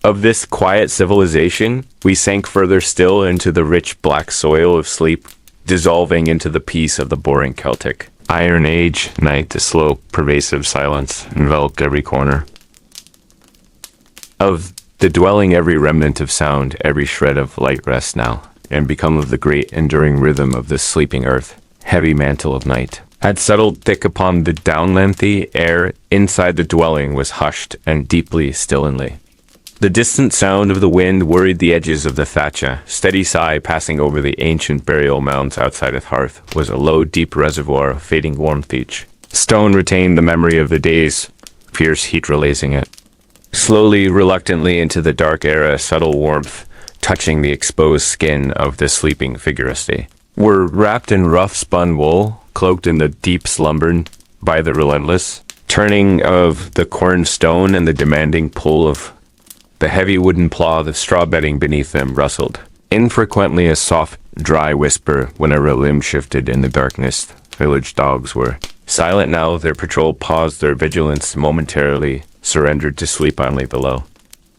Of this quiet civilization, we sank further still into the rich black soil of sleep, dissolving into the peace of the boring Celtic Iron Age night. The slow, pervasive silence enveloped every corner of the dwelling. Every remnant of sound, every shred of light rests now, and become of the great enduring rhythm of this sleeping earth. Heavy mantle of night had settled thick upon the downland. The air inside the dwelling was hushed and deeply still and lay. The distant sound of the wind worried the edges of the thatch. A steady sigh passing over the ancient burial mounds outside the hearth was a low, deep reservoir of fading warmth. Each stone retained the memory of the day's fierce heat, releasing it slowly, reluctantly into the dark air. A subtle warmth touching the exposed skin of the sleeping figuracy were wrapped in rough spun wool, cloaked in the deep slumber by the relentless turning of the quern stone and the demanding pull of the heavy wooden plow. The straw bedding beneath them rustled infrequently, a soft, dry whisper whenever a limb shifted in the darkness. Village dogs were silent now. Their patrol paused, their vigilance momentarily surrendered to sleep only below.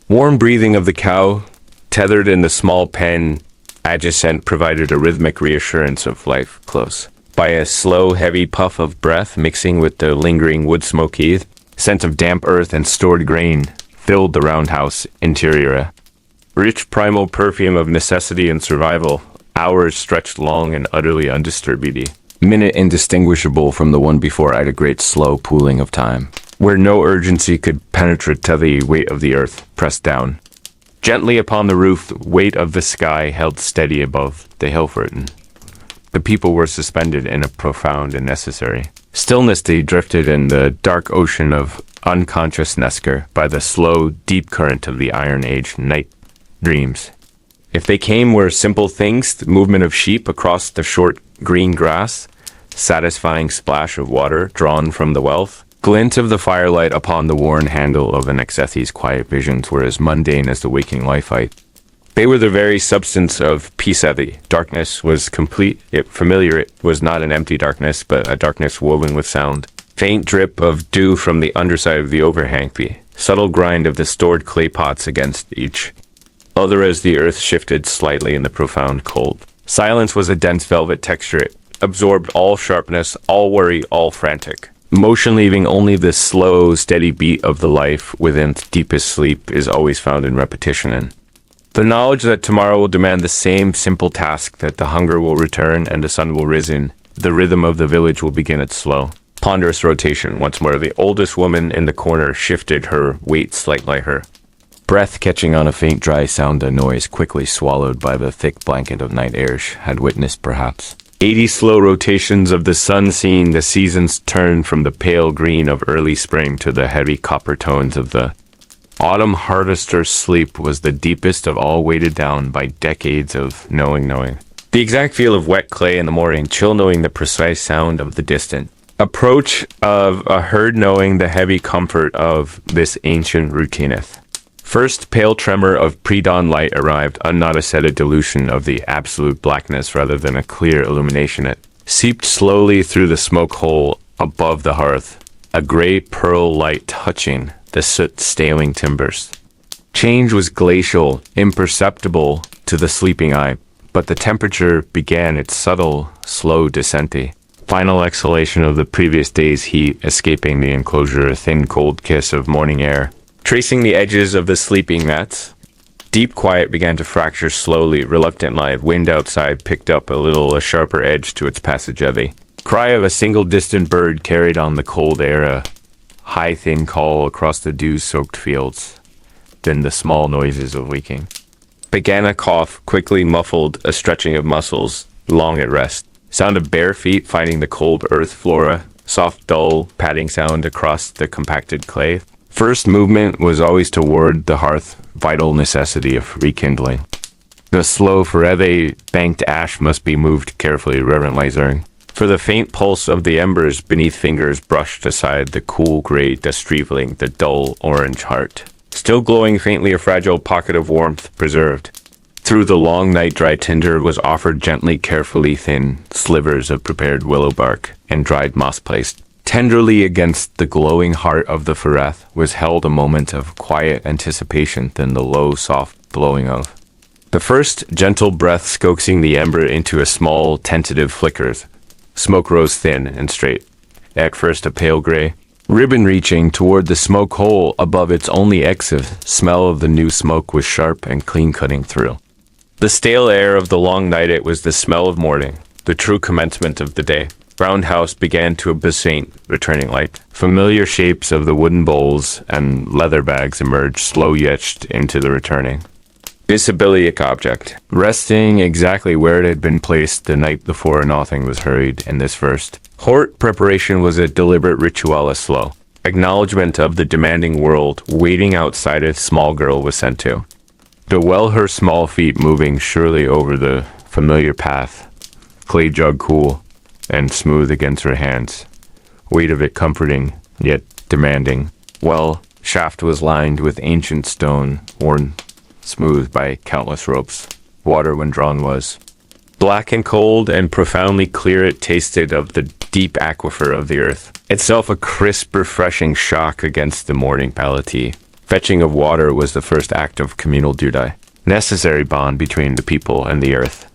Warm breathing of the cow, tethered in the small pen adjacent, provided a rhythmic reassurance of life close. By a slow, heavy puff of breath mixing with the lingering wood smoke heat, scent of damp earth and stored grain filled the roundhouse interior. Rich primal perfume of necessity and survival. Hours stretched long and utterly undisturbed. Minute indistinguishable from the one before. At a great slow pooling of time, where no urgency could penetrate to the weight of the earth pressed down gently upon the roof. The weight of the sky held steady above the hillfort, and the people were suspended in a profound and necessary stillness. They drifted in the dark ocean of unconscious Nesker by the slow, deep current of the Iron Age night dreams. If they came were simple things, the movement of sheep across the short green grass, satisfying splash of water drawn from the wealth, glint of the firelight upon the worn handle of an Exethi's quiet visions were as mundane as the waking life. They were the very substance of Peacethi. Darkness was complete, yet familiar. It was not an empty darkness, but a darkness woven with sound. Faint drip of dew from the underside of the overhang, the subtle grind of the stored clay pots against each other as the earth shifted slightly in the profound cold. Silence was a dense velvet texture. It absorbed all sharpness, all worry, all frantic motion, leaving only the slow, steady beat of the life within. Deepest sleep is always found in repetition, and the knowledge that tomorrow will demand the same simple task, that the hunger will return and the sun will risen. The rhythm of the village will begin its slow, ponderous rotation. Once more, the oldest woman in the corner shifted her weight slightly, her breath catching on a faint dry sound, a noise quickly swallowed by the thick blanket of night air had witnessed perhaps 80 slow rotations of the sun, seeing the seasons turn from the pale green of early spring to the heavy copper tones of the autumn. Harvester's sleep was the deepest of all, weighted down by decades of knowing. The exact feel of wet clay in the morning, chill knowing, the precise sound of the distant approach of a herd knowing, the heavy comfort of this ancient routineth. First pale tremor of pre-dawn light arrived, not a set dilution of the absolute blackness rather than a clear illumination. It seeped slowly through the smoke hole above the hearth, a gray pearl light touching the soot-staling timbers. Change was glacial, imperceptible to the sleeping eye, but the temperature began its subtle, slow descent. Final exhalation of the previous day's heat escaping the enclosure, a thin, cold kiss of morning air tracing the edges of the sleeping mats. Deep quiet began to fracture slowly. Reluctant live wind outside picked up a sharper edge to its passage. The Cry of a single distant bird carried on the cold air, a high thin call across the dew-soaked fields, then the small noises of waking. Began a cough, quickly muffled a stretching of muscles, long at rest. Sound of bare feet finding the cold earth flora, soft dull padding sound across the compacted clay. First movement was always toward the hearth, vital necessity of rekindling. The slow forever banked ash must be moved carefully, reverently, for the faint pulse of the embers beneath fingers brushed aside the cool gray dust streveling the dull orange heart. Still glowing faintly, a fragile pocket of warmth preserved. Through the long night dry tinder was offered gently, carefully thin slivers of prepared willow bark and dried moss placed. Tenderly against the glowing heart of the Fireth was held a moment of quiet anticipation, then the low, soft blowing of the first gentle breath coaxing the ember into a small, tentative flicker. Smoke rose thin and straight, at first a pale gray ribbon reaching toward the smoke hole above its only exit. Smell of the new smoke was sharp and clean cutting through the stale air of the long night. It was the smell of morning, the true commencement of the day. Roundhouse began to absent, returning light. Familiar shapes of the wooden bowls and leather bags emerged, slow etched into the returning visibilic object, resting exactly where it had been placed the night before. Nothing was hurried in this first hort preparation was a deliberate ritual, a slow acknowledgement of the demanding world waiting outside. A small girl was sent to the well, her small feet moving surely over the familiar path, clay jug cool and smooth against her hands, weight of it comforting yet demanding. Well, shaft was lined with ancient stone, worn smooth by countless ropes. Water, when drawn, was black and cold and profoundly clear. It tasted of the deep aquifer of the earth itself, a crisp, refreshing shock against the morning palate. Fetching of water was the first act of communal duty, necessary bond between the people and the earth.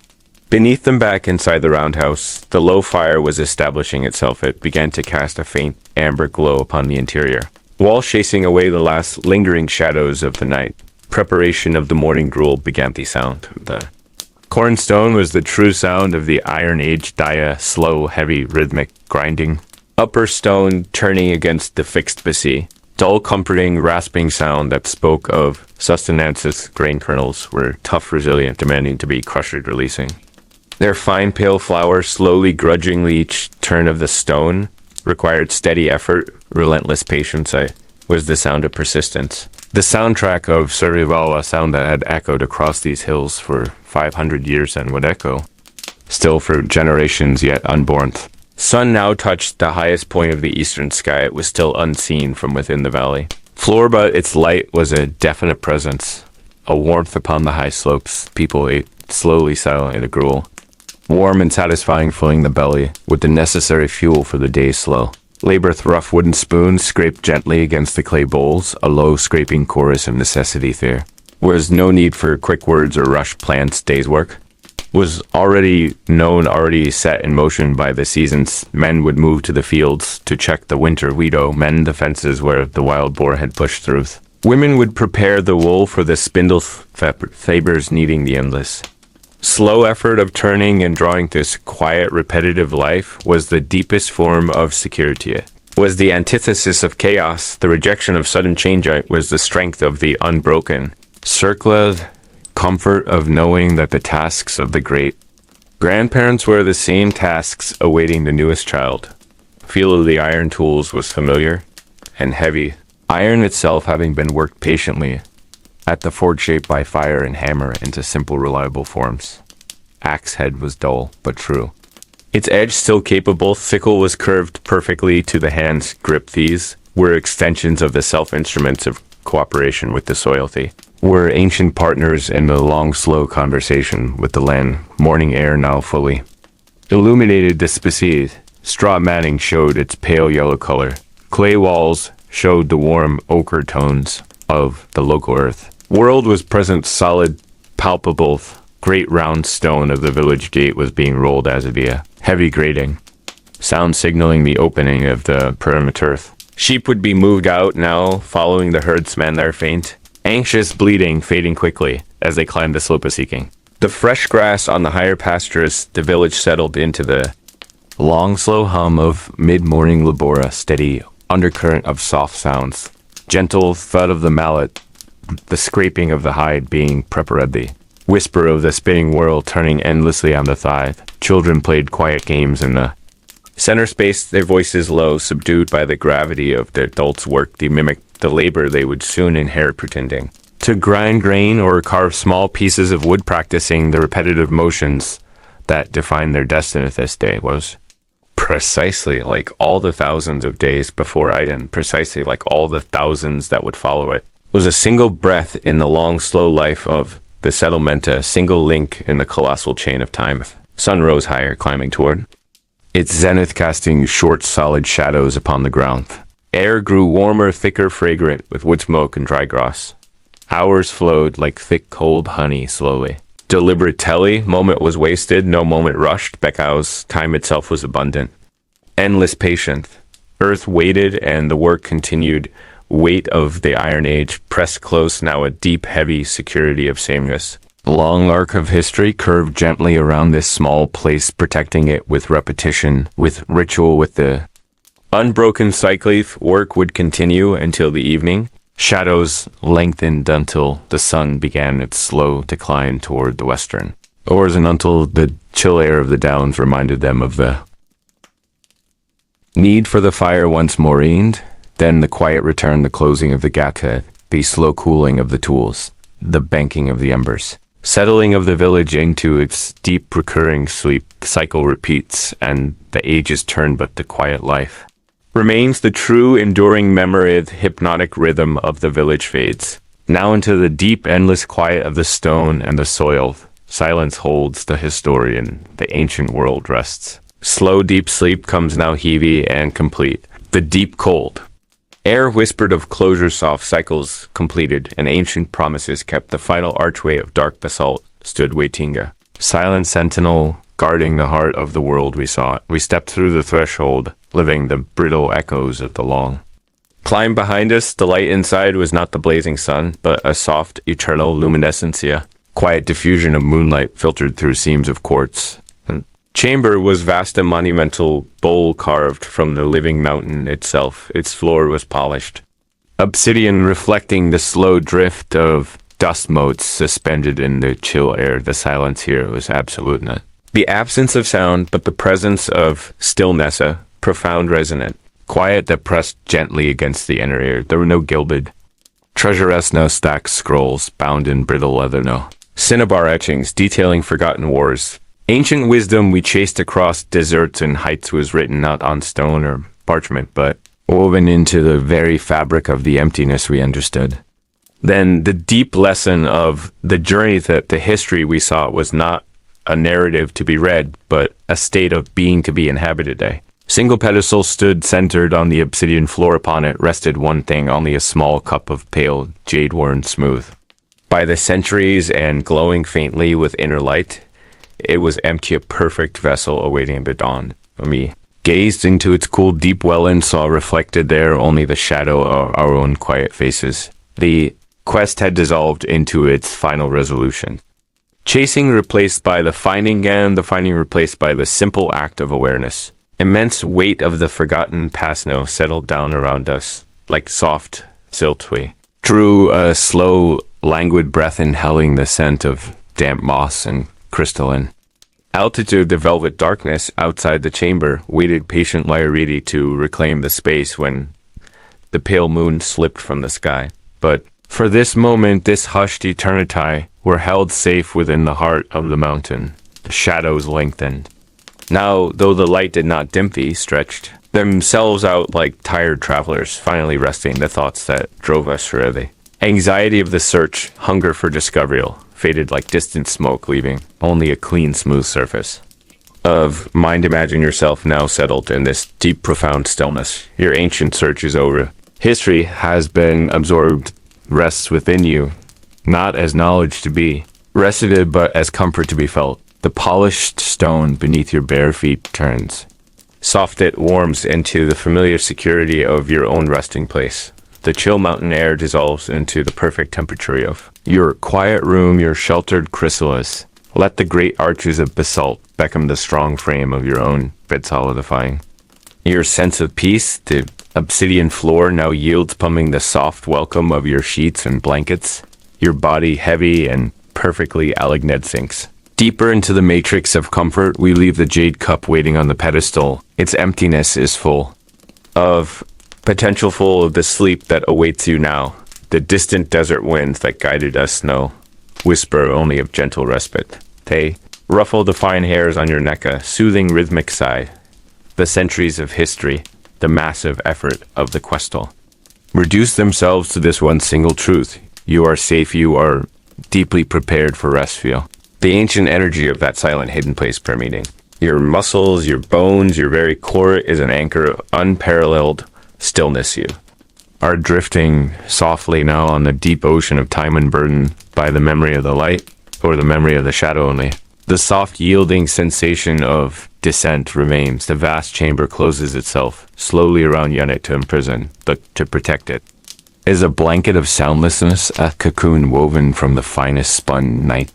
Beneath them, back inside the roundhouse, the low fire was establishing itself. It began to cast a faint amber glow upon the interior, while chasing away the last lingering shadows of the night. Preparation of the morning gruel began the sound. The cornstone was the true sound of the Iron Age dia, slow, heavy, rhythmic grinding. Upper stone turning against the fixed basi. Dull, comforting, rasping sound that spoke of sustenance's grain kernels were tough, resilient, demanding to be crushed, releasing their fine pale flour slowly, grudgingly. Each turn of the stone required steady effort, relentless patience. Was the sound of persistence. The soundtrack of survival, a sound that had echoed across these hills for 500 years and would echo still for generations yet unborn. Sun now touched the highest point of the eastern sky. It was still unseen from within the valley floor, but its light was a definite presence, a warmth upon the high slopes. People ate slowly, silently, the gruel, warm and satisfying, filling the belly with the necessary fuel for the day's slow labor. Rough wooden spoons scraped gently against the clay bowls, a low scraping chorus of necessity. There was no need for quick words or rushed plans. Day's work was already known, already set in motion by the seasons. Men would move to the fields to check the winter wheat-o, mend the fences where the wild boar had pushed through. Women would prepare the wool for the spindle fibers, needing the endless slow effort of turning and drawing. This quiet, repetitive life was the deepest form of security. It was the antithesis of chaos. The rejection of sudden change was the strength of the unbroken circle, comfort of knowing that the tasks of the great grandparents were the same tasks awaiting the newest child. Feel of the iron tools was familiar and heavy, iron itself having been worked patiently at the forge, shaped by fire and hammer into simple, reliable forms. Axe head was dull, but true. Its edge still capable. Sickle was curved perfectly to the hand's grip. These were extensions of the self-instruments of cooperation with the soil. They were ancient partners in the long, slow conversation with the land. Morning air now fully illuminated the species. Straw matting showed its pale yellow color. Clay walls showed the warm ochre tones of the local earth. World was present, solid, palpable. Great round stone of the village gate was being rolled as via heavy grating, sound signaling the opening of the perimeter. Sheep would be moved out now, following the herdsmen, their faint, anxious bleating fading quickly as they climbed the slope, seeking the fresh grass on the higher pastures. The village settled into the A long, slow hum of mid-morning labora, steady undercurrent of soft sounds. Gentle thud of the mallet, the scraping of the hide being preparedly. Whisper of the spinning whirl turning endlessly on the thigh. Children played quiet games in the center space, their voices low, subdued by the gravity of the adults' work. They mimicked the labor they would soon inherit, pretending to grind grain or carve small pieces of wood, practicing the repetitive motions that defined their destiny this day. Was precisely like all the thousands of days before Iden, precisely like all the thousands that would follow it. Was a single breath in the long, slow life of the settlement, a single link in the colossal chain of time. Sun rose higher, climbing toward its zenith, casting short, solid shadows upon the ground. Air grew warmer, thicker, fragrant, with wood smoke and dry grass. Hours flowed like thick, cold honey, slowly. Deliberate telly, moment was wasted, no moment rushed. Beckow's time itself was abundant. Endless patience. Earth waited, and the work continued. Weight of the Iron Age pressed close, now a deep, heavy security of sameness. The long arc of history curved gently around this small place, protecting it with repetition, with ritual, with the unbroken cyclic. Work would continue until the evening. Shadows lengthened until the sun began its slow decline toward the western. Or until the chill air of the downs reminded them of the need for the fire once more reigned. Then the quiet return, the closing of the gap, the slow cooling of the tools, the banking of the embers. Settling of the village into its deep recurring sleep. The cycle repeats, and the ages turn, but the quiet life remains. The true enduring memory, the hypnotic rhythm of the village fades. Now into the deep, endless quiet of the stone and the soil. Silence holds the historian, the ancient world rests. Slow, deep sleep comes now heavy and complete. The deep cold. Air whispered of closure, soft cycles completed, and ancient promises kept. The final archway of dark basalt stood Waitinga, silent sentinel, guarding the heart of the world we sought. We stepped through the threshold, living the brittle echoes of the long climb behind us. The light inside was not the blazing sun, but a soft, eternal luminescencia. Quiet diffusion of moonlight filtered through seams of quartz. Chamber was vast and monumental, bowl carved from the living mountain itself. Its floor was polished obsidian, reflecting the slow drift of dust motes suspended in the chill air. The silence here was absolute. Not the absence of sound, but the presence of stillness, a profound resonant quiet that pressed gently against the inner ear. There were no gilded treasurettes, no stacked scrolls bound in brittle leather, no cinnabar etchings detailing forgotten wars. Ancient wisdom we chased across deserts and heights was written not on stone or parchment, but woven into the very fabric of the emptiness we understood. Then the deep lesson of the journey, that the history we saw was not a narrative to be read, but a state of being to be inhabited. A single pedestal stood centered on the obsidian floor. Upon it rested one thing, only a small cup of pale jade worn smooth by the centuries and glowing faintly with inner light. It was empty, a perfect vessel awaiting the dawn. Me gazed into its cool, deep well and saw reflected there only the shadow of our own quiet faces. The quest had dissolved into its final resolution. Chasing replaced by the finding, and the finding replaced by the simple act of awareness. Immense weight of the forgotten past now settled down around us, like soft silt. We drew a slow, languid breath, inhaling the scent of damp moss and crystalline altitude. The velvet darkness outside the chamber waited patiently, ready to reclaim the space when the pale moon slipped from the sky. But for this moment, this hushed eternity, were held safe within the heart of the mountain. The shadows lengthened. Now, though the light did not dimly, stretched themselves out like tired travelers, finally resting the thoughts that drove us early. Anxiety of the search, hunger for discovery, faded like distant smoke, leaving only a clean, smooth surface of mind. Imagine yourself now settled in this deep, profound stillness. Your ancient search is over. History has been absorbed, rests within you, not as knowledge to be rested, but as comfort to be felt. The polished stone beneath your bare feet turns. Soft it warms into the familiar security of your own resting place. The chill mountain air dissolves into the perfect temperature of your quiet room, your sheltered chrysalis, Let the great arches of basalt become the strong frame of your own bed solidifying. Your sense of peace, the obsidian floor now yields pumping the soft welcome of your sheets and blankets. Your body heavy and perfectly Aligned sinks. Deeper into the matrix of comfort, we leave the jade cup waiting on the pedestal. Its emptiness is full of potential, full of the sleep that awaits you now. The distant desert winds that guided us know, whisper only of gentle respite. They ruffle the fine hairs on your neck, a soothing rhythmic sigh. The centuries of history, the massive effort of the questal, reduce themselves to this one single truth. You are safe, you are deeply prepared for rest feel. The ancient energy of that silent hidden place permeating. Your muscles, your bones, your very core is an anchor of unparalleled stillness. You are drifting softly now on the deep ocean of time unburdened by the memory of the light or the memory of the shadow only. The soft yielding sensation of descent remains. The vast chamber closes itself slowly around Yannick to imprison, but to protect it. Is a blanket of soundlessness, a cocoon woven from the finest spun night.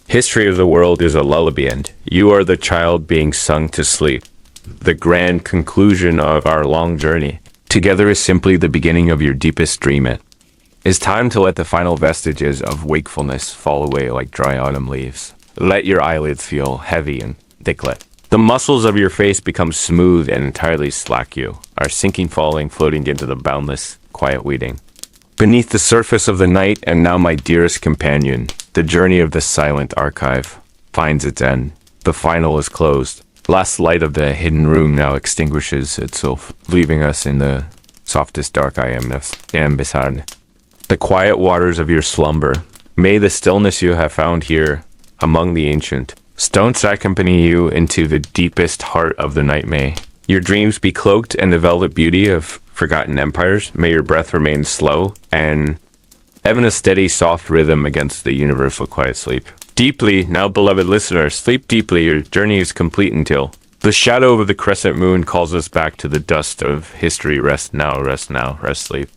History of the world is a lullaby, and you are the child being sung to sleep. The grand conclusion of our long journey together is simply the beginning of your deepest dream. It is time to let the final vestiges of wakefulness fall away like dry autumn leaves. Let your eyelids feel heavy and thicklet. The muscles of your face become smooth and entirely slack. You are sinking, falling, floating into the boundless, quiet waiting. Beneath the surface of the night, and now my dearest companion, the journey of the silent archive finds its end. The final is closed. Last light of the hidden room now extinguishes itself, leaving us in the softest dark am beside. The quiet waters of your slumber. May the stillness you have found here among the ancient stones accompany you into the deepest heart of the night. May your dreams be cloaked in the velvet beauty of forgotten empires. May your breath remain slow and having a steady, soft rhythm against the universal quiet sleep. Deeply, now beloved listener, sleep deeply. Your journey is complete until the shadow of the crescent moon calls us back to the dust of history. Rest now, rest now, rest sleep.